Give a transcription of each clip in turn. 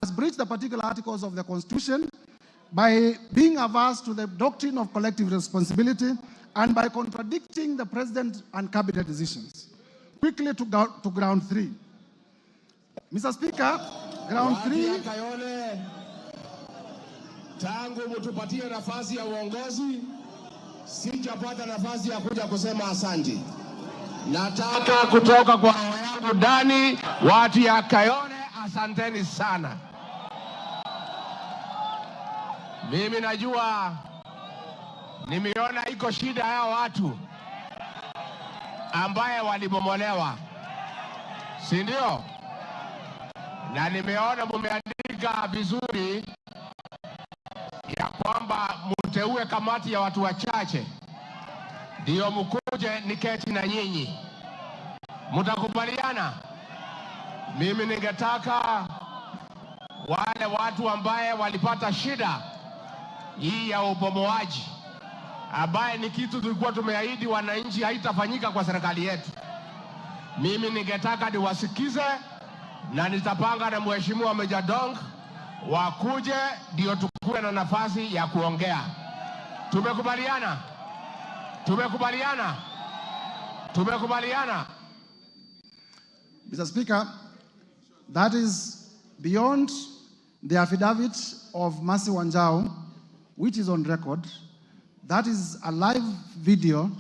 has breached the particular articles of the Constitution by being averse to the doctrine of collective responsibility and by contradicting the President and Cabinet decisions. Quickly to ground 3. Mr. Speaker, ground 3. Tangu mutupatie nafasi ya uongozi, sijapata nafasi ya kuja kusema asante. Nataka kutoka kwa yangu ndani, watu ya Kayole, asanteni sana. Mimi najua nimeona iko shida ya watu ambaye walibomolewa, si ndio? Na nimeona mumeandika vizuri ya kwamba mteue kamati ya watu wachache ndio mkuje niketi na nyinyi. Mtakubaliana? Mimi ningetaka wale watu ambaye walipata shida hii ya ubomoaji, ambaye ni kitu tulikuwa tumeahidi wananchi haitafanyika kwa serikali yetu, mimi ningetaka niwasikize na nitapanga na Mheshimiwa Meja Dong wakuje ndio tukue na nafasi ya kuongea. Tumekubaliana? Tumekubaliana? Tumekubaliana? Mr. Speaker, that is beyond the affidavit of Mercy Wanjau, which is on record. That is a live video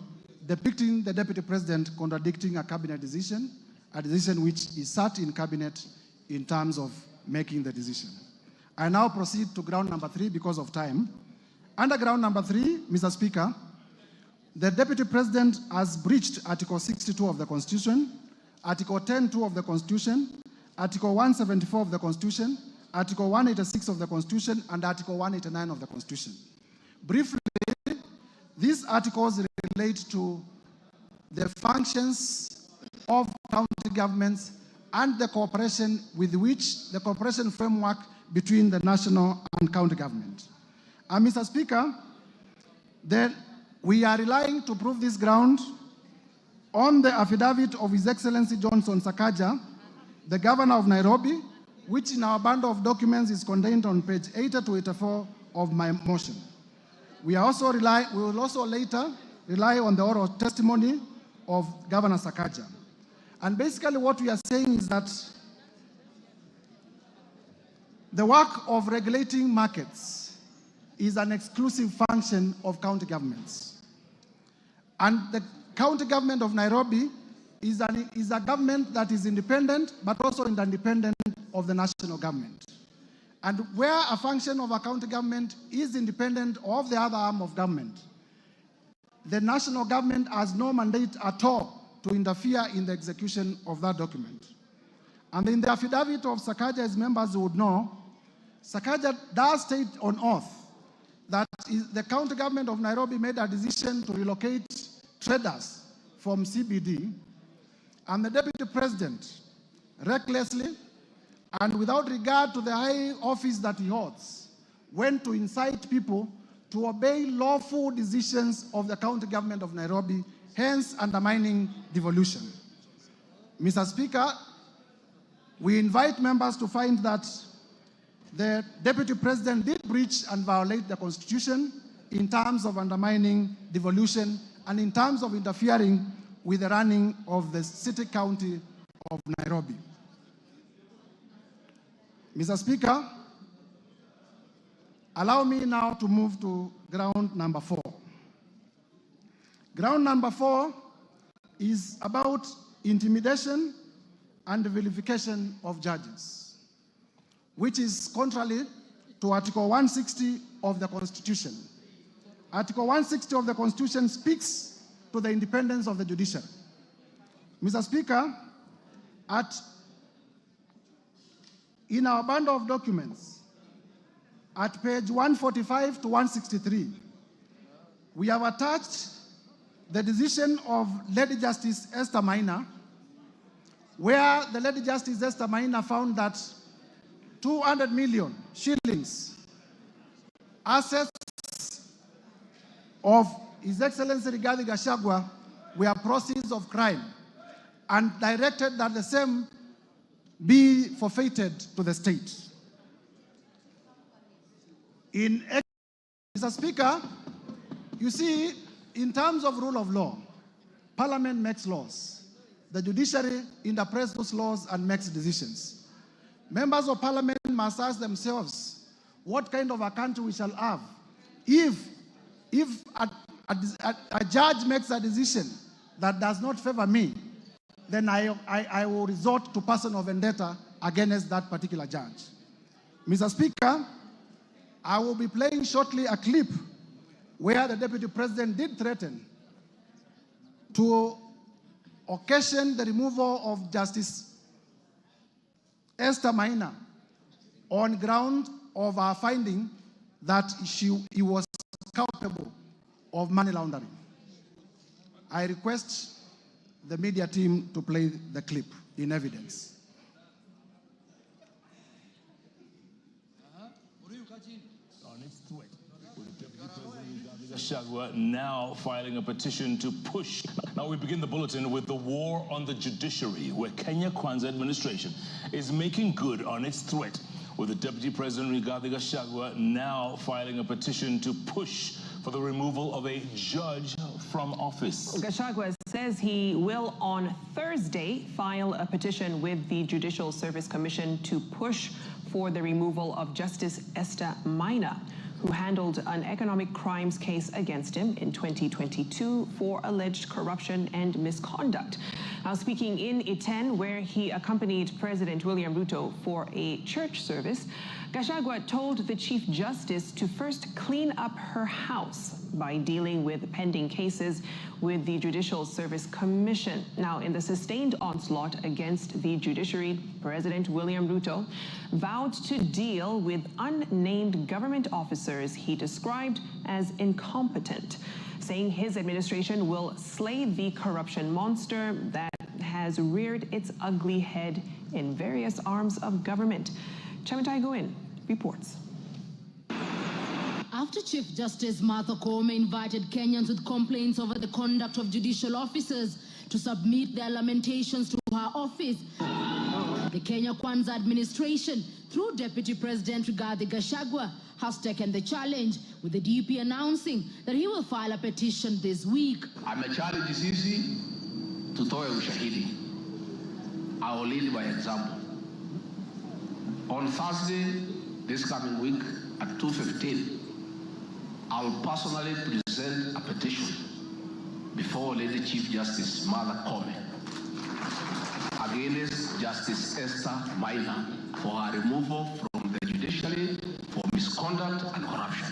depicting the Deputy President contradicting a cabinet decision, a decision which is sat in cabinet in terms of making the decision. I now proceed to ground number 3 because of time. Under ground number 3, Mr. Speaker, the Deputy President has breached Article 62 of the Constitution, Article 10(2) of the Constitution, Article 174 of the Constitution, Article 186 of the Constitution, and Article 189 of the Constitution. Briefly, these articles relate to the functions of county governments and the cooperation with which the cooperation framework between the national and county government. And Mr. Speaker, then we are relying to prove this ground on the affidavit of His Excellency Johnson Sakaja, the Governor of Nairobi, which in our bundle of documents is contained on page 80 to 84 of my motion. We will also later rely on the oral testimony of Governor Sakaja. And basically what we are saying is that the work of regulating markets is an exclusive function of county governments. And the county government of Nairobi is a government that is independent, but also independent of the national government. And where a function of a county government is independent of the other arm of government, the national government has no mandate at all to interfere in the execution of that document. And in the affidavit of Sakaja, as members would know, Sakaja does state on oath that the county government of Nairobi made a decision to relocate traders from CBD, and the Deputy President recklessly and without regard to the high office that he holds went to incite people to obey lawful decisions of the county government of Nairobi, hence undermining devolution. Mr. Speaker, we invite members to find that the Deputy President did breach and violate the Constitution in terms of undermining devolution and in terms of interfering with the running of the city county of Nairobi. Mr. Speaker, allow me now to move to ground number 4. Ground number 4 is about intimidation and the vilification of judges, which is contrary to Article 160 of the Constitution. Article 160 of the Constitution speaks to the independence of the judiciary. Mr. Speaker, in our bundle of documents, at page 145 to 163, we have attached the decision of Lady Justice Esther Maina, where the Lady Justice Esther Maina found that 200 million shillings assets of His Excellency GACHAGUA were proceeds of crime and directed that the same be forfeited to the state. Mr. Speaker, you see, in terms of rule of law, Parliament makes laws. The judiciary interprets those laws and makes decisions. Members of Parliament must ask themselves what kind of a country we shall have if a judge makes a decision that does not favor me, then I will resort to personal vendetta against that particular judge. Mr. Speaker, I will be playing shortly a clip where the Deputy President did threaten to occasion the removal of Justice Esther Maina on ground of our finding that he was culpable of money laundering. I request the media team to play the clip in evidence. GACHAGUA now filing a petition to push. Now we begin the bulletin with the war on the judiciary, where Kenya Kwanza administration is making good on its threat, with the Deputy President Rigathi Gachagua now filing a petition to push for the removal of a judge from office. Gachagua says he will on Thursday file a petition with the Judicial Service Commission to push for the removal of Justice Esther Maina, who handled an economic crimes case against him in 2022 for alleged corruption and misconduct. Now, speaking in Iten, where he accompanied President William Ruto for a church service, Gachagua told the Chief Justice to first clean up her house by dealing with pending cases with the Judicial Service Commission. Now, in the sustained onslaught against the judiciary, President William Ruto vowed to deal with unnamed government officers he described as incompetent, saying his administration will slay the corruption monster that has reared its ugly head in various arms of government. GACHAGUA reports. After Chief Justice Martha Koome invited Kenyans with complaints over the conduct of judicial officers to submit their lamentations to her office, the Kenya Kwanza administration, through Deputy President Rigathi Gachagua, has taken the challenge, with the DP announcing that he will file a petition this week. Amechallenge sisi tutoe ushahidi. I will lead by example. On Thursday, this coming week at 2:15, I will personally present a petition before Lady Chief Justice Martha Koome against Justice Esther Maina for her removal from the judiciary for misconduct and corruption.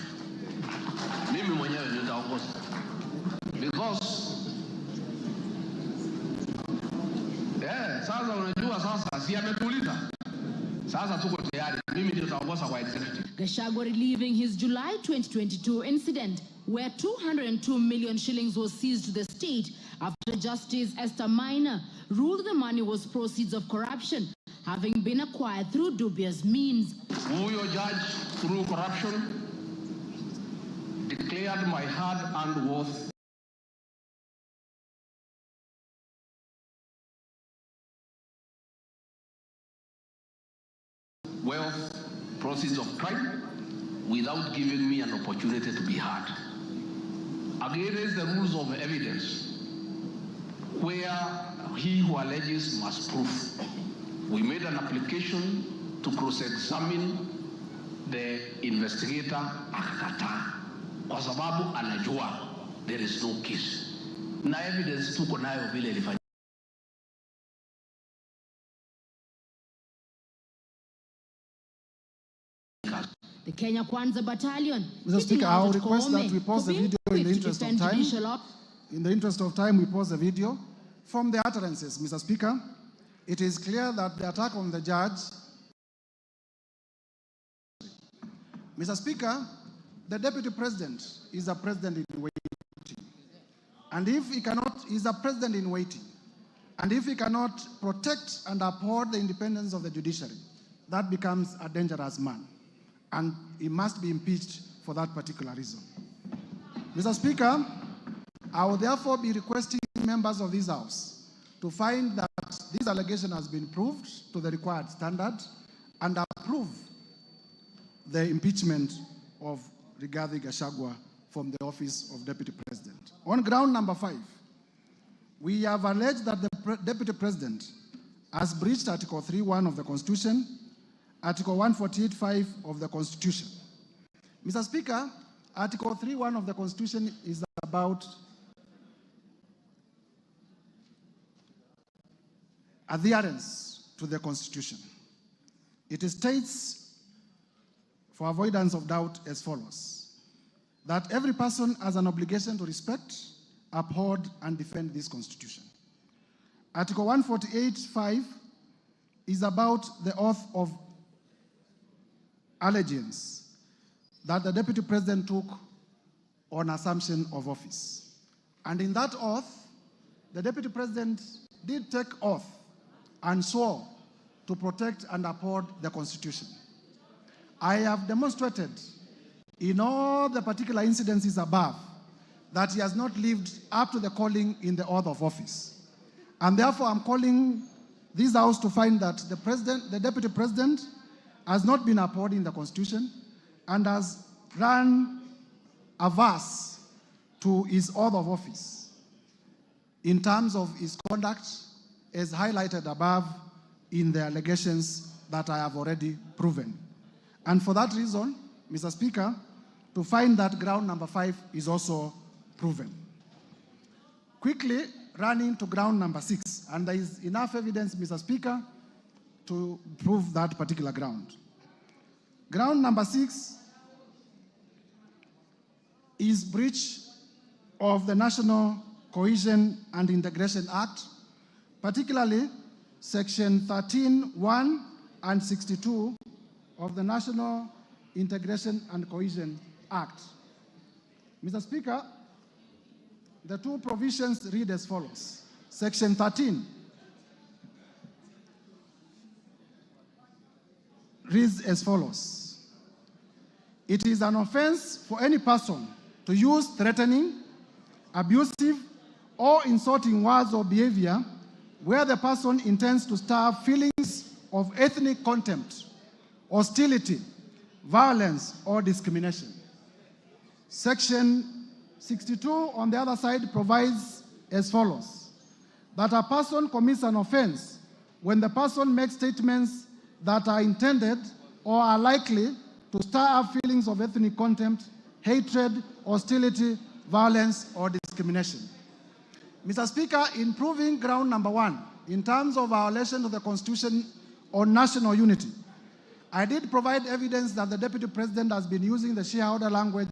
Mimi mwenyewe nitaongoza, because sasa unajua sasa si ametuliza. Sasa tuko tayari, mimi ndio nitaongoza kwa executive. Gachagua reliving his July 2022 incident where 202 million shillings was seized to the state after Justice Esther Maina ruled the money was proceeds of corruption, having been acquired through dubious means. Huyo judge, through corruption, declared my hard-earned wealth, proceeds of crime, without giving me an opportunity to be heard. Against the rules of evidence, where he who alleges must prove, we made an application to cross-examine the investigator akakataa, kwa sababu anajua there is no case. Na evidence tuko nayo vile ilifanyika. The Kenya Kwanza Battalion. Mr. Speaker, I will request that we pause the video in the interest of time. In the interest of time, we pause the video. From the utterances, Mr. Speaker, it is clear that the attack on the judge. Mr. Speaker, the Deputy President is a president in waiting. And if he cannot, he's a president in waiting. And if he cannot protect and uphold the independence of the judiciary, that becomes a dangerous man. And he must be impeached for that particular reason. Mr. Speaker, I will therefore be requesting members of this House to find that this allegation has been proved to the required standard and approve the impeachment of of Rigathi Gachagua from the office of Deputy President. On ground number 5, we have alleged that the Deputy President has breached Article 3.1 of the Constitution, Article 148.5 of the Constitution. Mr. Speaker, Article 3.1 of the Constitution is about adherence to the Constitution. It states, for avoidance of doubt, as follows: that every person has an obligation to respect, uphold, and defend this Constitution. Article 148.5 is about the oath of allegiance that the Deputy President took on assumption of office. And in that oath, the Deputy President did take oath and swore to protect and uphold the Constitution. I have demonstrated in all the particular incidences above that he has not lived up to the calling in the oath of office. And therefore, I'm calling this House to find that the Deputy President has not been upholding the Constitution and has run averse to his oath of office in terms of his conduct, as highlighted above in the allegations that I have already proven. And for that reason, Mr. Speaker, to find that ground number 5 is also proven. Quickly running to ground number 6, and there is enough evidence, Mr. Speaker, to prove that particular ground. Ground number 6 is breach of the National Cohesion and Integration Act, particularly Section 13(1) and 62 of the National Integration and Cohesion Act. Mr. Speaker, the two provisions read as follows. Section 13 reads as follows: it is an offense for any person to use threatening, abusive, or insulting words or behavior where the person intends to stir feelings of ethnic contempt, hostility, violence, or discrimination. Section 62, on the other side, provides as follows: that a person commits an offense when the person makes statements that are intended or are likely to stir up feelings of ethnic contempt, hatred, hostility, violence, or discrimination. Mr. Speaker, in proving ground number 1, in terms of violation of the Constitution on national unity, I did provide evidence that the Deputy President has been using the shareholder language,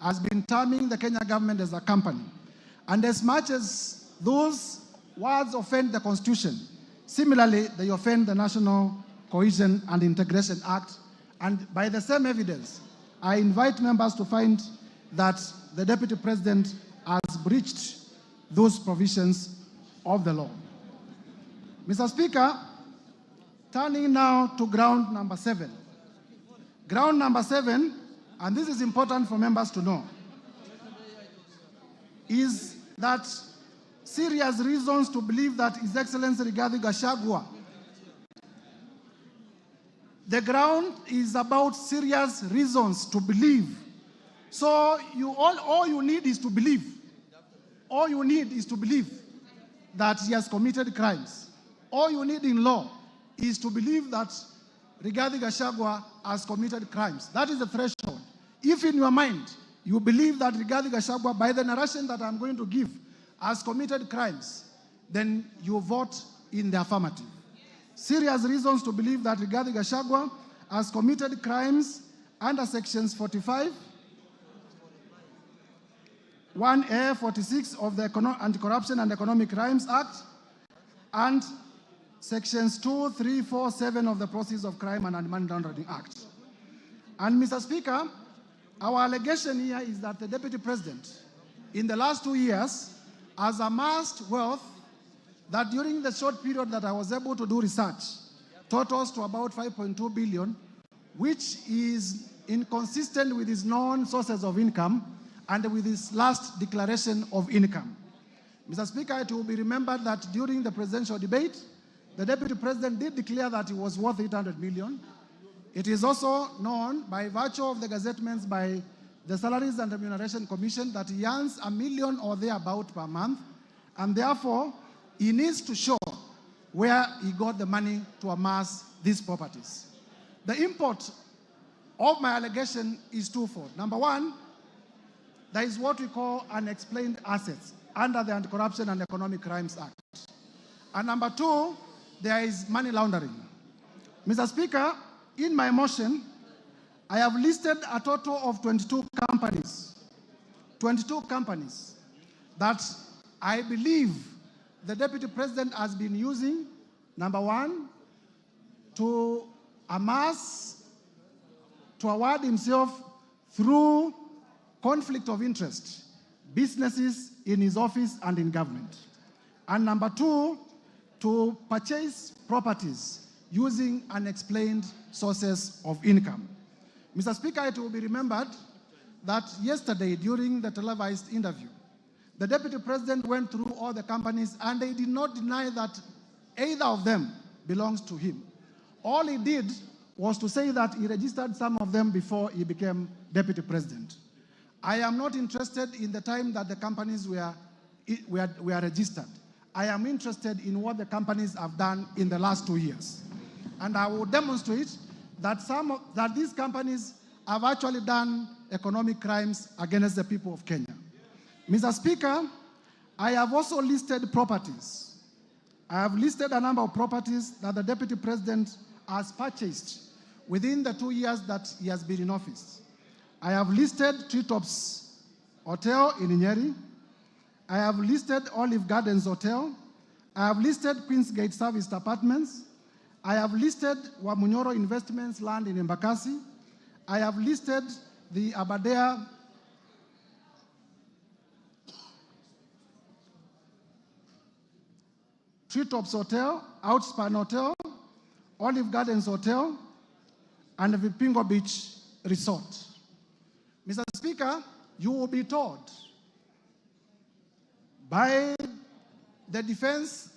has been terming the Kenya government as a company. And as much as those words offend the Constitution, similarly, they offend the National Cohesion and Integration Act. And by the same evidence, I invite members to find that the Deputy President has breached those provisions of the law. Mr. Speaker, turning now to ground number 7. Ground number 7, and this is important for members to know, is that serious reasons to believe that His Excellency Rigathi Gachagua, the ground is about serious reasons to believe. So all you need is to believe. All you need is to believe that he has committed crimes. All you need in law is to believe that Rigathi Gachagua has committed crimes. That is the threshold. If in your mind you believe that Rigathi Gachagua, by the narration that I'm going to give, has committed crimes, then you vote in the affirmative. Serious reasons to believe that Rigathi Gachagua has committed crimes under sections 45, 1A, 46 of the Anti-Corruption and Economic Crimes Act, and sections 2, 3, 4, 7 of the Proceeds of Crime and Money Laundering Act. And Mr. Speaker, our allegation here is that the Deputy President, in the last 2 years, has amassed wealth that during the short period that I was able to do research, totals to about 5.2 billion, which is inconsistent with his known sources of income and with his last declaration of income. Mr. Speaker, it will be remembered that during the presidential debate, the Deputy President did declare that he was worth 800 million. It is also known by virtue of the gazettements by the Salaries and Remuneration Commission that he earns $1 million or thereabout per month, and therefore he needs to show where he got the money to amass these properties. The import of my allegation is twofold. Number one, there is what we call unexplained assets under the Anti-Corruption and Economic Crimes Act. And number two, there is money laundering. Mr. Speaker, in my motion, I have listed a total of 22 companies that I believe the Deputy President has been using, number one, to award himself through conflict of interest, businesses in his office and in government. And number two, to purchase properties using unexplained sources of income. Mr. Speaker, it will be remembered that yesterday during the televised interview, the Deputy President went through all the companies and they did not deny that either of them belongs to him. All he did was to say that he registered some of them before he became Deputy President. I am not interested in the time that the companies were registered. I am interested in what the companies have done in the last 2 years. And I will demonstrate that that these companies have actually done economic crimes against the people of Kenya. Mr. Speaker, I have also listed properties. I have listed a number of properties that the Deputy President has purchased within the 2 years that he has been in office. I have listed Treetops Hotel in Nyeri. I have listed Olive Gardens Hotel. I have listed Queensgate Serviced Apartments. I have listed Wamunyoro Investments land in Embakasi. I have listed the Aberdare Treetops Hotel, Outspan Hotel, Olive Gardens Hotel, and the Vipingo Beach Resort. Mr. Speaker, you will be told by the defense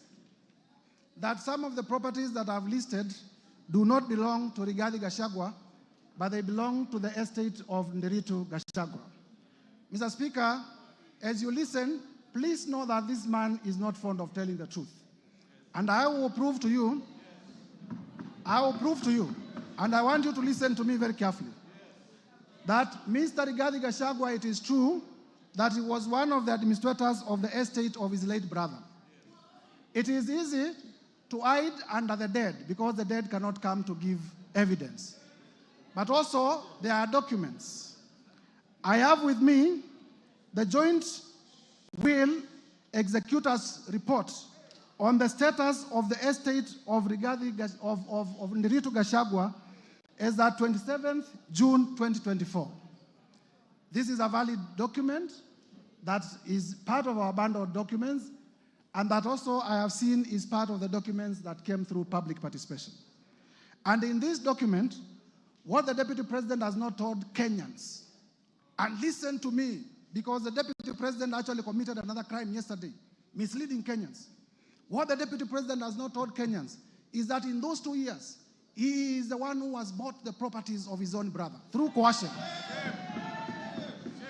that some of the properties that I've listed do not belong to Rigathi Gachagua, but they belong to the estate of Meru Gachagua. Mr. Speaker, as you listen, please know that this man is not fond of telling the truth. And I will prove to you, and I want you to listen to me very carefully, that Mr. Rigathi Gachagua, it is true that he was one of the administrators of the estate of his late brother. It is easy to hide under the dead because the dead cannot come to give evidence. But also, there are documents. I have with me the joint will executor's report on the status of the estate of Meru Gachagua as at 27th June 2024. This is a valid document that is part of our bundle of documents, and that also I have seen is part of the documents that came through public participation. And in this document, what the Deputy President has not told Kenyans, and listen to me, because the Deputy President actually committed another crime yesterday, misleading Kenyans. What the Deputy President has not told Kenyans is that in those 2 years, he is the one who has bought the properties of his own brother through coercion.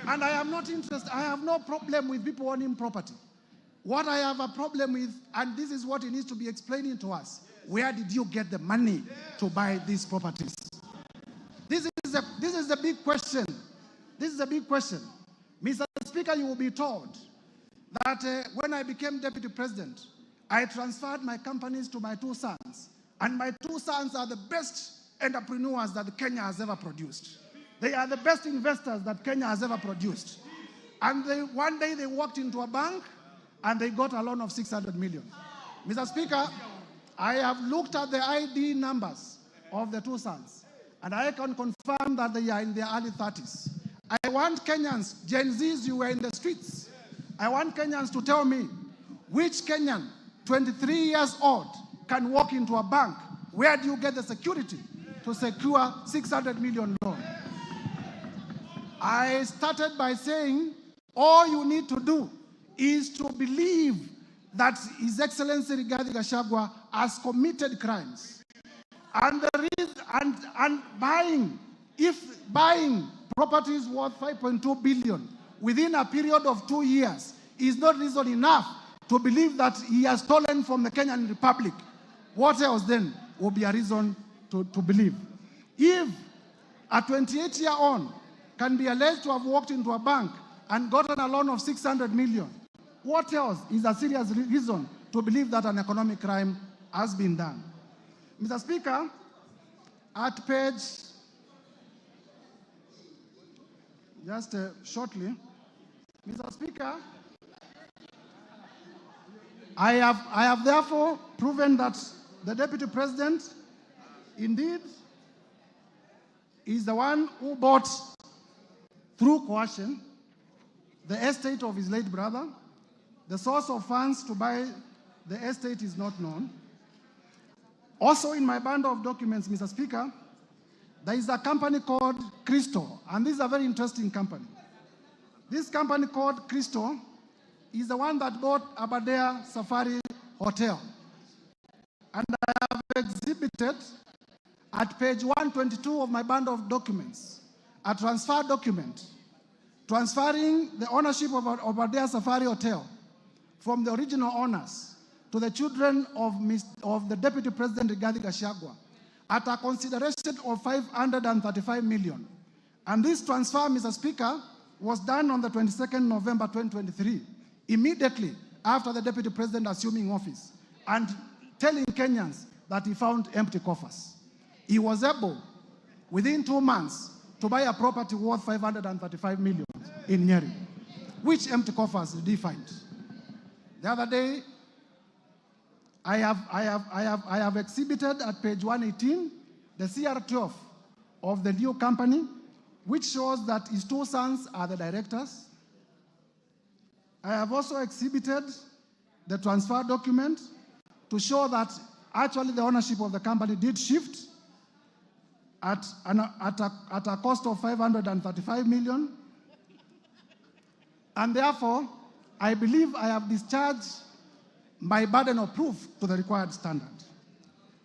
And I am not interested, I have no problem with people owning property. What I have a problem with, and this is what he needs to be explaining to us, where did you get the money to buy these properties? This is the big question. This is a big question. Mr. Speaker, you will be told that when I became Deputy President, I transferred my companies to my 2 sons. And my 2 sons are the best entrepreneurs that Kenya has ever produced. They are the best investors that Kenya has ever produced. And one day they walked into a bank and they got a loan of 600 million. Mr. Speaker, I have looked at the ID numbers of the 2 sons, and I can confirm that they are in their early 30s. I want Kenyans, Gen Zs, you were in the streets. I want Kenyans to tell me which Kenyan, 23 years old, can walk into a bank. Where do you get the security to secure 600 million loan? I started by saying, all you need to do is to believe that His Excellency Rigathi Gachagua has committed crimes. And and buying properties worth 5.2 billion within a period of 2 years is not reason enough to believe that he has stolen from the Kenyan Republic, what else then will be a reason to believe? If a 28-year-old can be alleged to have walked into a bank and gotten a loan of 600 million, what else is a serious reason to believe that an economic crime has been done? Mr. Speaker, at page, shortly, Mr. Speaker, I have therefore proven that the Deputy President indeed is the one who bought through coercion the estate of his late brother. The source of funds to buy the estate is not known. Also in my bundle of documents, Mr. Speaker, there is a company called Crystal, and this is a very interesting company. This company called Crystal is the one that bought Aberdare Safari Hotel. And I have exhibited at page 122 of my bundle of documents a transfer document transferring the ownership of Aberdare Safari Hotel from the original owners to the children of the Deputy President GACHAGUA at a consideration of 535 million. And this transfer, Mr. Speaker, was done on the 22nd November 2023, immediately after the Deputy President assuming office and telling Kenyans that he found empty coffers. He was able, within 2 months, to buy a property worth 535 million in Meru. Which empty coffers did he find? The other day, I have exhibited at page 118 the CR12 of the new company, which shows that his 2 sons are the directors. I have also exhibited the transfer document to show that actually the ownership of the company did shift at a cost of 535 million. And therefore, I believe I have discharged my burden of proof to the required standard.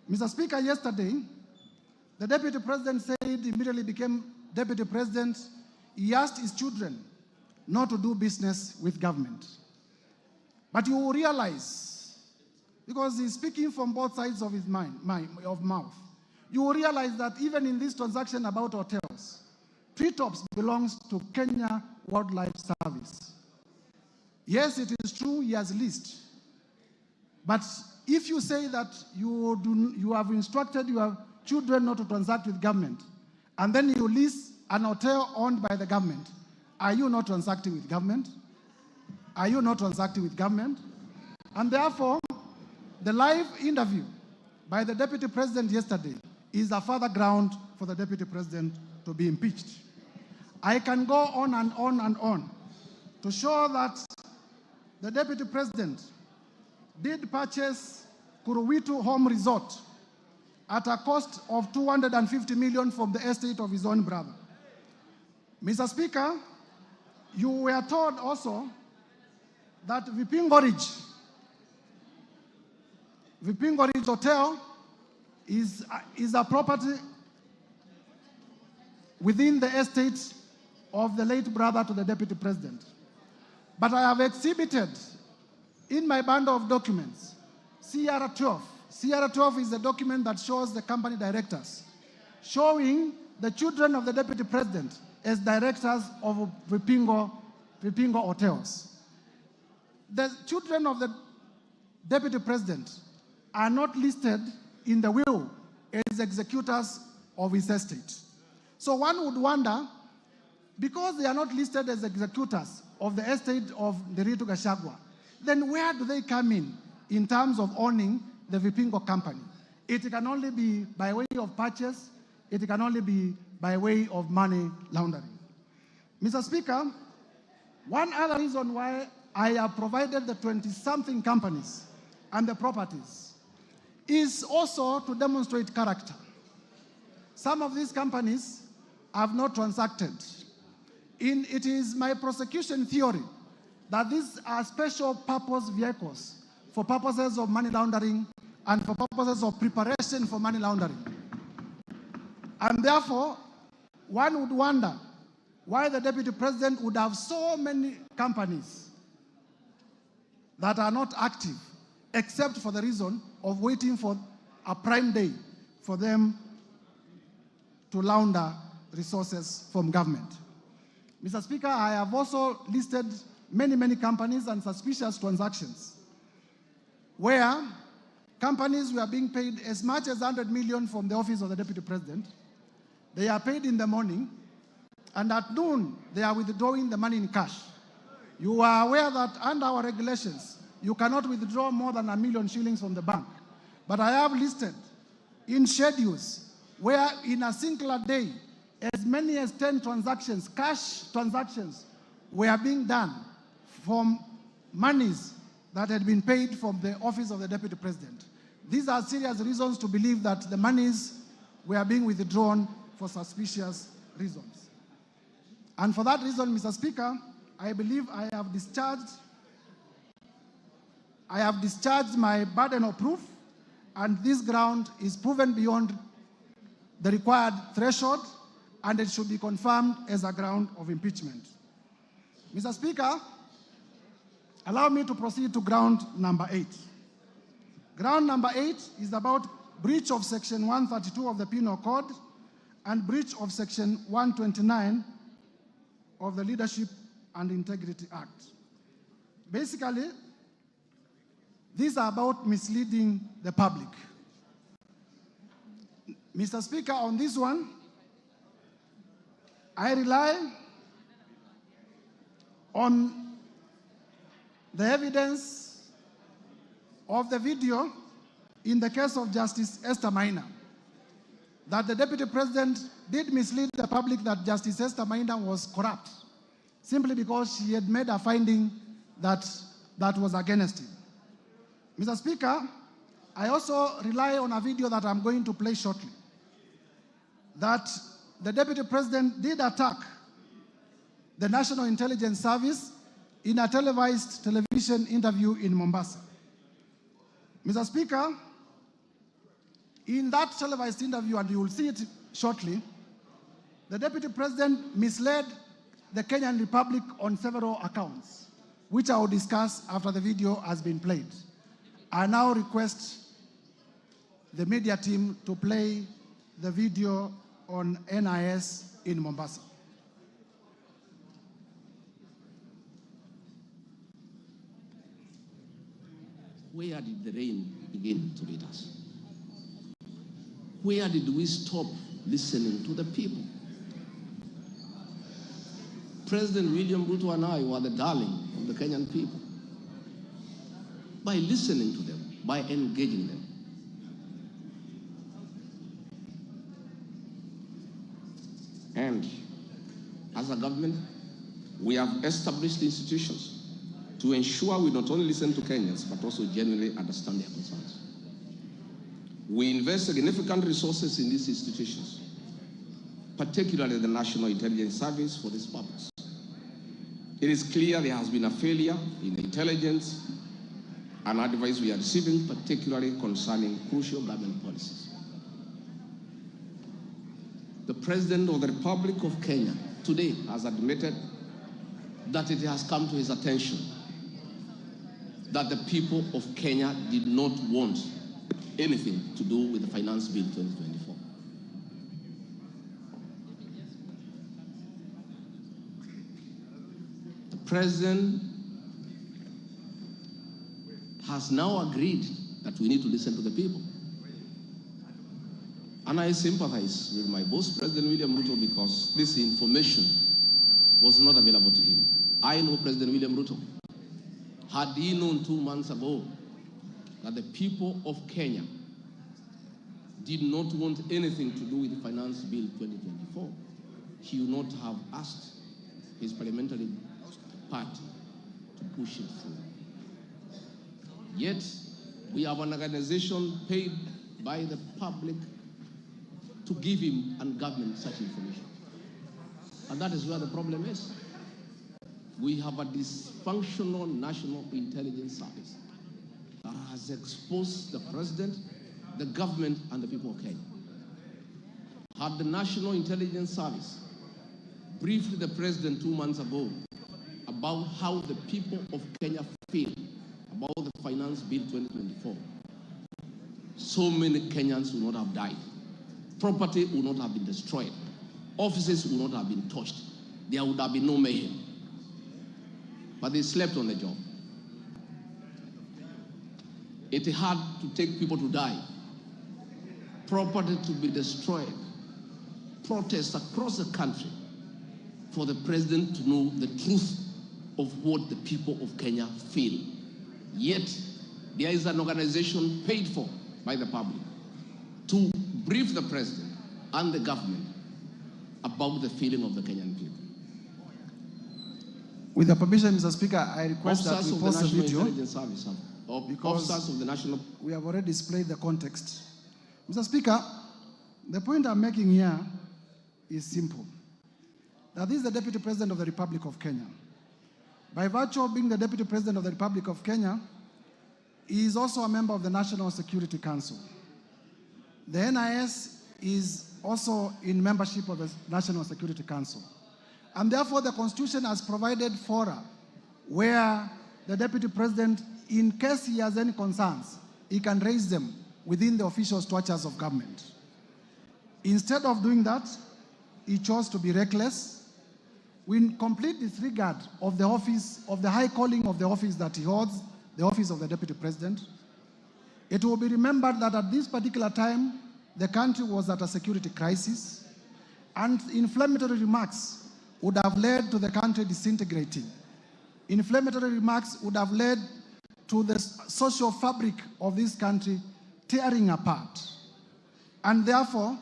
Mr. Speaker, yesterday, the Deputy President said he immediately became Deputy President. He asked his children not to do business with government. But you will realize, because he's speaking from both sides of his mouth, you will realize that even in this transaction about hotels, Treetops belongs to Kenya Wildlife Service. Yes, it is true he has leased. But if you say that you have instructed your children not to transact with government, and then you lease an hotel owned by the government, are you not transacting with government? Are you not transacting with government? And therefore, the live interview by the Deputy President yesterday is a further ground for the Deputy President to be impeached. I can go on and on and on to show that the Deputy President did purchase Kuruwitu Home Resort at a cost of 250 million from the estate of his own brother. Mr. Speaker, you were told also that Vipingo Ridge Hotel is a property within the estate of the late brother to the Deputy President. But I have exhibited in my bundle of documents CR12. CR12 is the document that shows the company directors, showing the children of the Deputy President as directors of Vipingo Hotels. The children of the Deputy President are not listed in the will as executors of his estate. So one would wonder, because they are not listed as executors of the estate of the Meru GACHAGUA, then where do they come in terms of owning the Vipingo company? It can only be by way of purchase. It can only be by way of money laundering. Mr. Speaker, one other reason why I have provided the 20-something companies and the properties is also to demonstrate character. Some of these companies have not transacted. It is my prosecution theory that these are special purpose vehicles for purposes of money laundering and for purposes of preparation for money laundering. And therefore, one would wonder why the Deputy President would have so many companies that are not active, except for the reason of waiting for a prime day for them to launder resources from government. Mr. Speaker, I have also listed many companies and suspicious transactions where companies were being paid as much as 100 million from the office of the Deputy President. They are paid in the morning, and at noon, they are withdrawing the money in cash. You are aware that under our regulations, you cannot withdraw more than 1 million shillings from the bank. But I have listed in schedules where in a singular day, as many as 10 transactions, cash transactions, were being done from monies that had been paid from the office of the Deputy President. These are serious reasons to believe that the monies were being withdrawn for suspicious reasons. And for that reason, Mr. Speaker, I believe I have discharged my burden of proof, and this ground is proven beyond the required threshold, and it should be confirmed as a ground of impeachment. Mr. Speaker, allow me to proceed to ground number 8. Ground number 8 is about breach of Section 132 of the Penal Code and breach of Section 129 of the Leadership and Integrity Act. Basically, these are about misleading the public. Mr. Speaker, on this one, I rely on the evidence of the video in the case of Justice Esther Maina, that the Deputy President did mislead the public that Justice Esther Maina was corrupt, simply because she had made a finding that was against him. Mr. Speaker, I also rely on a video that I'm going to play shortly, that the Deputy President did attack the National Intelligence Service in a televised television interview in Mombasa. Mr. Speaker, in that televised interview, and you will see it shortly, the Deputy President misled the Kenyan Republic on several accounts, which I will discuss after the video has been played. I now request the media team to play the video on NIS in Mombasa. Where did the rain begin to beat us? Where did we stop listening to the people? President William Ruto and I were the darling of the Kenyan people. By listening to them, by engaging them. And as a government, we have established institutions to ensure we not only listen to Kenyans, but also genuinely understand their concerns. We invest significant resources in these institutions, particularly the National Intelligence Service, for this purpose. It is clear there has been a failure in the intelligence and advice we are receiving, particularly concerning crucial government policies. The President of the Republic of Kenya today has admitted that it has come to his attention that the people of Kenya did not want anything to do with the Finance Bill 2024. The President has now agreed that we need to listen to the people. And I sympathize with my boss, President William Ruto, because this information was not available to him. I know President William Ruto. Had he known 2 months ago that the people of Kenya did not want anything to do with the Finance Bill 2024, he would not have asked his parliamentary party to push it through. Yet, we have an organization paid by the public to give him and government such information. And that is where the problem is. We have a dysfunctional National Intelligence Service that has exposed the President, the government, and the people of Kenya. had the National Intelligence Service briefed the president 2 months ago about how the people of Kenya feel about the Finance Bill 2024, so many Kenyans would not have died. Property would not have been destroyed. Offices would not have been touched. There would have been no mayhem. But they slept on the job. It had to take people to die, property to be destroyed, protests across the country for the president to know the truth of what the people of Kenya feel. Yet, there is an organization paid for by the public to brief the president and the government about the feeling of the Kenyan people. With the permission, Mr. Speaker, I request that we pause the video because officers of the national... we have already displayed the context. Mr. Speaker, the point I'm making here is simple. That this is the Deputy President of the Republic of Kenya. By virtue of being the Deputy President of the Republic of Kenya, he is also a member of the National Security Council. The NIS is also in membership of the National Security Council. And therefore, the Constitution has provided fora where the Deputy President, in case he has any concerns, he can raise them within the official structures of government. Instead of doing that, he chose to be reckless, in complete disregard of the office, of the high calling of the office that he holds, the office of the Deputy President. It will be remembered that at this particular time, the country was at a security crisis, and inflammatory remarks would have led to the country disintegrating. Inflammatory remarks would have led to the social fabric of this country tearing apart. And therefore,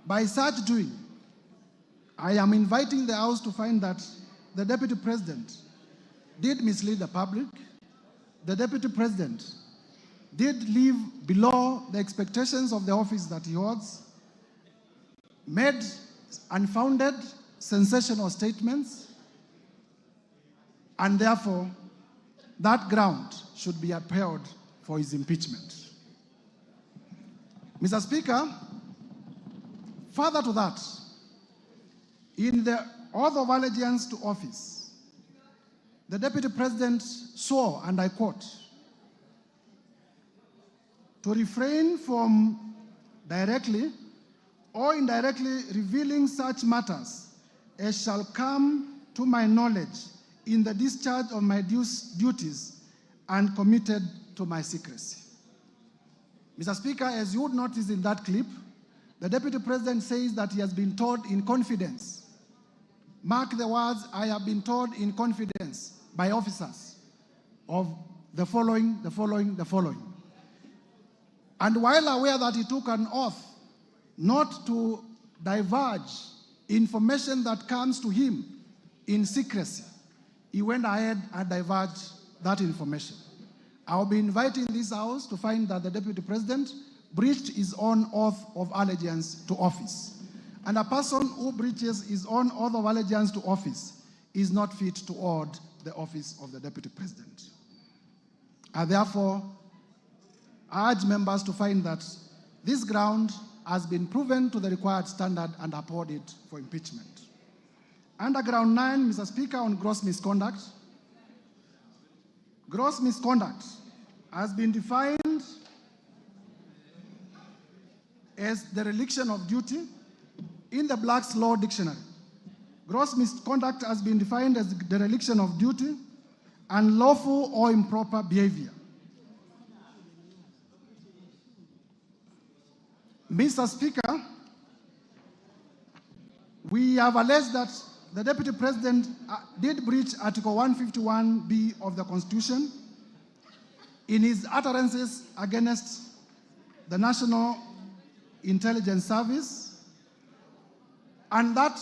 by such doing, I am inviting the House to find that the Deputy President did mislead the public. The Deputy President did live below the expectations of the office that he holds, made unfounded, sensational statements, and therefore, that ground should be upheld for his impeachment. Mr. Speaker, further to that, in the oath of allegiance to office, the Deputy President swore, and I quote, to refrain from directly or indirectly revealing such matters as shall come to my knowledge in the discharge of my duties and committed to my secrecy. Mr. Speaker, as you would notice in that clip, the Deputy President says that he has been told in confidence. Mark the words, I have been told in confidence by officers of the following. And while aware that he took an oath not to divulge information that comes to him in secrecy, he went ahead and divulged that information. I will be inviting this House to find that the Deputy President breached his own oath of allegiance to office. And a person who breaches his own oath of allegiance to office is not fit to hold the office of the Deputy President. I therefore urge members to find that this ground has been proven to the required standard and uphold it for impeachment. Under ground 9, Mr. Speaker, on gross misconduct. Gross misconduct has been defined as the dereliction of duty in the Black's Law Dictionary. Gross misconduct has been defined as dereliction of duty, unlawful or improper behavior. Mr. Speaker, we have alleged that the Deputy President did breach Article 151B of the Constitution in his utterances against the National Intelligence Service, and that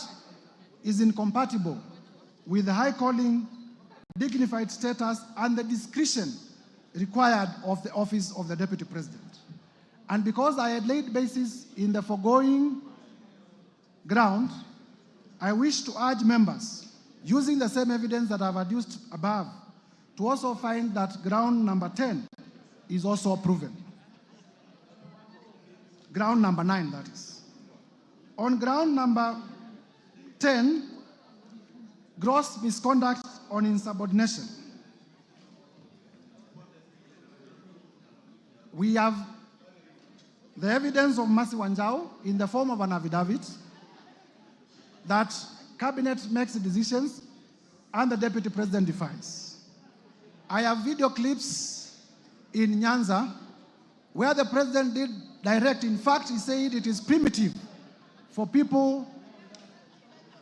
is incompatible with the high calling, dignified status, and the discretion required of the office of the Deputy President. And because I had laid basis in the foregoing ground, I wish to urge members, using the same evidence that I've adduced above, to also find that ground number 10 is also proven. Ground number 9, that is. On ground number 10, gross misconduct on insubordination, we have the evidence of Mercy Wanjau in the form of an affidavit that cabinet makes decisions and the deputy president defies. I have video clips in Nyanza where the president did direct. In fact, he said it is primitive for people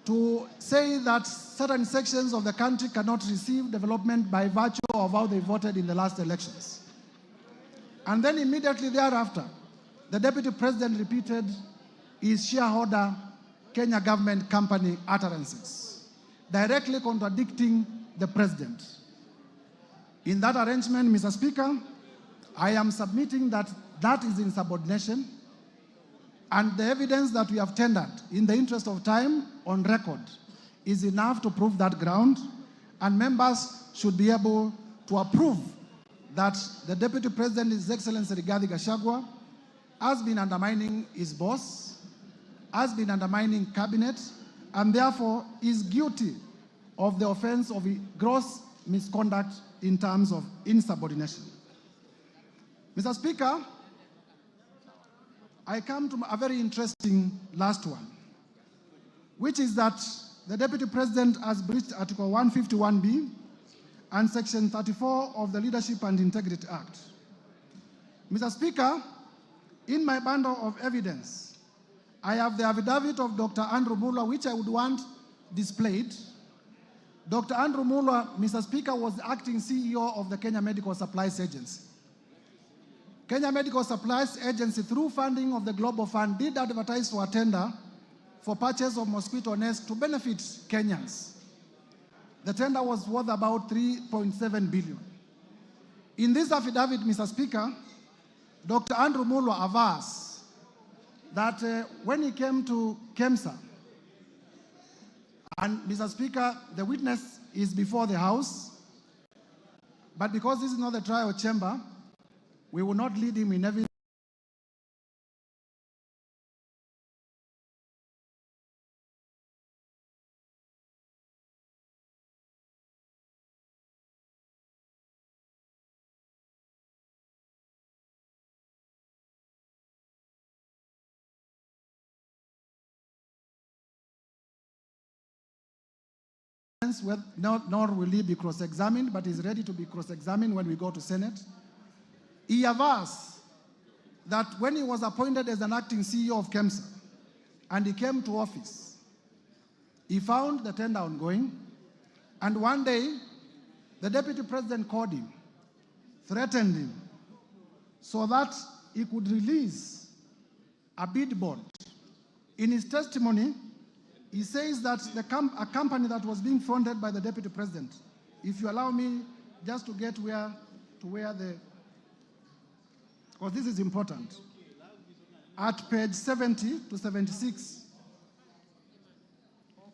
to say that certain sections of the country cannot receive development by virtue of how they voted in the last elections. And then immediately thereafter, the deputy president repeated his shareholder Kenya government company utterances, directly contradicting the president. In that arrangement, Mr. Speaker, I am submitting that that is insubordination, and the evidence that we have tendered in the interest of time on record is enough to prove that ground, and members should be able to approve that the Deputy President, His Excellency Rigathi Gachagua, has been undermining his boss, has been undermining cabinet, and therefore is guilty of the offense of gross misconduct in terms of insubordination. Mr. Speaker, I come to a very interesting last one, which is that the Deputy President has breached Article 151B and Section 34 of the Leadership and Integrity Act. Mr. Speaker, in my bundle of evidence, I have the affidavit of Dr. Andrew Muller, which I would want displayed. Dr. Andrew Muller, Mr. Speaker, was the acting CEO of the Kenya Medical Supplies Agency. Kenya Medical Supplies Agency, through funding of the Global Fund, did advertise for a tender for purchase of mosquito nets to benefit Kenyans. The tender was worth about 3.7 billion. In this affidavit, Mr. Speaker, Dr. Andrew Muller avers that when he came to KEMSA, and Mr. Speaker, the witness is before the House, but because this is not the trial chamber, we will not lead him in evidence. Nor will he be cross-examined, but is ready to be cross-examined when we go to Senate. He avers that when he was appointed as an acting CEO of KEMSA and he came to office, he found the tender ongoing, and one day the deputy president called him, threatened him, so that he could release a bid bond. In his testimony, he says that a company that was being fronted by the deputy president, if you allow me just to get where the, because this is important, at page 70 to 76,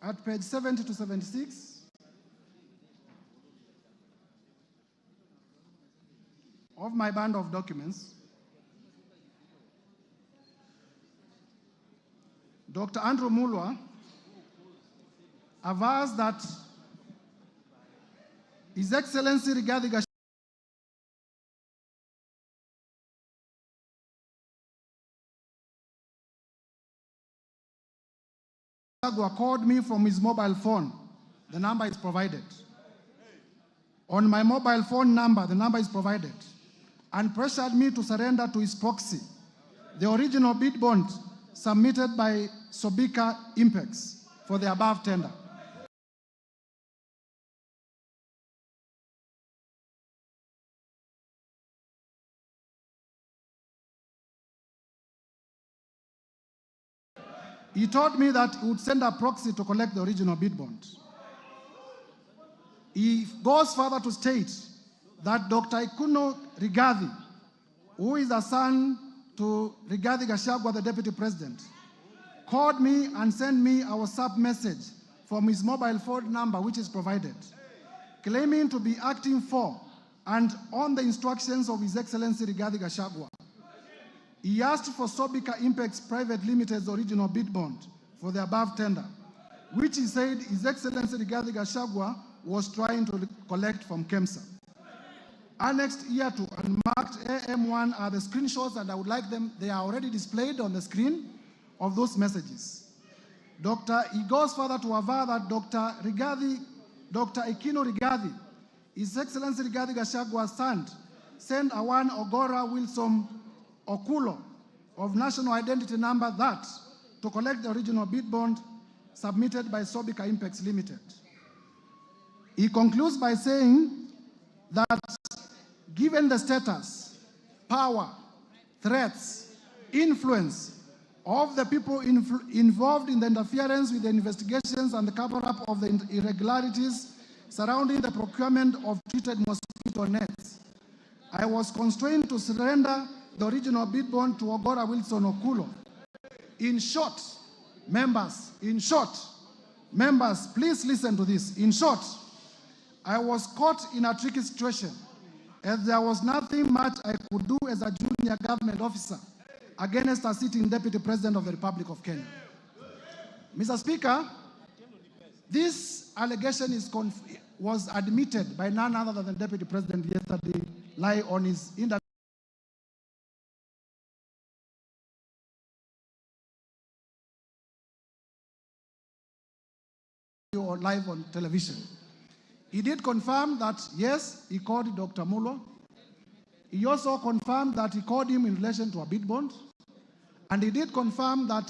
at page 70 to 76 of my bundle of documents, Dr. Andrew Muller avers that His Excellency Rigathi Gachagua called me from his mobile phone. The number is provided. On my mobile phone number, the number is provided, and pressured me to surrender to his proxy the original bid bond submitted by Sobika Impex for the above tender. He told me that he would send a proxy to collect the original bid bond. He goes further to state that Dr. Ikuno Rigathi, who is the son to Rigathi Gachagua, the deputy president, called me and sent me a WhatsApp message from his mobile phone number, which is provided, claiming to be acting for and on the instructions of His Excellency Rigathi Gachagua. He asked for Sobika Impex Private Limited's original bid bond for the above tender, which he said His Excellency Rigathi Gachagua was trying to collect from KEMSA. Annexed here to and marked AM1 are the screenshots, and I would like them, they are already displayed on the screen of those messages. He goes further to aver that Dr. Ekino Rigathi, His Excellency Rigathi Gachagua's son, sent a one Ogora Wilson Okulo of national identity number that to collect the original bid bond submitted by Sobika Impex Limited. He concludes by saying that given the status, power, threats, influence of the people involved in the interference with the investigations and the cover-up of the irregularities surrounding the procurement of treated mosquito nets, I was constrained to surrender the original bid bond to Ogora Wilson Okulo. In short, members, please listen to this. In short, I was caught in a tricky situation, as there was nothing much I could do as a junior government officer against a sitting Deputy President of the Republic of Kenya. Mr. Speaker, this allegation was admitted by none other than the Deputy President yesterday, live on his interview or live on television. He did confirm that, yes, he called Dr. Mulo. He also confirmed that he called him in relation to a bid bond. And he did confirm that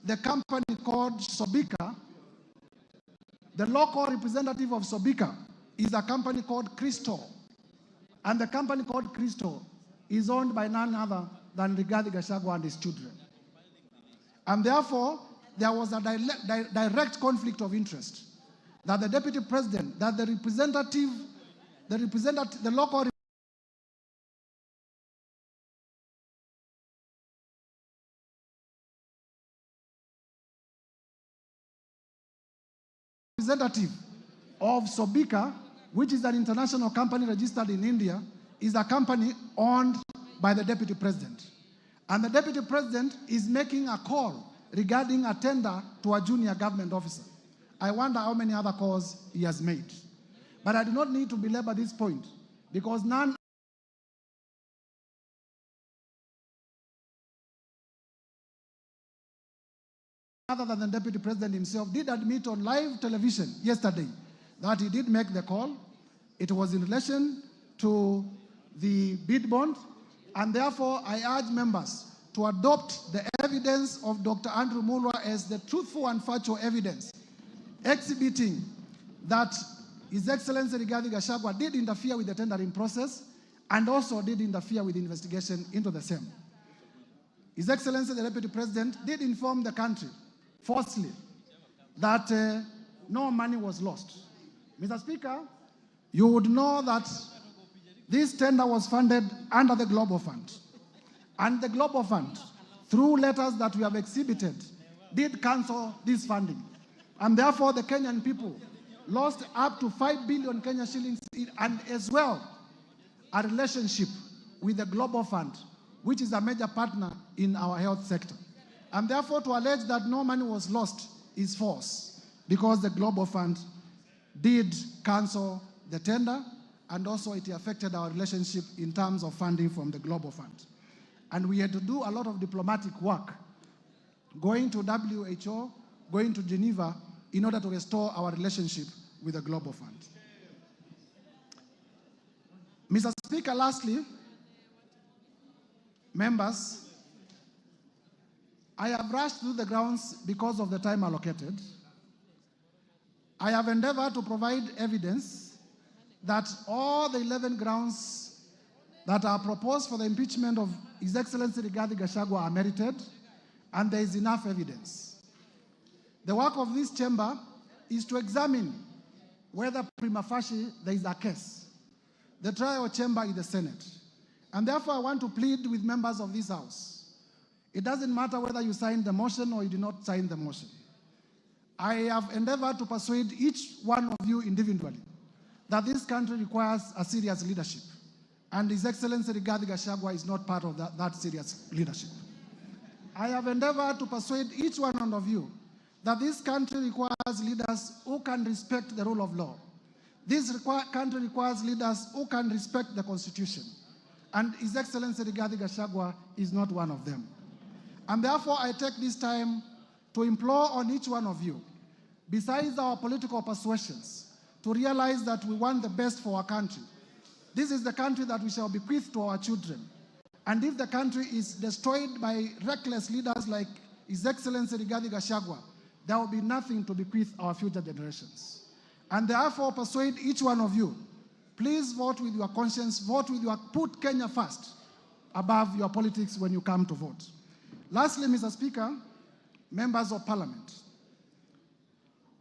the company called Sobika, the local representative of Sobika, is a company called Crystal. And the company called Crystal is owned by none other than Rigathi Gachagua and his children. And therefore, there was a direct conflict of interest that the Deputy President, that the local representative of Sobika, which is an international company registered in India, is a company owned by the Deputy President. And the Deputy President is making a call regarding a tender to a junior government officer. I wonder how many other calls he has made. But I do not need to belabor this point, because none other than the Deputy President himself did admit on live television yesterday that he did make the call. It was in relation to the bid bond, and therefore I urge members to adopt the evidence of Dr. Andrew Mulwa as the truthful and factual evidence, exhibiting that His Excellency Rigathi Gachagua did interfere with the tendering process and also did interfere with the investigation into the same. His Excellency the Deputy President did inform the country falsely that no money was lost. Mr. Speaker, you would know that this tender was funded under the Global Fund. And the Global Fund, through letters that we have exhibited, did cancel this funding. And therefore, the Kenyan people lost up to 5 billion Kenya shillings, and as well, a relationship with the Global Fund, which is a major partner in our health sector. And therefore, to allege that no money was lost is false, because the Global Fund did cancel the tender, and also it affected our relationship in terms of funding from the Global Fund. And we had to do a lot of diplomatic work, going to WHO, going to Geneva, in order to restore our relationship with the Global Fund. Mr. Speaker, lastly, members, I have rushed through the grounds because of the time allocated. I have endeavored to provide evidence that all the 11 grounds that are proposed for the impeachment of His Excellency Rigathi Gachagua are merited, and there is enough evidence. The work of this chamber is to examine whether prima facie there is a case. The trial chamber is the Senate. And therefore, I want to plead with members of this House. It doesn't matter whether you signed the motion or you did not sign the motion. I have endeavored to persuade each one of you individually that this country requires a serious leadership. and His Excellency Rigathi Gachagua is not part of that serious leadership. I have endeavored to persuade each one of you that this country requires leaders who can respect the rule of law. This country requires leaders who can respect the Constitution. And His Excellency Rigathi Gachagua is not one of them. And therefore, I take this time to implore on each one of you, besides our political persuasions, to realize that we want the best for our country. This is the country that we shall bequeath to our children. And if the country is destroyed by reckless leaders like His Excellency Rigathi Gachagua, there will be nothing to bequeath our future generations. And therefore, persuade each one of you, please vote with your conscience, put Kenya first above your politics when you come to vote. Lastly, Mr. Speaker, members of Parliament,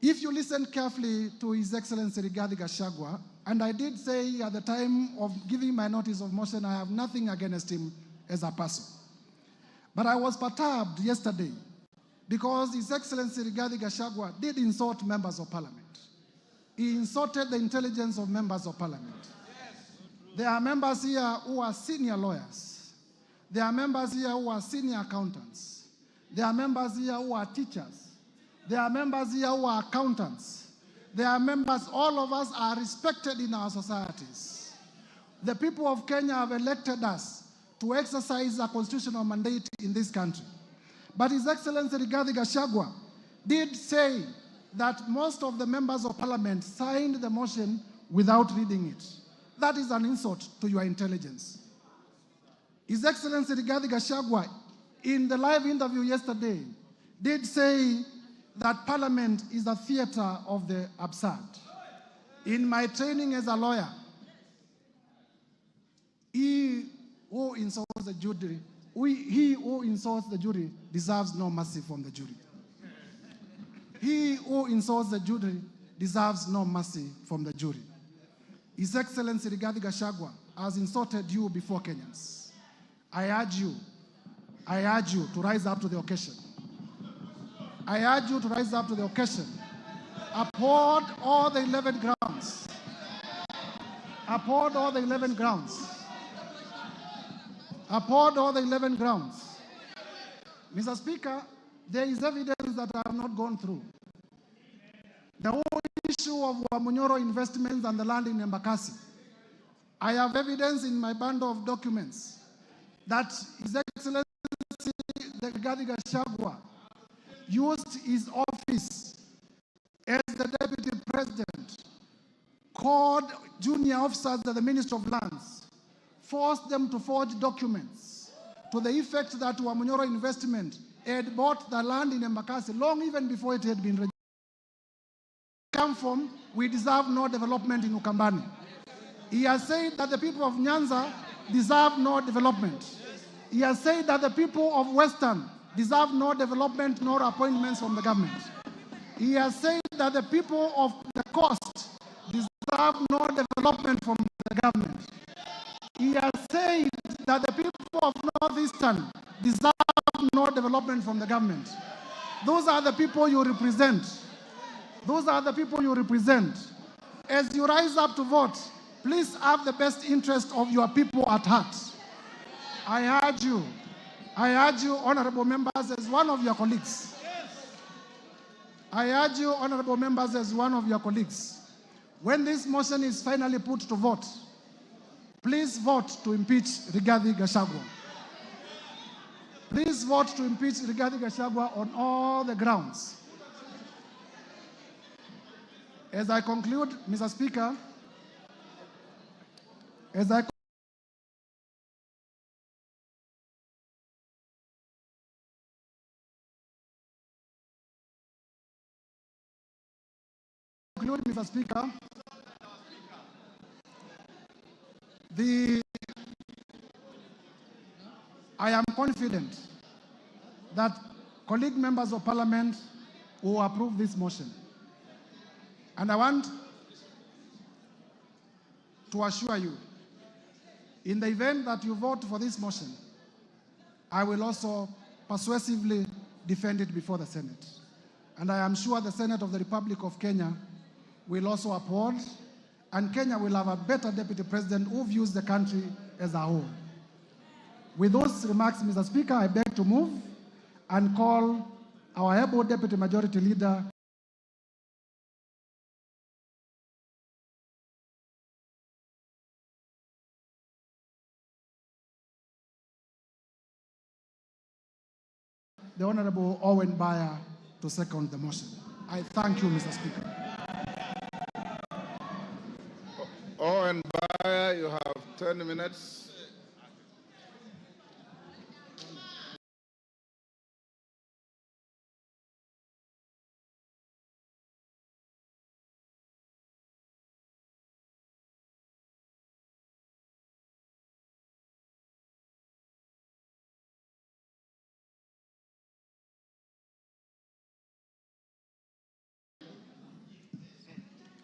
if you listen carefully to His Excellency Rigathi Gachagua, and I did say at the time of giving my notice of motion, I have nothing against him as a person. But I was perturbed yesterday because His Excellency Rigathi Gachagua did insult members of Parliament. He insulted the intelligence of members of Parliament. There are members here who are senior lawyers. There are members here who are senior accountants. There are members here who are teachers. There are members here who are accountants. There are members, all of us are respected in our societies. The people of Kenya have elected us to exercise a constitutional mandate in this country. But His Excellency Rigathi Gachagua did say that most of the members of Parliament signed the motion without reading it. That is an insult to your intelligence. His Excellency Rigathi Gachagua, in the live interview yesterday, did say that Parliament is a theater of the absurd. In my training as a lawyer, he who insults the jury, he who insults the jury deserves no mercy from the jury. He who insults the jury deserves no mercy from the jury. His Excellency Rigathi Gachagua has insulted you before Kenyans. I urge you to rise up to the occasion. I urge you to rise up to the occasion. Uphold all the 11 grounds. Uphold all the 11 grounds. Uphold all the 11 grounds. Mr. Speaker, there is evidence that I have not gone through. The whole issue of Wamunyoro investments and the land in Embakasi. I have evidence in my bundle of documents that His Excellency Rigathi Gachagua used his office as the Deputy President, called junior officers at the Ministry of Lands, forced them to forge documents to the effect that Wamunyoro Investment had bought the land in Embakasi long even before it had been registered. Come from, we deserve no development in Ukambani. He has said that the people of Nyanza deserve no development. He has said that the people of Western deserve no development nor appointments from the government. He has said that the people of the coast deserve no development from the government. He has said that the people of Northeastern deserve no development from the government. Those are the people you represent. Those are the people you represent. As you rise up to vote, please have the best interest of your people at heart. I urge you, honorable members, as one of your colleagues. I urge you, honorable members, as one of your colleagues. When this motion is finally put to vote, please vote to impeach Rigathi Gachagua. Please vote to impeach Rigathi Gachagua on all the grounds. As I conclude, Mr. Speaker, as I conclude, Mr. Speaker, I am confident that colleague members of Parliament will approve this motion. And I want to assure you, in the event that you vote for this motion, I will also persuasively defend it before the Senate. And I am sure the Senate of the Republic of Kenya will also uphold and Kenya will have a better deputy president who views the country as a whole. With those remarks, Mr. Speaker, I beg to move and call our able Deputy Majority Leader, the Honorable Owen Baya, to second the motion. I thank you, Mr. Speaker. Owen Baya, you have 10 minutes.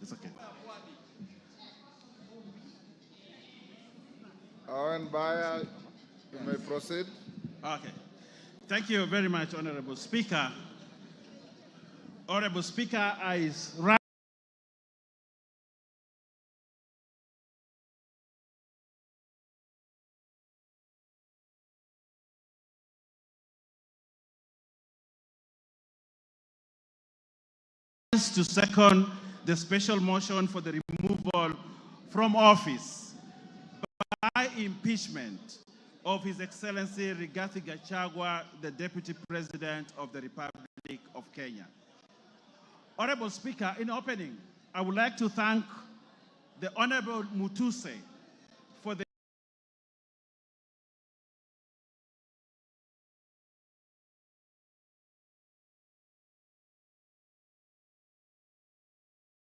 It's okay. Owen Baya, you may proceed. Okay. Thank you very much, Honorable Speaker. Honorable Speaker, I to second the special motion for the removal from office by impeachment of His Excellency Rigathi Gachagua, the Deputy President of the Republic of Kenya. Honorable Speaker, in opening, I would like to thank the Honorable Mutuse for the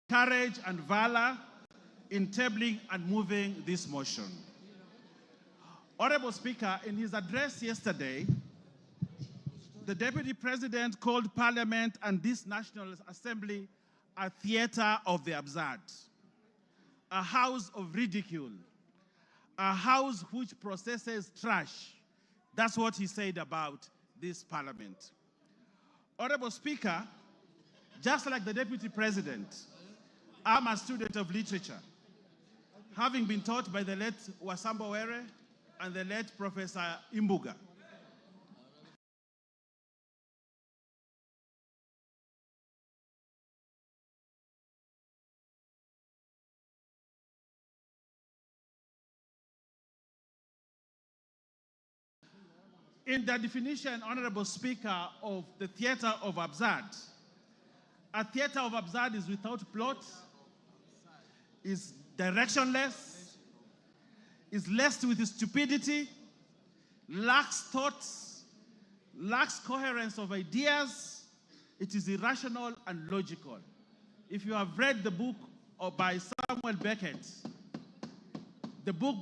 courage and valor in tabling and moving this motion. Honorable Speaker, in his address yesterday, the Deputy President called Parliament and this National Assembly a theater of the absurd, a house of ridicule, a house which processes trash. That's what he said about this Parliament. Honorable Speaker, just like the Deputy President, I'm a student of literature, having been taught by the late Wasamba Were and the late Professor Imbuga. In the definition, Honorable Speaker, of the theater of absurd, a theater of absurd is without plot, is directionless, is laced with stupidity, lacks thoughts, lacks coherence of ideas. It is irrational and logical. If you have read the book by Samuel Beckett, the book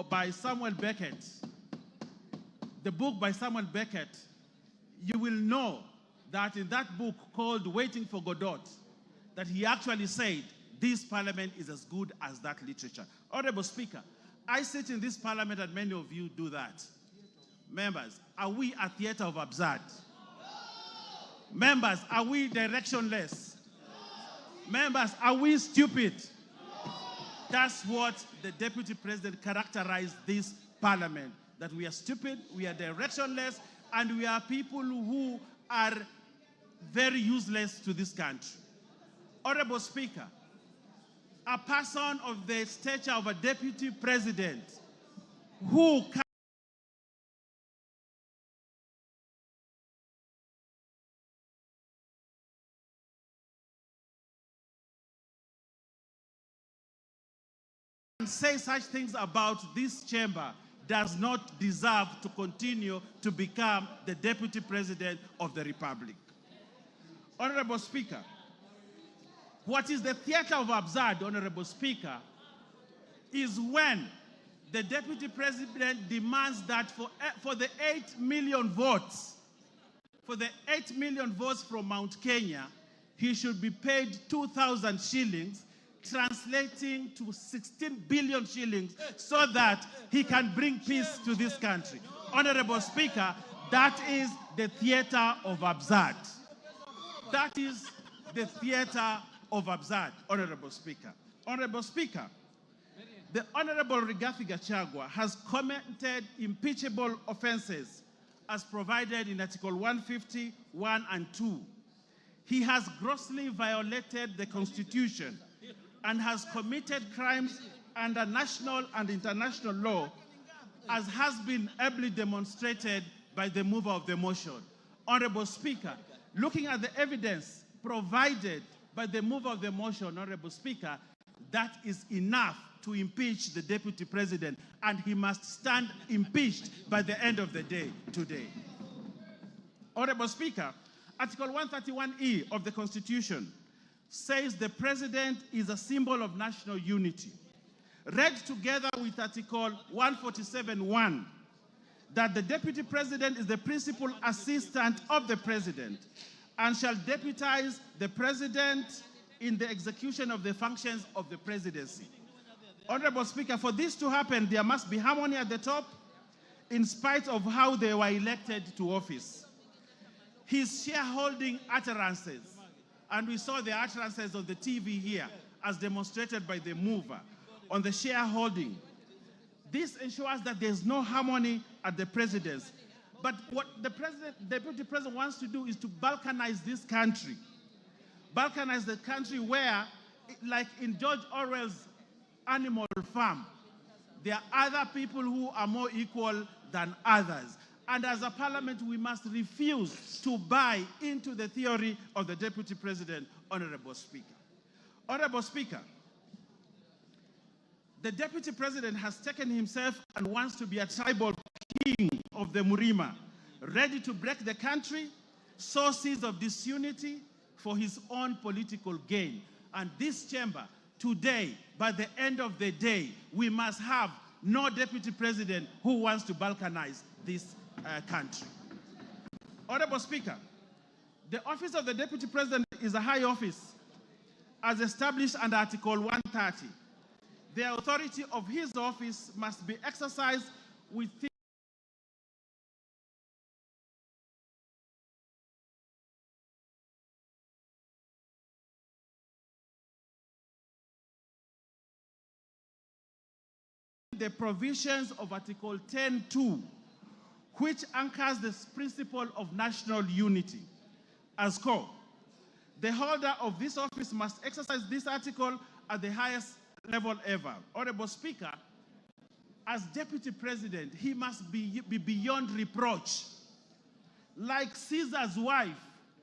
by Samuel Beckett, you will know that in that book called Waiting for Godot, that he actually said, this Parliament is as good as that literature. Honorable Speaker, I sit in this Parliament and many of you do that. Members, are we a theater of absurd? Members, are we directionless? Members, are we stupid? That's what the Deputy President characterized this Parliament, that we are stupid, we are directionless, and we are people who are very useless to this country. Honorable Speaker, a person of the stature of a Deputy President who can say such things about this chamber does not deserve to continue to become the Deputy President of the Republic. Honorable Speaker, what is the theater of absurd, Honorable Speaker, is when the Deputy President demands that for the 8 million votes, from Mount Kenya, he should be paid 2,000 shillings, translating to 16 billion shillings, so that he can bring peace to this country. Honorable Speaker, that is the theater of absurd. That is the theater of absurd, Honorable Speaker. Honorable Speaker, the Honorable Rigathi Gachagua has committed impeachable offenses as provided in Article 150, 1 and 2. He has grossly violated the Constitution and has committed crimes under national and international law, as has been ably demonstrated by the mover of the motion. Honorable Speaker, looking at the evidence provided by the mover of the motion, Honorable Speaker, that is enough to impeach the Deputy President, and he must stand impeached by the end of the day today. Honorable Speaker, Article 131E of the Constitution says the President is a symbol of national unity. Read together with Article 147(1), that the Deputy President is the principal assistant of the President and shall deputize the President in the execution of the functions of the presidency. Honorable Speaker, for this to happen, there must be harmony at the top, in spite of how they were elected to office. His shareholding utterances, and we saw the utterances on the TV here, as demonstrated by the mover, on the shareholding. This ensures that there's no harmony at the presidency. But what the Deputy President wants to do is to balkanize this country. Balkanize the country where, like in George Orwell's Animal Farm, there are other people who are more equal than others. And as a parliament, we must refuse to buy into the theory of the Deputy President, Honorable Speaker. Honorable Speaker, the Deputy President has taken himself and wants to be a tribal king of the Murima, ready to break the country, sources of disunity for his own political gain. And this chamber, today, by the end of the day, we must have no Deputy President who wants to balkanize this country. Honorable Speaker, the office of the Deputy President is a high office as established under Article 130. The authority of his office must be exercised within the provisions of Article 10(2), which anchors the principle of national unity as core. The holder of this office must exercise this article at the highest level ever. Honorable Speaker, as Deputy President, he must be beyond reproach. Like Caesar's wife,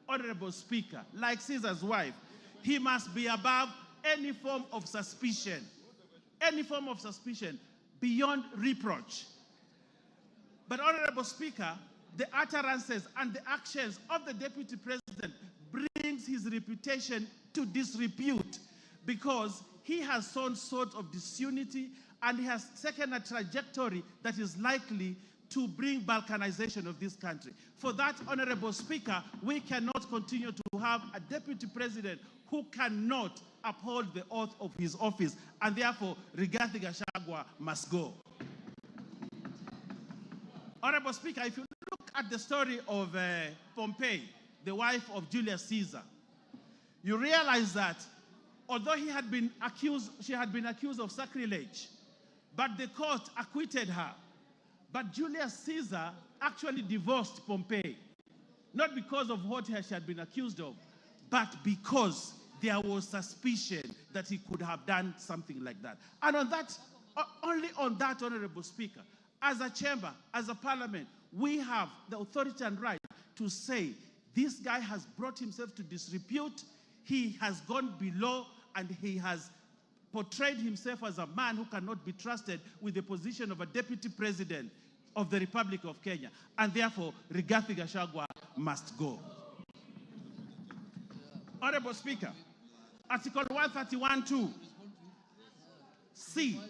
Honorable Speaker, like Caesar's wife, he must be above any form of suspicion, beyond reproach. But Honorable Speaker, the utterances and the actions of the Deputy President brings his reputation to disrepute, because he has sown sort of disunity and he has taken a trajectory that is likely to bring balkanization of this country. For that, Honorable Speaker, we cannot continue to have a Deputy President who cannot uphold the oath of his office, and therefore Rigathi Gachagua must go. Honorable Speaker, if you look at the story of Pompey, the wife of Julius Caesar, you realize that although she had been accused of sacrilege, but the court acquitted her. But Julius Caesar actually divorced Pompey, not because of what she had been accused of, but because there was suspicion that he could have done something like that. And on that, only on that, Honorable Speaker, as a chamber, as a parliament, we have the authority and right to say this guy has brought himself to disrepute, he has gone below, and he has portrayed himself as a man who cannot be trusted with the position of a Deputy President of the Republic of Kenya. And therefore, Rigathi Gachagua must go. Honorable Speaker, Article 131(2), C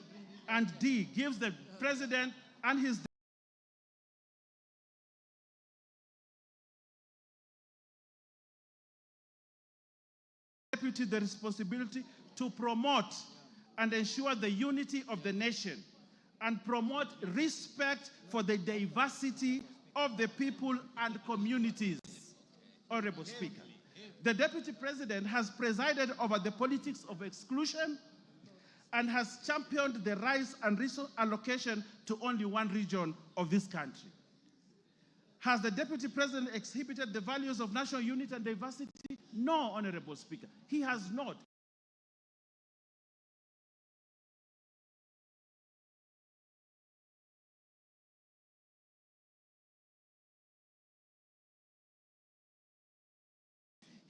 and D gives the President and his deputy the responsibility to promote and ensure the unity of the nation and promote respect for the diversity of the people and communities. Honorable Speaker, the Deputy President has presided over the politics of exclusion, and has championed the rights and resource allocation to only one region of this country. Has the Deputy President exhibited the values of national unity and diversity? No, Honorable Speaker, he has not.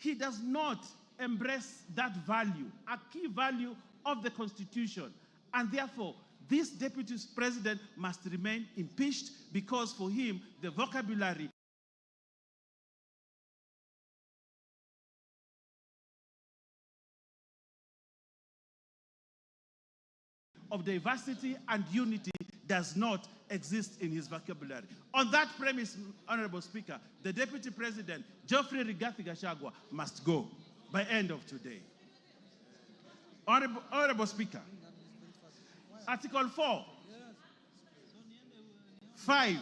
He does not embrace that value, a key value of the Constitution. And therefore, this Deputy President must remain impeached because for him, the vocabulary of diversity and unity does not exist in his vocabulary. On that premise, Honorable Speaker, the Deputy President, Geoffrey Rigathi Gachagua, must go by end of today. Honorable Speaker, Article 4, 5,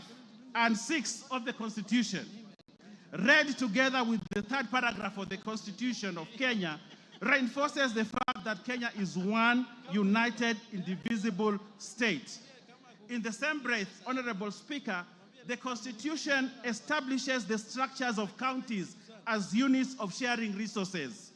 and 6 of the Constitution, read together with the third paragraph of the Constitution of Kenya, reinforces the fact that Kenya is one united, indivisible state. In the same breath, Honorable Speaker, the Constitution establishes the structures of counties as units of sharing resources.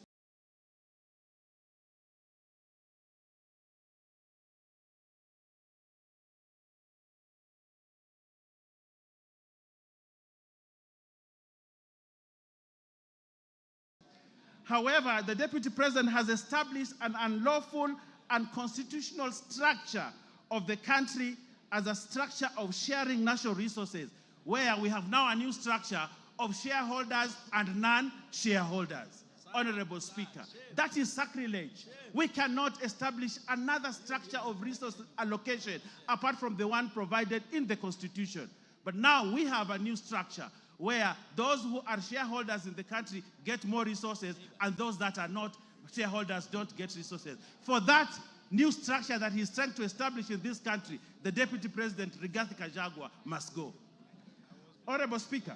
However, the Deputy President has established an unlawful and unconstitutional structure of the country as a structure of sharing national resources, where we have now a new structure of shareholders and non-shareholders. Honorable Speaker, that is sacrilege. We cannot establish another structure of resource allocation apart from the one provided in the Constitution. But now we have a new structure where those who are shareholders in the country get more resources and those that are not shareholders don't get resources. For that new structure that he's trying to establish in this country, the Deputy President, Rigathi Gachagua, must go. Honorable Speaker,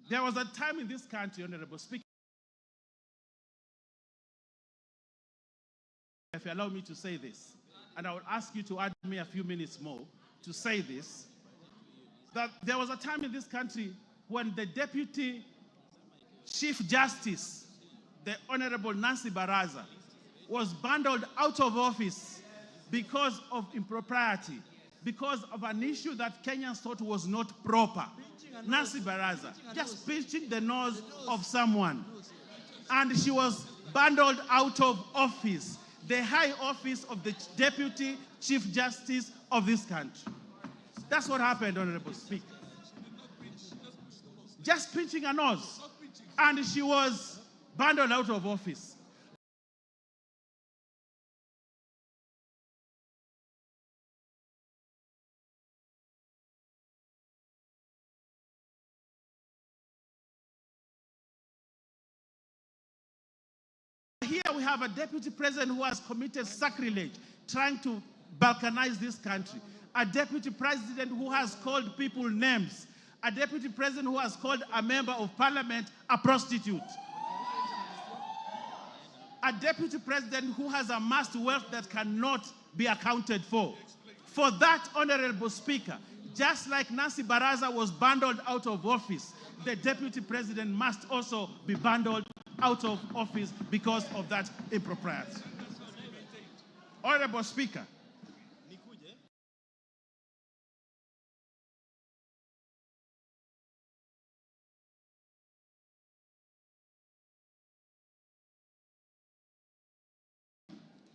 there was a time in this country, Honorable Speaker, if you allow me to say this, and I will ask you to add me a few minutes more to say this, that there was a time in this country when the Deputy Chief Justice, the Honorable Nancy Baraza, was bundled out of office because of impropriety, because of an issue that Kenyans thought was not proper. Nancy Baraza, just pinching the nose of someone. And she was bundled out of office, the high office of the Deputy Chief Justice of this country. That's what happened, Honorable Speaker. Just pinching a nose. And she was bundled out of office. Here we have a Deputy President who has committed sacrilege, trying to balkanize this country. A Deputy President who has called people names. A Deputy President who has called a member of Parliament a prostitute. A Deputy President who has amassed wealth that cannot be accounted for. For that, Honorable Speaker, just like Nancy Baraza was bundled out of office, the Deputy President must also be bundled out of office because of that impropriety. Honorable Speaker,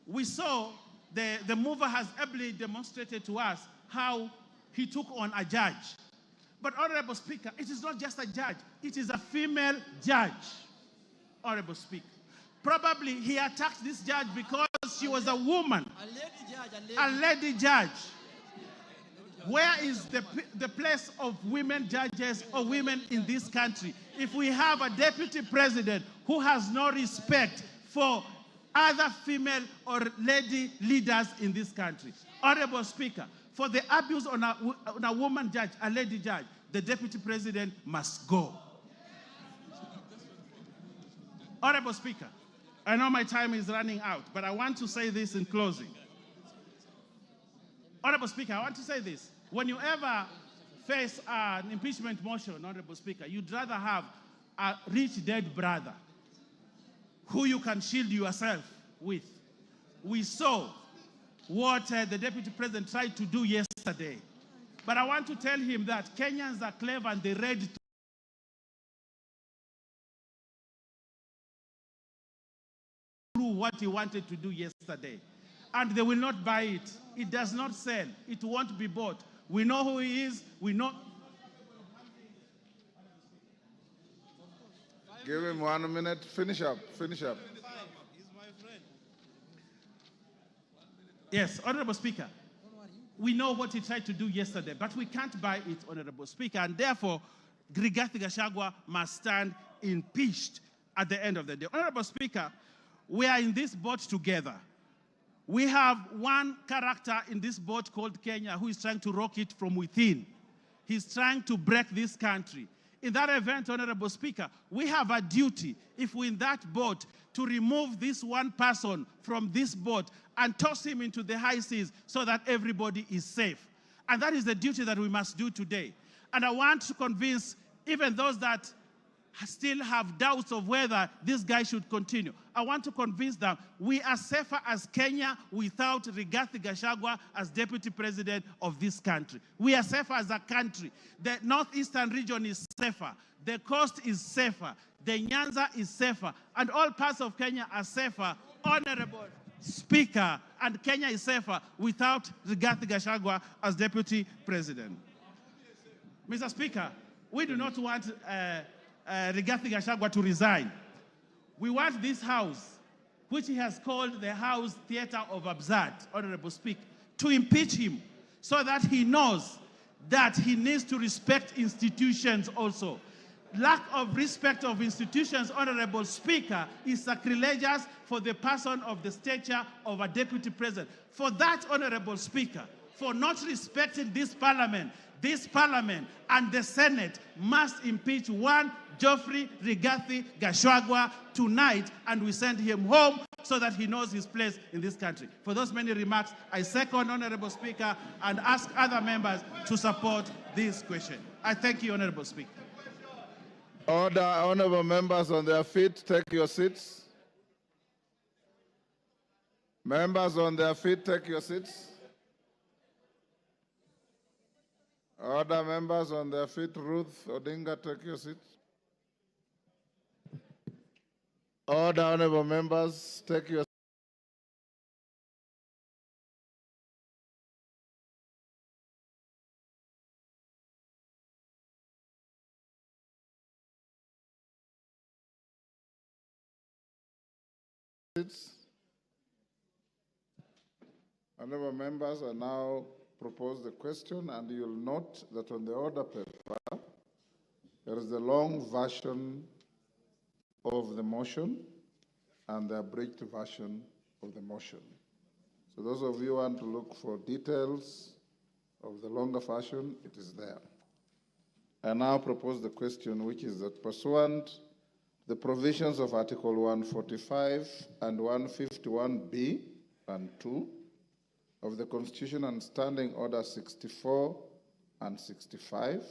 we saw the mover has ably demonstrated to us how he took on a judge. But Honorable Speaker, it is not just a judge, it is a female judge. Honorable Speaker, probably he attacked this judge because she was a woman, a lady judge. Where is the place of women judges or women in this country if we have a Deputy President who has no respect for other female or lady leaders in this country? Honorable Speaker, for the abuse on a woman judge, a lady judge, the Deputy President must go. Honorable Speaker, I know my time is running out, but I want to say this in closing. Honorable Speaker, I want to say this. When you ever face an impeachment motion, Honorable Speaker, you'd rather have a rich dead brother who you can shield yourself with. We saw what the Deputy President tried to do yesterday. But I want to tell him that Kenyans are clever and they're ready to do what he wanted to do yesterday. And they will not buy it. It does not sell. It won't be bought. We know who he is. We know. Give him 1 minute. Finish up. Finish up. He's my friend. Yes, Honorable Speaker. We know what he tried to do yesterday, but we can't buy it, Honorable Speaker, and therefore, Rigathi Gachagua must stand impeached at the end of the day. Honorable Speaker, we are in this boat together. We have one character in this boat called Kenya who is trying to rock it from within. He's trying to break this country. In that event, Honorable Speaker, we have a duty, if we're in that boat, to remove this one person from this boat and toss him into the high seas so that everybody is safe. And that is the duty that we must do today. And I want to convince even those that still have doubts of whether this guy should continue. I want to convince them we are safer as Kenya without Rigathi Gachagua as Deputy President of this country. We are safer as a country. The northeastern region is safer. The coast is safer. The Nyanza is safer. And all parts of Kenya are safer. Honorable Speaker, and Kenya is safer without Rigathi Gachagua as Deputy President. Mr. Speaker, we do not want Rigathi Gachagua to resign. We want this house, which he has called the House Theatre of Absurd, Honorable Speaker, to impeach him so that he knows that he needs to respect institutions also. Lack of respect of institutions, Honorable Speaker, is sacrilegious for the person of the stature of a Deputy President. For that, Honorable Speaker, for not respecting this Parliament and the Senate must impeach one Geoffrey Rigathi Gachagua tonight, and we send him home so that he knows his place in this country. For those many remarks, I second, Honorable Speaker, and ask other members to support this question. I thank you, Honorable Speaker. Order, honorable members on their feet, take your seats. Members on their feet, take your seats. Order, members on their feet. Ruth Odinga, take your seat. Order, honorable members, take your seats. Honorable members, I now propose the question, and you'll note that on the order paper, there is the long version of the motion and the abridged version of the motion. So those of you who want to look for details of the longer version, it is there. I now propose the question, which is that pursuant to the provisions of Article 145 and 151B and 2 of the Constitution and Standing Order 64 and 65,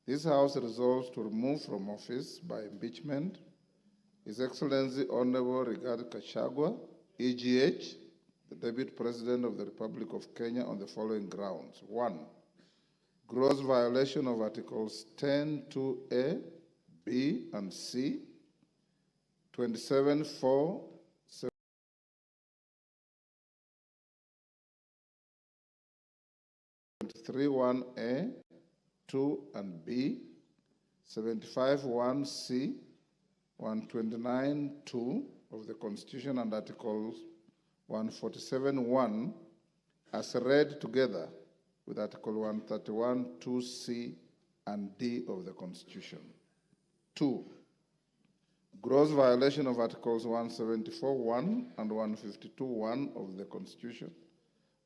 this House resolves to remove from office by impeachment His Excellency Honorable Rigathi Gachagua, EGH, the Deputy President of the Republic of Kenya, on the following grounds. 1. Gross violation of Articles 10(2)(a), B, and C, 27(4), 73(1)(a), 2 and B, 75(1)(c), 129(2) of the Constitution and Articles 147(1) as read together with Article 131(2)(c) and D of the Constitution. 2. Gross violation of Articles 174(1) and 152(1) of the Constitution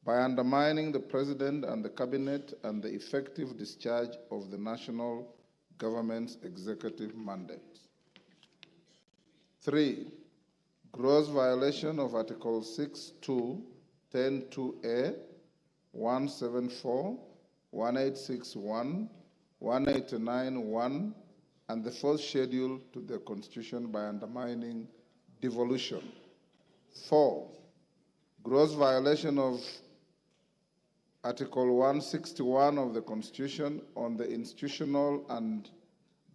by undermining the President and the Cabinet and the effective discharge of the national government's executive mandate. 3. gross violation of Article 6.2, 10.2a, 174, 1861, 189.1, and the fourth schedule to the Constitution by undermining devolution. 4, gross violation of Article 161 of the Constitution on the institutional and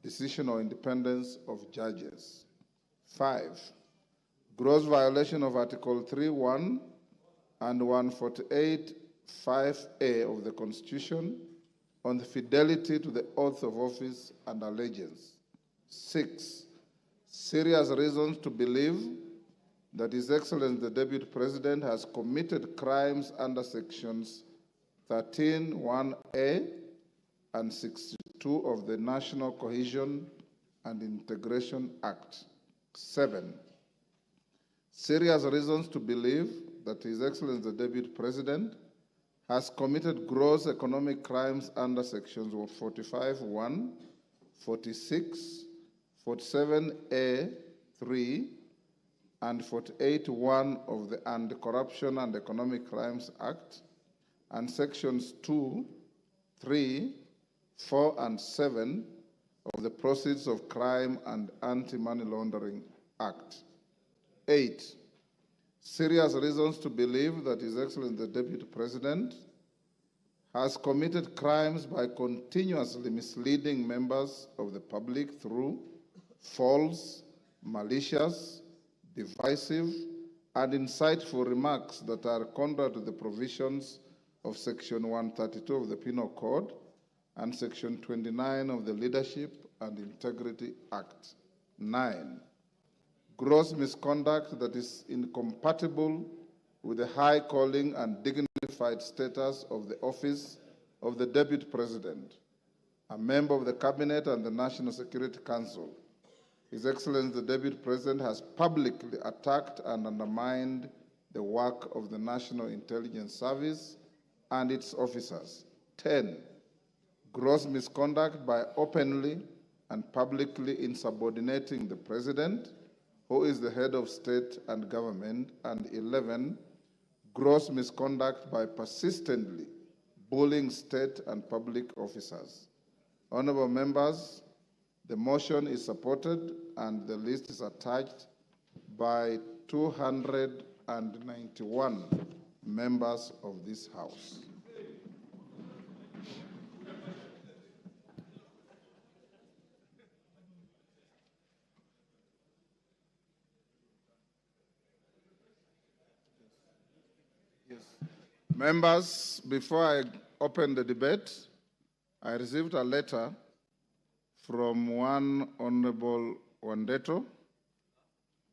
decisional independence of judges. 5, gross violation of Article 3.1 and 148.5a of the Constitution on the fidelity to the oath of office and allegiance. 6, serious reasons to believe that His Excellency the Deputy President has committed crimes under sections 13(1)A and 62 of the National Cohesion and Integration Act. 7, serious reasons to believe that His Excellency the Deputy President has committed gross economic crimes under sections 45(1), 46, 47A(3), and 48(1) of the Anti-Corruption and Economic Crimes Act, and sections 2, 3, 4, and 7 of the Proceeds of Crime and Anti-Money Laundering Act. 8, serious reasons to believe that His Excellency the Deputy President has committed crimes by continuously misleading members of the public through false, malicious, divisive, and insightful remarks that are contrary to the provisions of Section 132 of the Penal Code and Section 29 of the Leadership and Integrity Act. 9, gross misconduct that is incompatible with the high calling and dignified status of the office of the Deputy President, a member of the Cabinet and the National Security Council. His Excellency the Deputy President has publicly attacked and undermined the work of the National Intelligence Service and its officers. 10, gross misconduct by openly and publicly insubordinating the President, who is the head of state and government. And 11, gross misconduct by persistently bullying state and public officers. Honorable members, the motion is supported and the list is attached by 291 members of this House. Members, before I open the debate, I received a letter from one Honorable Wandeto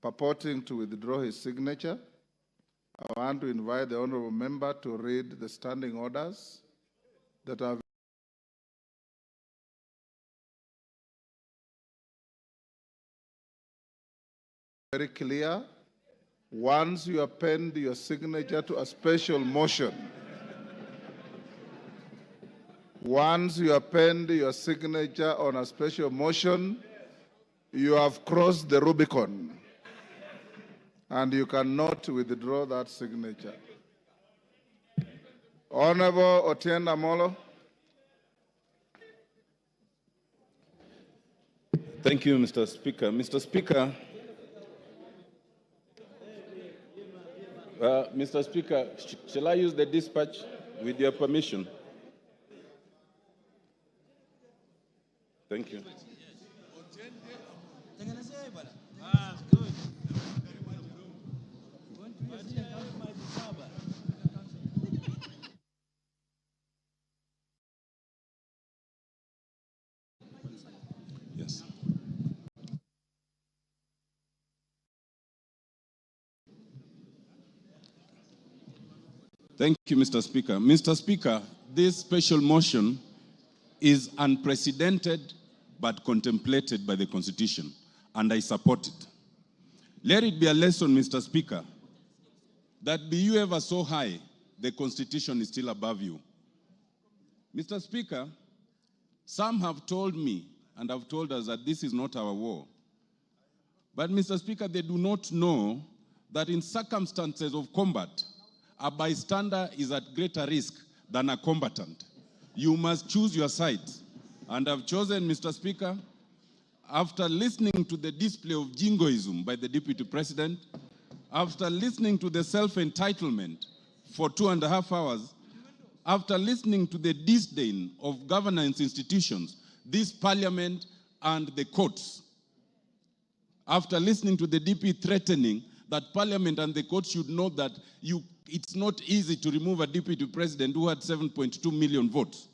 purporting to withdraw his signature. I want to invite the Honorable Member to read the standing orders that are very clear. Once you append your signature to a special motion, once you append your signature on a special motion, you have crossed the Rubicon, and you cannot withdraw that signature. Honorable Otiende Amolo. Thank you, Mr. Speaker. Mr. Speaker, shall I use the dispatch with your permission? Thank you. Yes. Thank you, Mr. Speaker. Mr. Speaker, this special motion is unprecedented but contemplated by the Constitution, and I support it. Let it be a lesson, Mr. Speaker, that be you ever so high, the Constitution is still above you. Mr. Speaker, some have told me and have told us that this is not our war. But, Mr. Speaker, they do not know that in circumstances of combat, a bystander is at greater risk than a combatant. You must choose your side. And I've chosen, Mr. Speaker, after listening to the display of jingoism by the Deputy President, after listening to the self-entitlement for 2.5 hours, after listening to the disdain of governance institutions, this parliament and the courts, after listening to the DP threatening that parliament and the courts should know that it's not easy to remove a deputy president who had 7.2 million votes.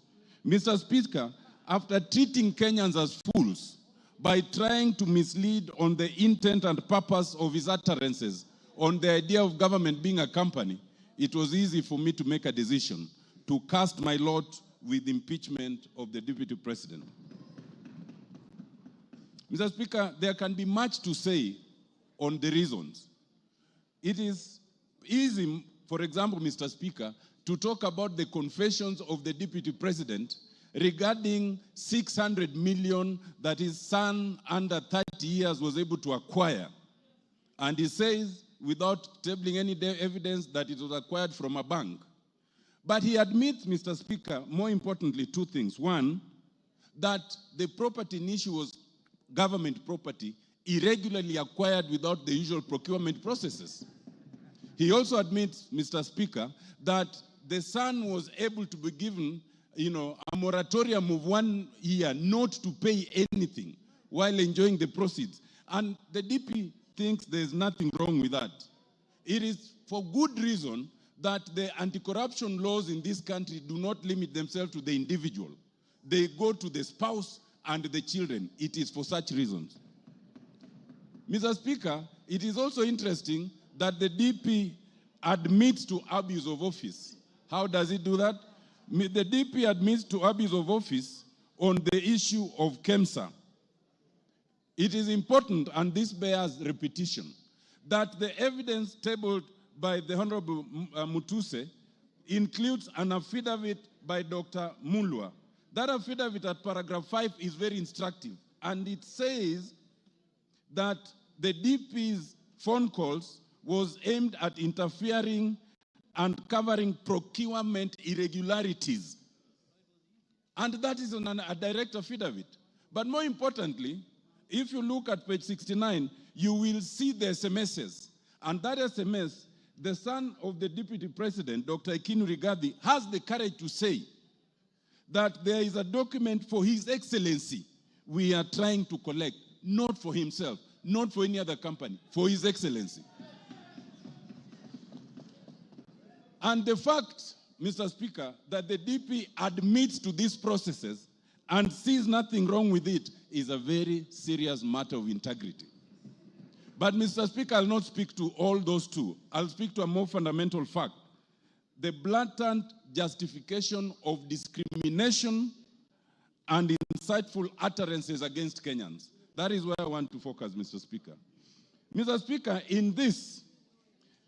Mr. Speaker, after treating Kenyans as fools by trying to mislead on the intent and purpose of his utterances on the idea of government being a company, it was easy for me to make a decision to cast my lot with impeachment of the deputy president. Mr. Speaker, there can be much to say on the reasons. It is easy, for example, Mr. Speaker, to talk about the confessions of the deputy president regarding 600 million that his son under 30 years was able to acquire. And he says, without tabling any evidence, that it was acquired from a bank. But he admits, Mr. Speaker, more importantly, two things. One, that the property in issue was government property irregularly acquired without the usual procurement processes. He also admits, Mr. Speaker, that the son was able to be given, a moratorium of 1 year not to pay anything while enjoying the proceeds. And the DP thinks there's nothing wrong with that. It is for good reason that the anti-corruption laws in this country do not limit themselves to the individual. They go to the spouse and the children. It is for such reasons. Mr. Speaker, it is also interesting that the DP admits to abuse of office. How does it do that? The DP admits to abuse of office on the issue of KEMSA. It is important, and this bears repetition, that the evidence tabled by the Honorable Mutuse includes an affidavit by Dr. Mulwa. That affidavit at paragraph 5 is very instructive, and it says that the DP's phone calls was aimed at interfering and covering procurement irregularities. And that is on a direct affidavit. But more importantly, if you look at page 69, you will see the SMSs. And that SMS, the son of the Deputy President, Dr. Ekinu Rigathi, has the courage to say that there is a document for His Excellency we are trying to collect, not for himself, not for any other company, for His Excellency. And the fact, Mr. Speaker, that the DP admits to these processes and sees nothing wrong with it is a very serious matter of integrity. But, Mr. Speaker, I'll not speak to all those two. I'll speak to a more fundamental fact. The blatant justification of discrimination and insightful utterances against Kenyans. That is where I want to focus, Mr. Speaker. Mr. Speaker, in this,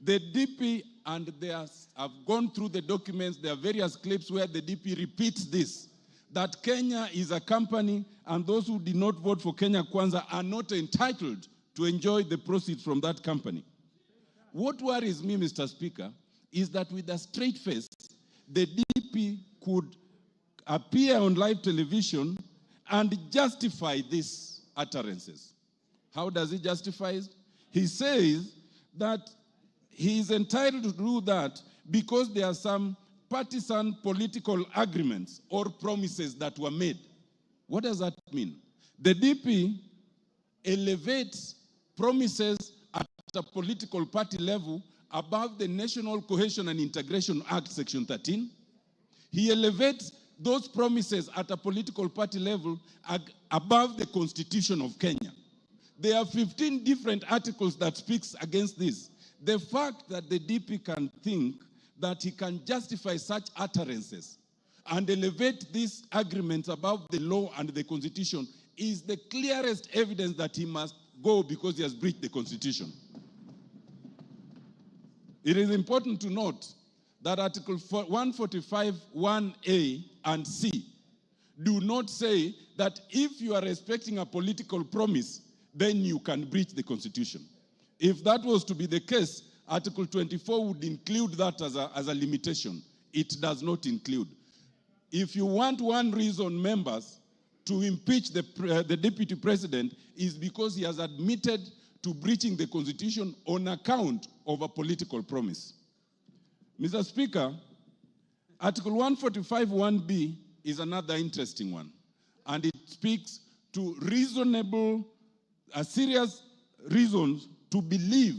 the DP, and I've gone through the documents, there are various clips where the DP repeats this, that Kenya is a company and those who did not vote for Kenya Kwanza are not entitled to enjoy the proceeds from that company. What worries me, Mr. Speaker, is that with a straight face, the DP could appear on live television and justify these utterances. How does he justify it? He says that he is entitled to do that because there are some partisan political agreements or promises that were made. What does that mean? The DP elevates promises at a political party level above the National Cohesion and Integration Act, Section 13. He elevates those promises at a political party level above the Constitution of Kenya. There are 15 different articles that speaks against this. The fact that the DP can think that he can justify such utterances and elevate these agreements above the law and the Constitution is the clearest evidence that he must go because he has breached the Constitution. It is important to note that Article 145, 1A and C do not say that if you are respecting a political promise, then you can breach the Constitution. if that was to be the case, Article 24 would include that as a limitation. It does not include. If you want one reason, members, to impeach the deputy president is because he has admitted to breaching the constitution on account of a political promise. Mr. Speaker, Article 145(1)(b) is another interesting one, and it speaks to serious reasons to believe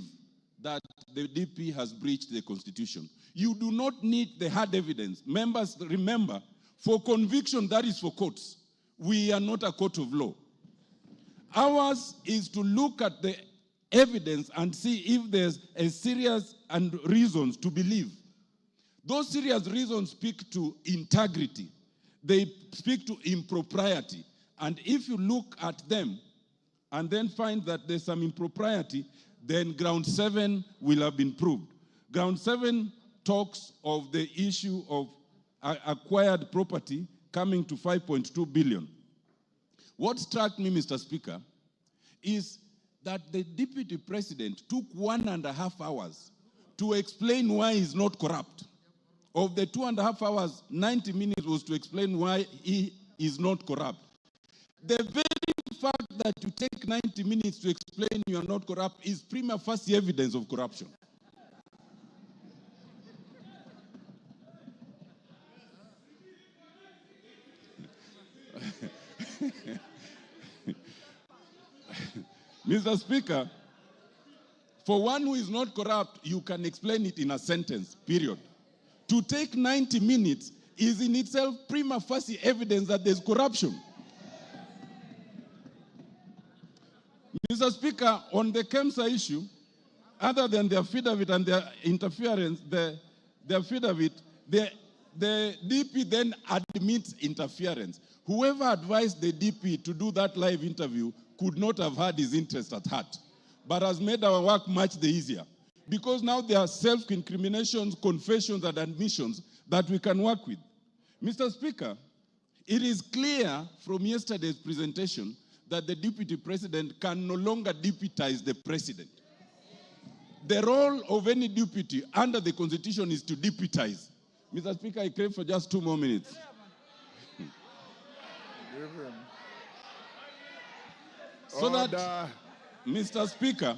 that the DP has breached the constitution. You do not need the hard evidence. Members, remember, for conviction, that is for courts. We are not a court of law. Ours is to look at the evidence and see if there's a serious reasons to believe. Those serious reasons speak to integrity. They speak to impropriety. And if you look at them and then find that there's some impropriety, then ground 7 will have been proved. Ground 7 talks of the issue of acquired property coming to 5.2 billion. What struck me, Mr. Speaker, is that the deputy president took 1.5 hours to explain why he's not corrupt. Of the 2.5 hours, 90 minutes was to explain why he is not corrupt. The very fact that you take 90 minutes to explain you are not corrupt is prima facie evidence of corruption. Mr. Speaker, for one who is not corrupt, you can explain it in a sentence, period. To take 90 minutes is in itself prima facie evidence that there's corruption. Mr. Speaker, on the KEMSA issue, other than their affidavit and their interference, the affidavit, the DP then admits interference. Whoever advised the DP to do that live interview could not have had his interest at heart, but has made our work much easier. Because now there are self-incriminations, confessions, and admissions that we can work with. Mr. Speaker, it is clear from yesterday's presentation that the deputy president can no longer deputize the president. The role of any deputy under the constitution is to deputize. Mr. Speaker, I crave for just 2 more minutes. So that, Mr. Speaker,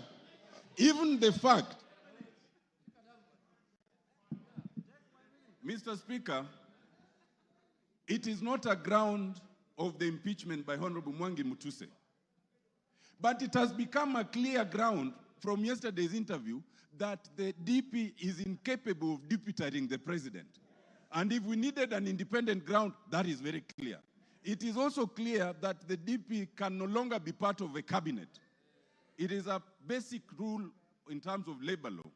even the fact, Mr. Speaker, it is not a ground of the impeachment by Honorable Mwangi Mutuse, but it has become a clear ground from yesterday's interview that the DP is incapable of deputizing the president. And if we needed an independent ground, that is very clear. It is also clear that the DP can no longer be part of a cabinet. It is a basic rule in terms of labor law.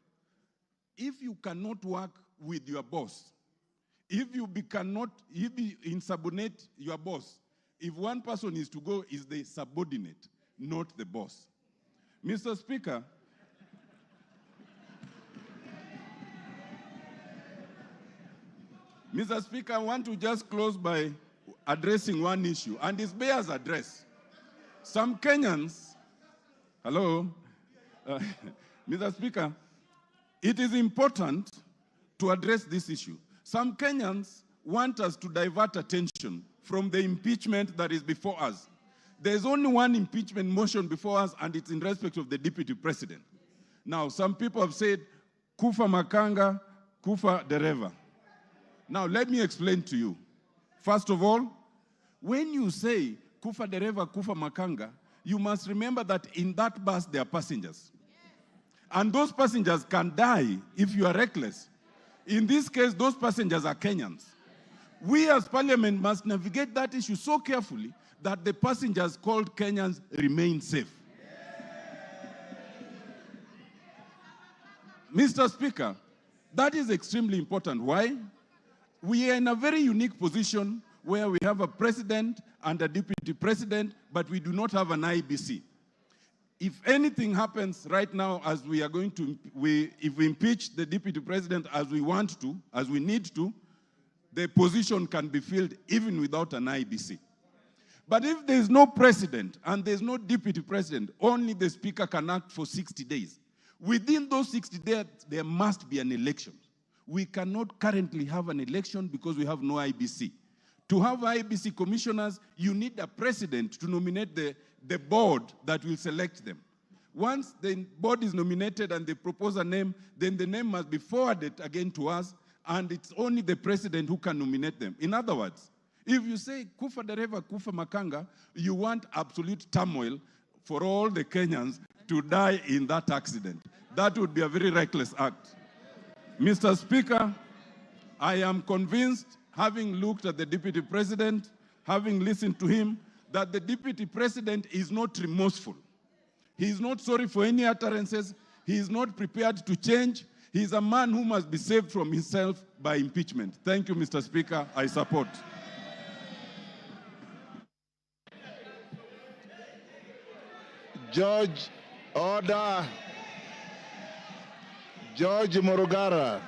If you cannot work with your boss, if you insubordinate your boss, if one person is to go, is the subordinate, not the boss. Mr. Speaker, Mr. Speaker, I want to just close by addressing one issue, and it bears address. Some Kenyans, hello, Mr. Speaker, it is important to address this issue. Some Kenyans want us to divert attention from the impeachment that is before us. There's only one impeachment motion before us, and it's in respect of the deputy president. Now, some people have said, kufa makanga, kufa dereva. Now, let me explain to you. First of all, when you say kufa dereva, kufa makanga, you must remember that in that bus there are passengers. And those passengers can die if you are reckless. In this case, those passengers are Kenyans. We as parliament must navigate that issue so carefully that the passengers called Kenyans remain safe. Mr. Speaker, that is extremely important. Why? We are in a very unique position where we have a president and a deputy president, but we do not have an IBC. If anything happens right now, as we are going to, if we impeach the deputy president as we want to, as we need to, the position can be filled even without an IBC. But if there is no president and there is no deputy president, only the speaker can act for 60 days. Within those 60 days, there must be an election. We cannot currently have an election because we have no IBC. To have IBC commissioners, you need a president to nominate the board that will select them. Once the board is nominated and they propose a name, then the name must be forwarded again to us, and it's only the president who can nominate them. In other words, if you say kufa dereva, kufa makanga, you want absolute turmoil for all the Kenyans to die in that accident. That would be a very reckless act. Mr. Speaker, I am convinced, having looked at the Deputy President, having listened to him, that the Deputy President is not remorseful. He is not sorry for any utterances. He is not prepared to change. He is a man who must be saved from himself by impeachment. Thank you, Mr. Speaker. I support. George, order. George Morugara.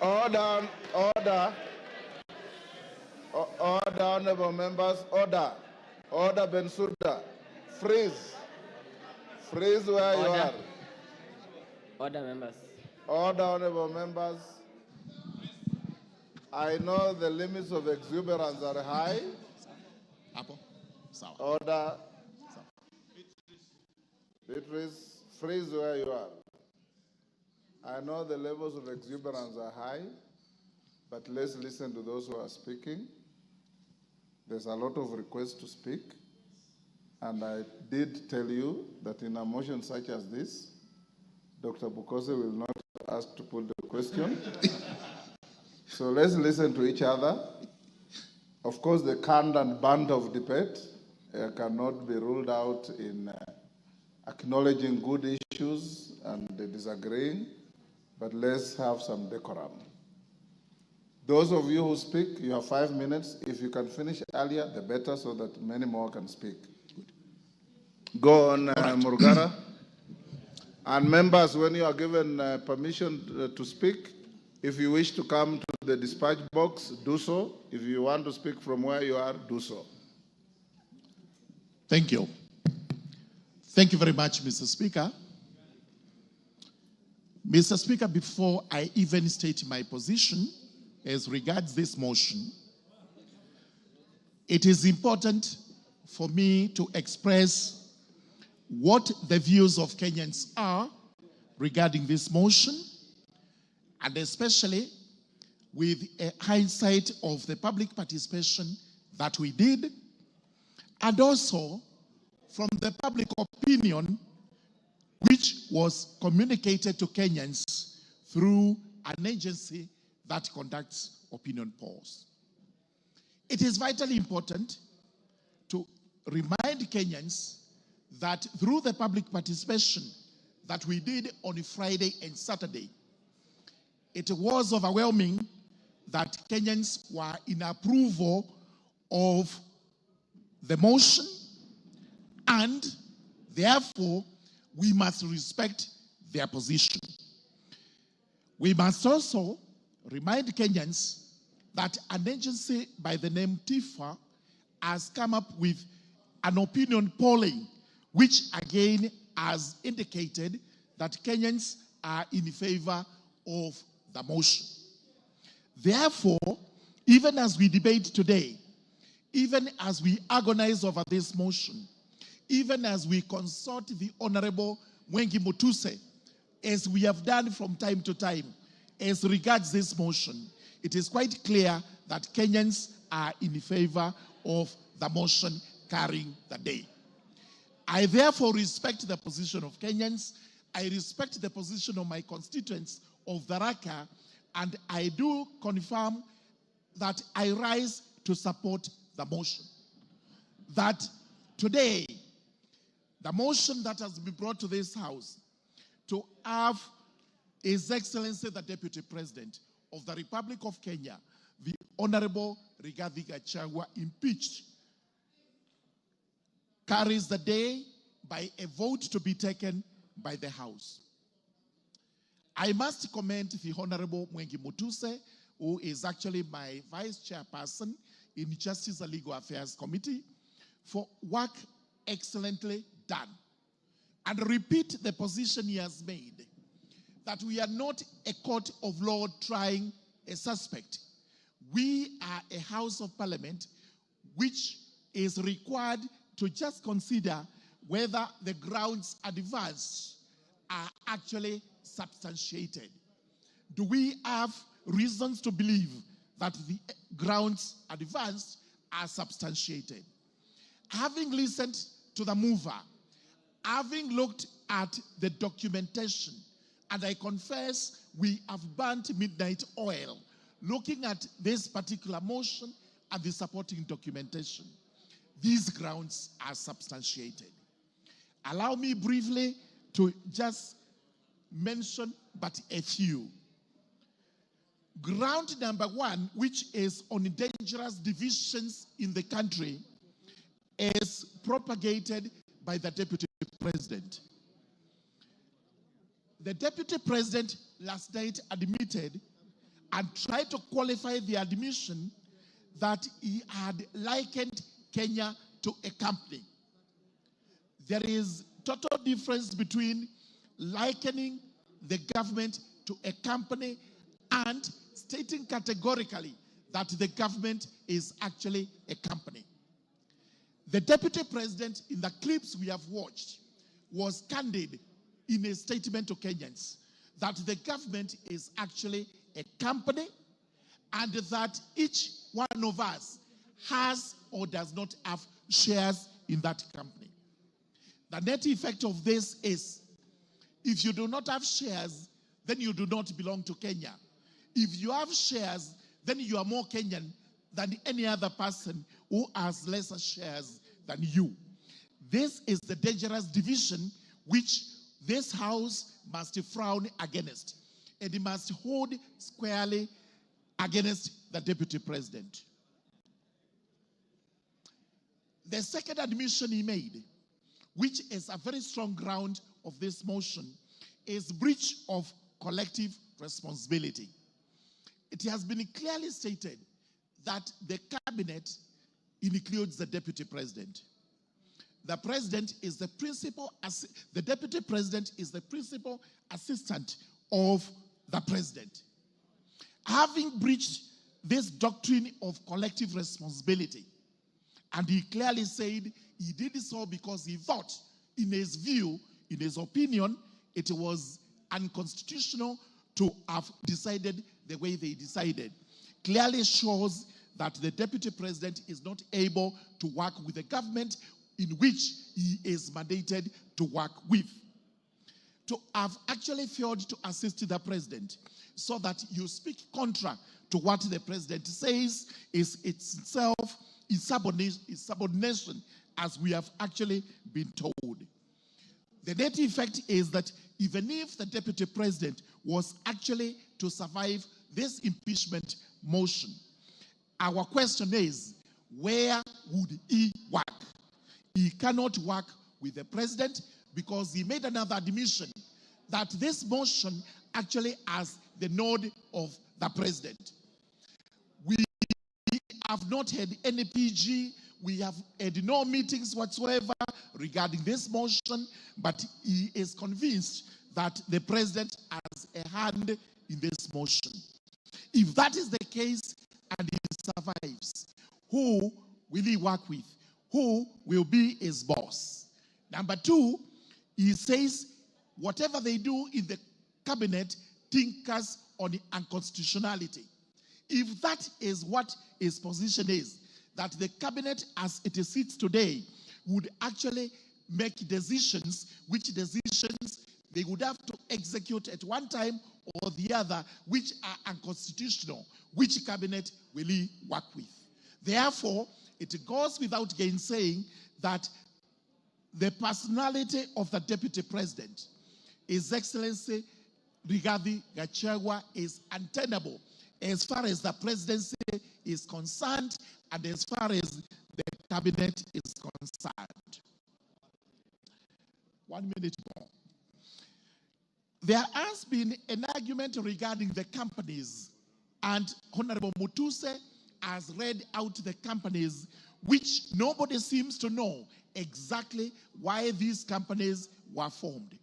Order, order. Order, honorable members, order. Order, Bensouda. Freeze. Freeze where you are. Order, members. Order, honorable members. I know the limits of exuberance are high. Order. Beatrice, freeze where you are. I know the levels of exuberance are high, but let's listen to those who are speaking. There's a lot of requests to speak, and I did tell you that in a motion such as this, Dr. Bukose will not ask to put the question. So let's listen to each other. Of course, the canned and band of debate cannot be ruled out in acknowledging good issues and disagreeing, but let's have some decorum. Those of you who speak, you have 5 minutes. If you can finish earlier, the better, so that many more can speak. Go on, Murugara. And members, when you are given permission to speak, if you wish to come to the dispatch box, do so. If you want to speak from where you are, do so. Thank you. Thank you very much, Mr. Speaker. Mr. Speaker, before I even state my position as regards this motion, it is important for me to express what the views of Kenyans are regarding this motion, and especially with a hindsight of the public participation that we did, and also from the public opinion which was communicated to Kenyans through an agency that conducts opinion polls. It is vitally important to remind Kenyans that through the public participation that we did on Friday and Saturday, it was overwhelming that Kenyans were in approval of the motion, and therefore we must respect their position. We must also remind Kenyans that an agency by the name TIFA has come up with an opinion polling, which again has indicated that Kenyans are in favor of the motion. Therefore, even as we debate today, even as we agonize over this motion, even as we consult the Honorable Mwengi Mutuse, as we have done from time to time, as regards this motion, it is quite clear that Kenyans are in favor of the motion carrying the day. I therefore respect the position of Kenyans. I respect the position of my constituents of Tharaka, and I do confirm that I rise to support the motion. That today, the motion that has been brought to this House to have His Excellency the Deputy President of the Republic of Kenya, the Honorable Rigathi Gachagua, impeached, carries the day by a vote to be taken by the House. I must commend the Honorable Mwengi Mutuse, who is actually my vice chairperson in Justice and Legal Affairs Committee, for work excellently done. And repeat the position he has made, that we are not a court of law trying a suspect. We are a House of Parliament which is required to just consider whether the grounds advanced are actually substantiated. Do we have reasons to believe that the grounds advanced are substantiated? Having listened to the mover, having looked at the documentation, and I confess we have burnt midnight oil looking at this particular motion and the supporting documentation, these grounds are substantiated. Allow me briefly to just mention but a few. Ground number one, which is on dangerous divisions in the country, is propagated by the Deputy President. The Deputy President last night admitted and tried to qualify the admission that he had likened Kenya to a company. There is total difference between likening the government to a company and stating categorically that the government is actually a company. The Deputy President, in the clips we have watched, was candid in a statement to Kenyans that the government is actually a company and that each one of us has or does not have shares in that company. The net effect of this is, if you do not have shares, then you do not belong to Kenya. If you have shares, then you are more Kenyan than any other person who has lesser shares than you. This is the dangerous division which this House must frown against, and it must hold squarely against the Deputy President. The second admission he made, which is a very strong ground of this motion, is breach of collective responsibility. It has been clearly stated that the cabinet includes the Deputy President. The President is the principal, the Deputy President is the principal assistant of the President. Having breached this doctrine of collective responsibility, and he clearly said he did so because he thought, in his view, in his opinion, it was unconstitutional to have decided the way they decided, clearly shows that the Deputy President is not able to work with the government in which he is mandated to work with. To have actually failed to assist the President so that you speak contra to what the President says is itself subordination, as we have actually been told. The net effect is that even if the Deputy President was actually to survive this impeachment motion, our question is, where would he work? He cannot work with the President because he made another admission that this motion actually has the nod of the President. We have not had any PG, we have had no meetings whatsoever regarding this motion, but he is convinced that the President has a hand in this motion. If that is the case and he survives, who will he work with? Who will be his boss? Number two, he says whatever they do in the cabinet tinkers on the unconstitutionality. If that is what his position is, that the cabinet as it sits today would actually make decisions, which decisions they would have to execute at one time or the other, which are unconstitutional, which cabinet will he work with? Therefore, it goes without gainsaying that the personality of the Deputy President, His Excellency Rigathi Gachagua, is untenable as far as the presidency is concerned and as far as the cabinet is concerned. 1 minute more. There has been an argument regarding the companies, and Honorable Mutuse has read out the companies, which nobody seems to know exactly why these companies were formed.